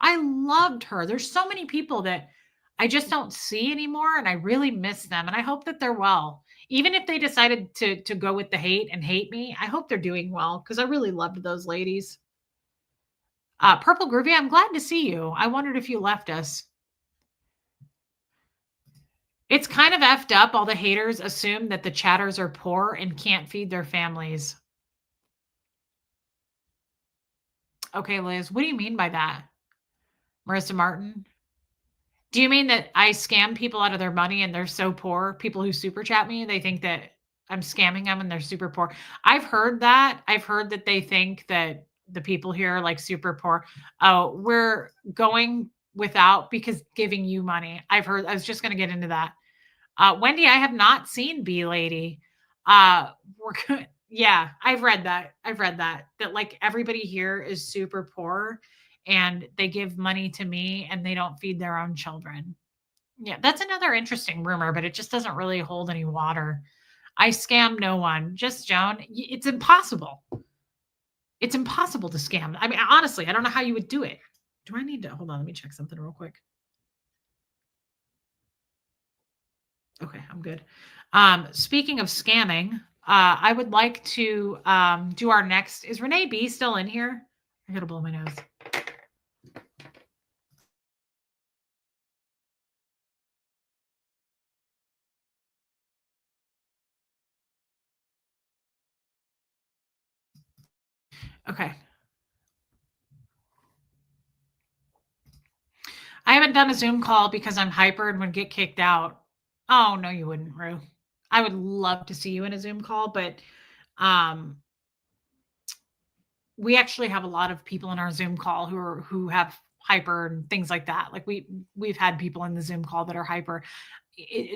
[SPEAKER 1] I loved her. There's so many people that I just don't see anymore, and I really miss them. And I hope that they're well. Even if they decided to go with the hate and hate me, I hope they're doing well because I really loved those ladies. Purple Groovy, I'm glad to see you. I wondered if you left us. It's kind of effed up. All the haters assume that the chatters are poor and can't feed their families. Okay, Liz, what do you mean by that? Marissa Martin? Do you mean that I scam people out of their money and they're so poor? People who super chat me, they think that I'm scamming them and they're super poor. I've heard that. I've heard that they think that the people here are like super poor. Oh, we're going without because giving you money. I've heard. I was just going to get into that. Wendy, I have not seen B Lady. We're good. Yeah, I've read that. That like everybody here is super poor and they give money to me and they don't feed their own children. Yeah, that's another interesting rumor, but it just doesn't really hold any water. I scam no one, just Joan. It's impossible. It's impossible to scam. I mean, honestly, I don't know how you would do it. Do I need to hold on? Let me check something real quick. Okay, I'm good. Speaking of scamming, I would like to do our next. Is Renee B still in here? I gotta blow my nose. Okay. I haven't done a Zoom call because I'm hyper and would get kicked out. Oh, no, you wouldn't, Rue. I would love to see you in a Zoom call, but we actually have a lot of people in our Zoom call who have hyper and things like that. Like we've had people in the Zoom call that are hyper.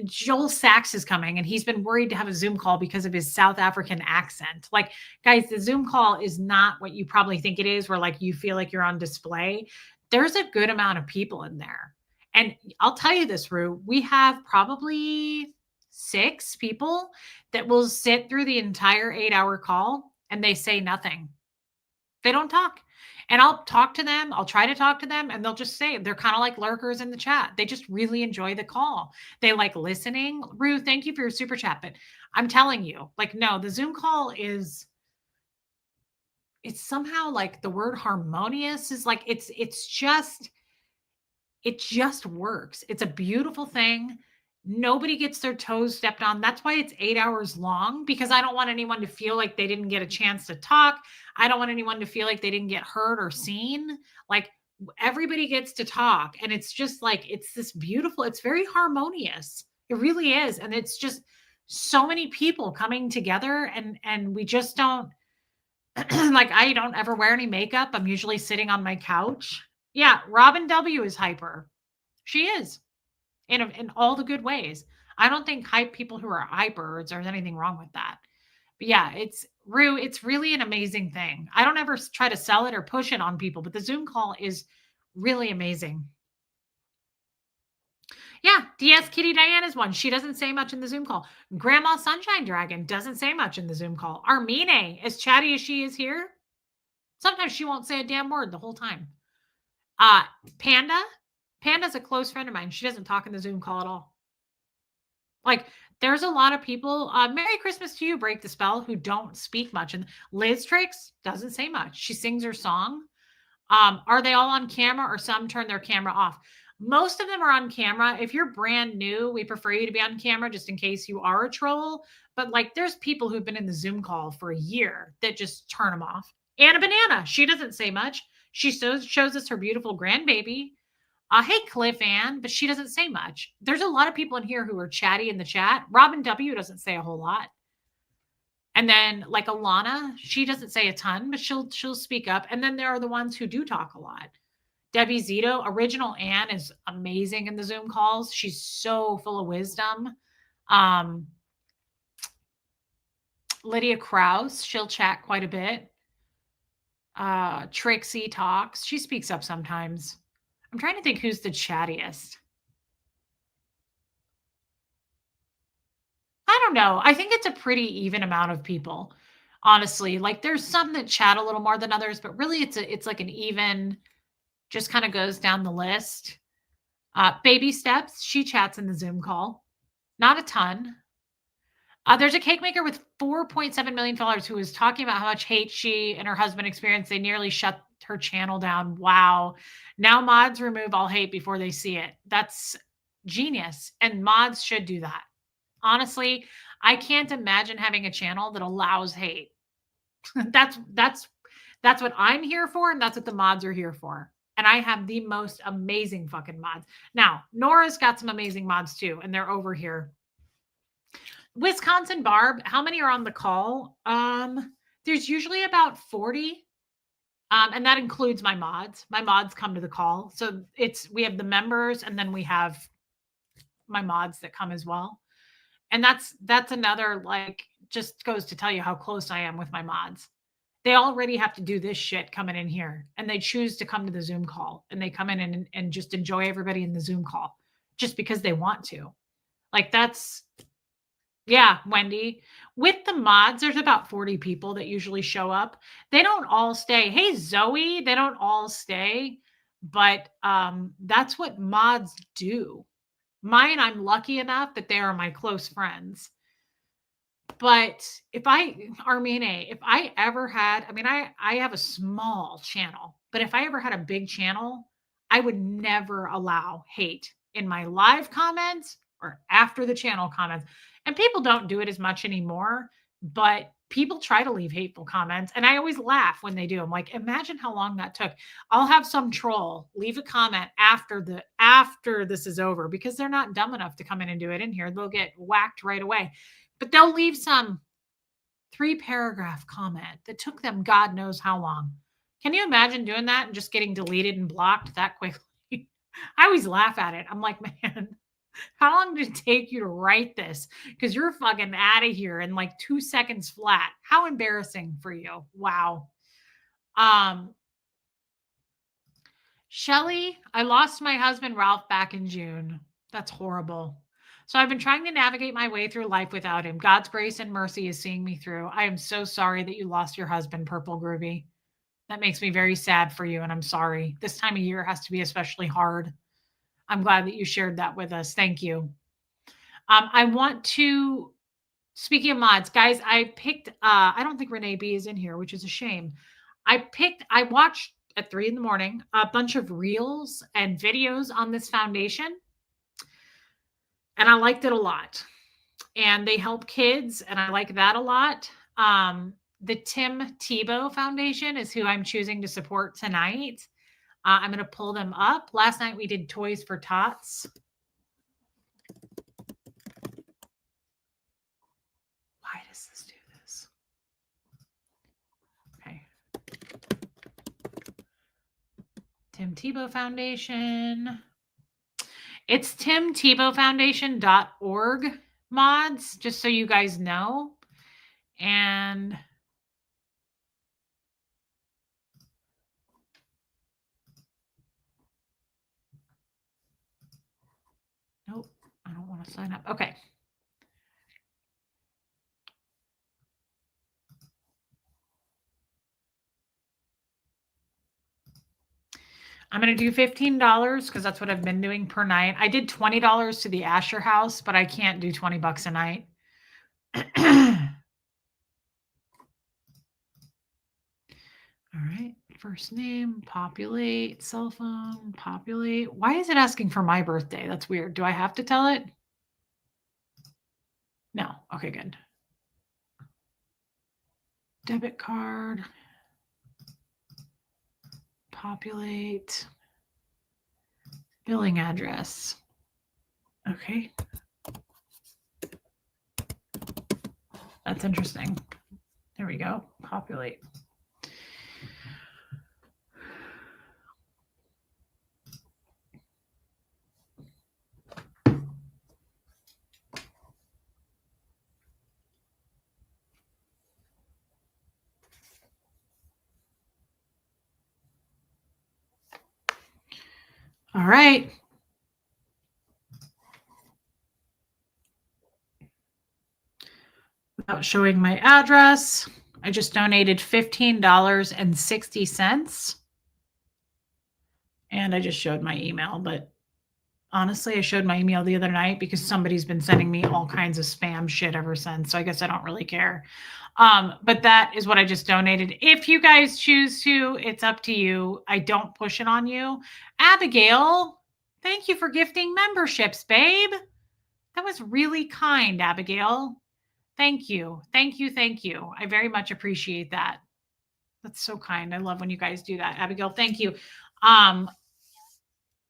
[SPEAKER 1] Joel Sachs is coming and he's been worried to have a Zoom call because of his South African accent. Like, guys, the Zoom call is not what you probably think it is, where like you feel like you're on display. There's a good amount of people in there. And I'll tell you this, Rue, we have probably 6 people that will sit through the entire 8-hour call and they say nothing. They don't talk. And I'll talk to them. I'll try to talk to them and they'll just say they're kind of like lurkers in the chat. They just really enjoy the call. They like listening. Rue, thank you for your super chat. But I'm telling you, like, no, the Zoom call is, it's somehow like the word harmonious is like, it just works. It's a beautiful thing. Nobody gets their toes stepped on. That's why it's 8 hours long, because I don't want anyone to feel like they didn't get a chance to talk. I don't want anyone to feel like they didn't get heard or seen. Like, everybody gets to talk. And it's just like, it's this beautiful, it's very harmonious. It really is. And it's just so many people coming together and we just don't like, I don't ever wear any makeup. I'm usually sitting on my couch. Yeah, Robin W is hyper. She is in all the good ways. I don't think hype people who are hyper, there's anything wrong with that. But yeah, it's really an amazing thing. I don't ever try to sell it or push it on people, but the Zoom call is really amazing. Yeah, DS Kitty Diane is one. She doesn't say much in the Zoom call. Grandma Sunshine Dragon doesn't say much in the Zoom call. Armine, as chatty as she is here, sometimes she won't say a damn word the whole time. Panda's a close friend of mine. She doesn't talk in the Zoom call at all. Like, there's a lot of people, Merry Christmas to you, Break the Spell, who don't speak much. And Liz Tricks doesn't say much. She sings her song. Are they all on camera or some turn their camera off? Most of them are on camera. If you're brand new, we prefer you to be on camera just in case you are a troll. But like, there's people who've been in the Zoom call for a year that just turn them off. Anna Banana, she doesn't say much. She shows us her beautiful grandbaby. Hey, Cliff Ann, but she doesn't say much. There's a lot of people in here who are chatty in the chat. Robin W doesn't say a whole lot. And then like Alana, she doesn't say a ton, but she'll speak up. And then there are the ones who do talk a lot. Debbie Zito, original Ann, is amazing in the Zoom calls. She's so full of wisdom. Lydia Krause, she'll chat quite a bit. Trixie talks. She speaks up sometimes. I'm trying to think who's the chattiest. I don't know. I think it's a pretty even amount of people, honestly. Like, there's some that chat a little more than others, but really it's like an even, just kind of goes down the list. Baby Steps, she chats in the Zoom call. Not a ton. There's a cake maker with 4.7 million followers who is talking about how much hate she and her husband experienced. They nearly shut her channel down. Wow. Now mods remove all hate before they see it. That's genius. And mods should do that. Honestly, I can't imagine having a channel that allows hate. that's what I'm here for, and that's what the mods are here for. And I have the most amazing fucking mods. Now, Nora's got some amazing mods too, and they're over here. Wisconsin Barb, how many are on the call? There's usually about 40. And that includes my mods. My mods come to the call. So we have the members and then we have my mods that come as well. And that's another, like, just goes to tell you how close I am with my mods. They already have to do this shit coming in here and they choose to come to the Zoom call and they come in and just enjoy everybody in the Zoom call just because they want to. Like, yeah, Wendy. With the mods, there's about 40 people that usually show up. They don't all stay. Hey, Zoe, they don't all stay, but that's what mods do. Mine, I'm lucky enough that they are my close friends. But if I ever had, I have a small channel, but if I ever had a big channel, I would never allow hate in my live comments or after the channel comments. And people don't do it as much anymore, but people try to leave hateful comments. And I always laugh when they do. I'm like, imagine how long that took. I'll have some troll leave a comment after this is over because they're not dumb enough to come in and do it in here. They'll get whacked right away. But they'll leave some 3-paragraph comment that took them God knows how long. Can you imagine doing that and just getting deleted and blocked that quickly? I always laugh at it. I'm like, man, How long did it take you to write this? Because you're fucking out of here in like 2 seconds flat. How embarrassing for you. Wow. Um, Shelly, I lost my husband Ralph back in June. That's horrible. So I've been trying to navigate my way through life without him. God's grace and mercy is seeing me through. I am so sorry that you lost your husband, Purple Groovy. That makes me very sad for you, and I'm sorry. This time of year has to be especially hard. I'm glad that you shared that with us. Thank you. I want to, speaking of mods, guys, I picked, I don't think Renee B is in here, which is a shame. I watched at 3 in the morning a bunch of reels and videos on this foundation, and I liked it a lot. And they help kids, and I like that a lot. The Tim Tebow Foundation is who I'm choosing to support tonight. I'm going to pull them up. Last night we did Toys for Tots. Why does this do this? Okay. Tim Tebow Foundation. It's timtebowfoundation.org mods, just so you guys know. And nope, I don't want to sign up. Okay. I'm going to do $15 because that's what I've been doing per night. I did $20 to the Asher House, but I can't do $20 a night. All right. First name, populate, cell phone, populate. Why is it asking for my birthday? That's weird. Do I have to tell it? No. Okay, good. Debit card. Populate. Billing address. Okay. That's interesting. There we go. Populate. All right. Without showing my address, I just donated $15.60. And I just showed my email, but honestly, I showed my email the other night because somebody's been sending me all kinds of spam shit ever since. So I guess I don't really care. But that is what I just donated. If you guys choose to, it's up to you. I don't push it on you. Abigail, thank you for gifting memberships, babe. That was really kind, Abigail. Thank you. Thank you. Thank you. I very much appreciate that. That's so kind. I love when you guys do that. Abigail, thank you.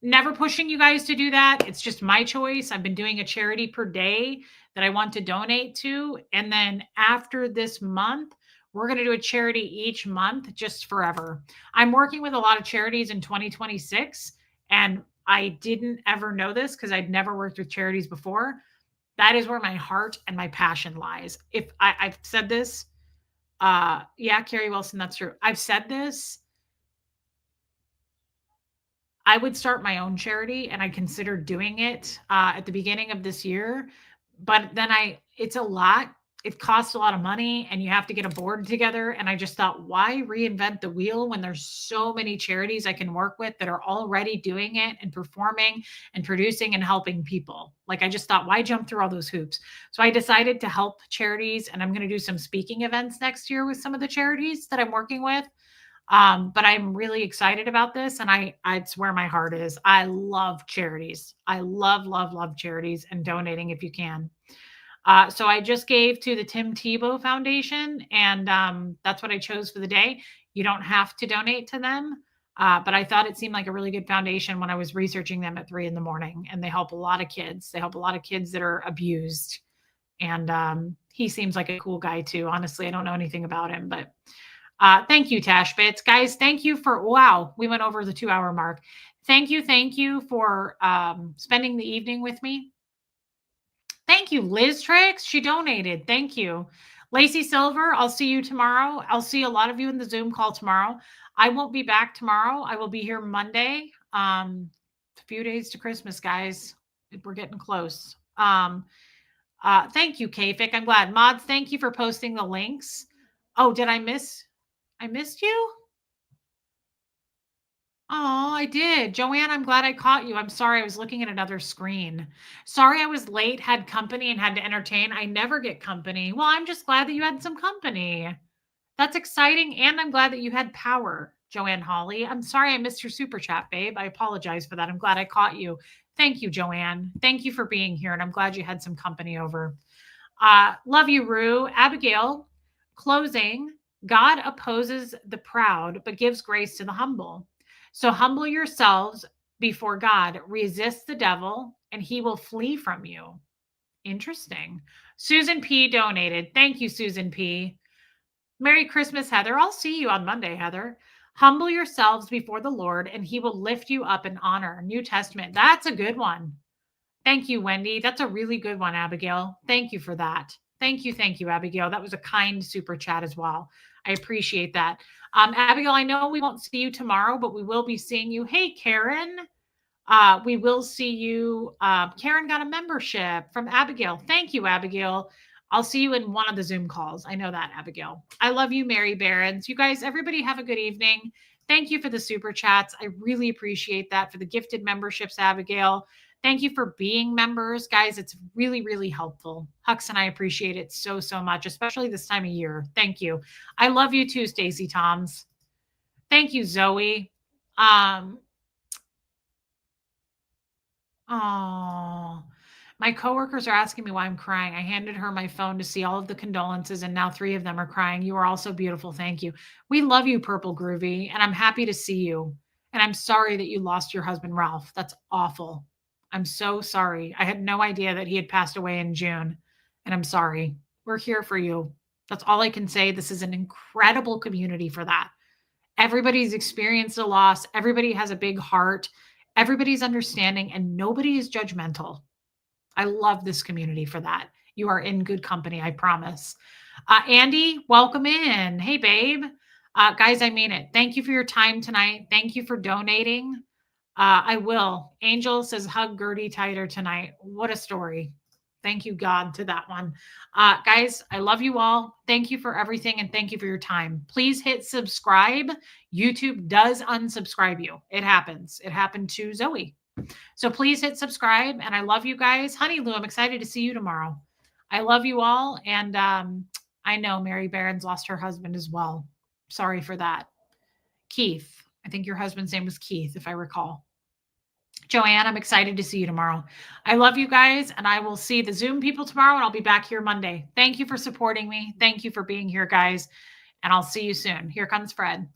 [SPEAKER 1] Never pushing you guys to do that. It's just my choice. I've been doing a charity per day that I want to donate to. And then after this month, we're going to do a charity each month just forever. I'm working with a lot of charities in 2026, and I didn't ever know this because I'd never worked with charities before. That is where my heart and my passion lies. If I've said this, yeah, Carrie Wilson, that's true. I've said this. I would start my own charity, and I considered doing it at the beginning of this year. But then it's a lot. It costs a lot of money, and you have to get a board together. And I just thought, why reinvent the wheel when there's so many charities I can work with that are already doing it and performing and producing and helping people? Like, I just thought, why jump through all those hoops? So I decided to help charities, and I'm going to do some speaking events next year with some of the charities that I'm working with. But I'm really excited about this, and it's where my heart is. I love charities. I love charities and donating if you can. So I just gave to the Tim Tebow Foundation, and that's what I chose for the day. You don't have to donate to them, but I thought it seemed like a really good foundation when I was researching them at 3 a.m, and they help a lot of kids. They help a lot of kids that are abused, and he seems like a cool guy too. Honestly, I don't know anything about him, but Thank you, Tash Bits. Guys, thank you for, wow, we went over the 2 hour mark. Thank you for spending the evening with me. Thank you, Liz Tricks. She donated. Thank you. Lacey Silver, I'll see you tomorrow. I'll see a lot of you in the Zoom call tomorrow. I won't be back tomorrow. I will be here Monday. A few days to Christmas, guys. We're getting close. Thank you, Kafik. I'm glad. Mods, thank you for posting the links. Oh, did I missed you? Oh, I did. Joanne, I'm glad I caught you. I'm sorry. I was looking at another screen. Sorry I was late, had company, and had to entertain. I never get company. Well, I'm just glad that you had some company. That's exciting. And I'm glad that you had power, Joanne Holly. I'm sorry I missed your super chat, babe. I apologize for that. I'm glad I caught you. Thank you, Joanne. Thank you for being here. And I'm glad you had some company over. Love you, Rue. Abigail, closing. God opposes the proud, but gives grace to the humble. So humble yourselves before God, resist the devil, and he will flee from you. Interesting. Susan P donated. Thank you, Susan P. Merry Christmas, Heather. I'll see you on Monday, Heather. Humble yourselves before the Lord, and he will lift you up in honor. New Testament. That's a good one. Thank you, Wendy. That's a really good one, Abigail. Thank you for that. Thank you, Abigail. That was a kind super chat as well. I appreciate that. Abigail, I know we won't see you tomorrow, but we will be seeing you. Hey, Karen. We will see you. Karen got a membership from Abigail. Thank you, Abigail. I'll see you in one of the Zoom calls. I know that, Abigail. I love you, Mary Barons. You guys, everybody have a good evening. Thank you for the super chats. I really appreciate that. For the gifted memberships, Abigail. Thank you for being members. Guys, it's really, really helpful. Hux and I appreciate it so, so much, especially this time of year. Thank you. I love you too, Stacey Toms. Thank you, Zoe. Oh, my coworkers are asking me why I'm crying. I handed her my phone to see all of the condolences, and now 3 of them are crying. You are also beautiful. Thank you. We love you, Purple Groovy, and I'm happy to see you. And I'm sorry that you lost your husband, Ralph. That's awful. I'm so sorry. I had no idea that he had passed away in June, and I'm sorry. We're here for you. That's all I can say. This is an incredible community for that. Everybody's experienced a loss. Everybody has a big heart. Everybody's understanding, and nobody is judgmental. I love this community for that. You are in good company, I promise. Andy, welcome in. Hey, babe. Guys, I mean it. Thank you for your time tonight. Thank you for donating. I will. Angel says, hug Gertie tighter tonight. What a story. Thank you, God, to that one. Guys, I love you all. Thank you for everything, and thank you for your time. Please hit subscribe. YouTube does unsubscribe you. It happens. It happened to Zoe. So please hit subscribe, and I love you guys. Honey Lou, I'm excited to see you tomorrow. I love you all, and I know Mary Barron's lost her husband as well. Sorry for that. Keith. I think your husband's name was Keith, if I recall. Joanne, I'm excited to see you tomorrow. I love you guys, and I will see the Zoom people tomorrow, and I'll be back here Monday. Thank you for supporting me. Thank you for being here, guys, and I'll see you soon. Here comes Fred.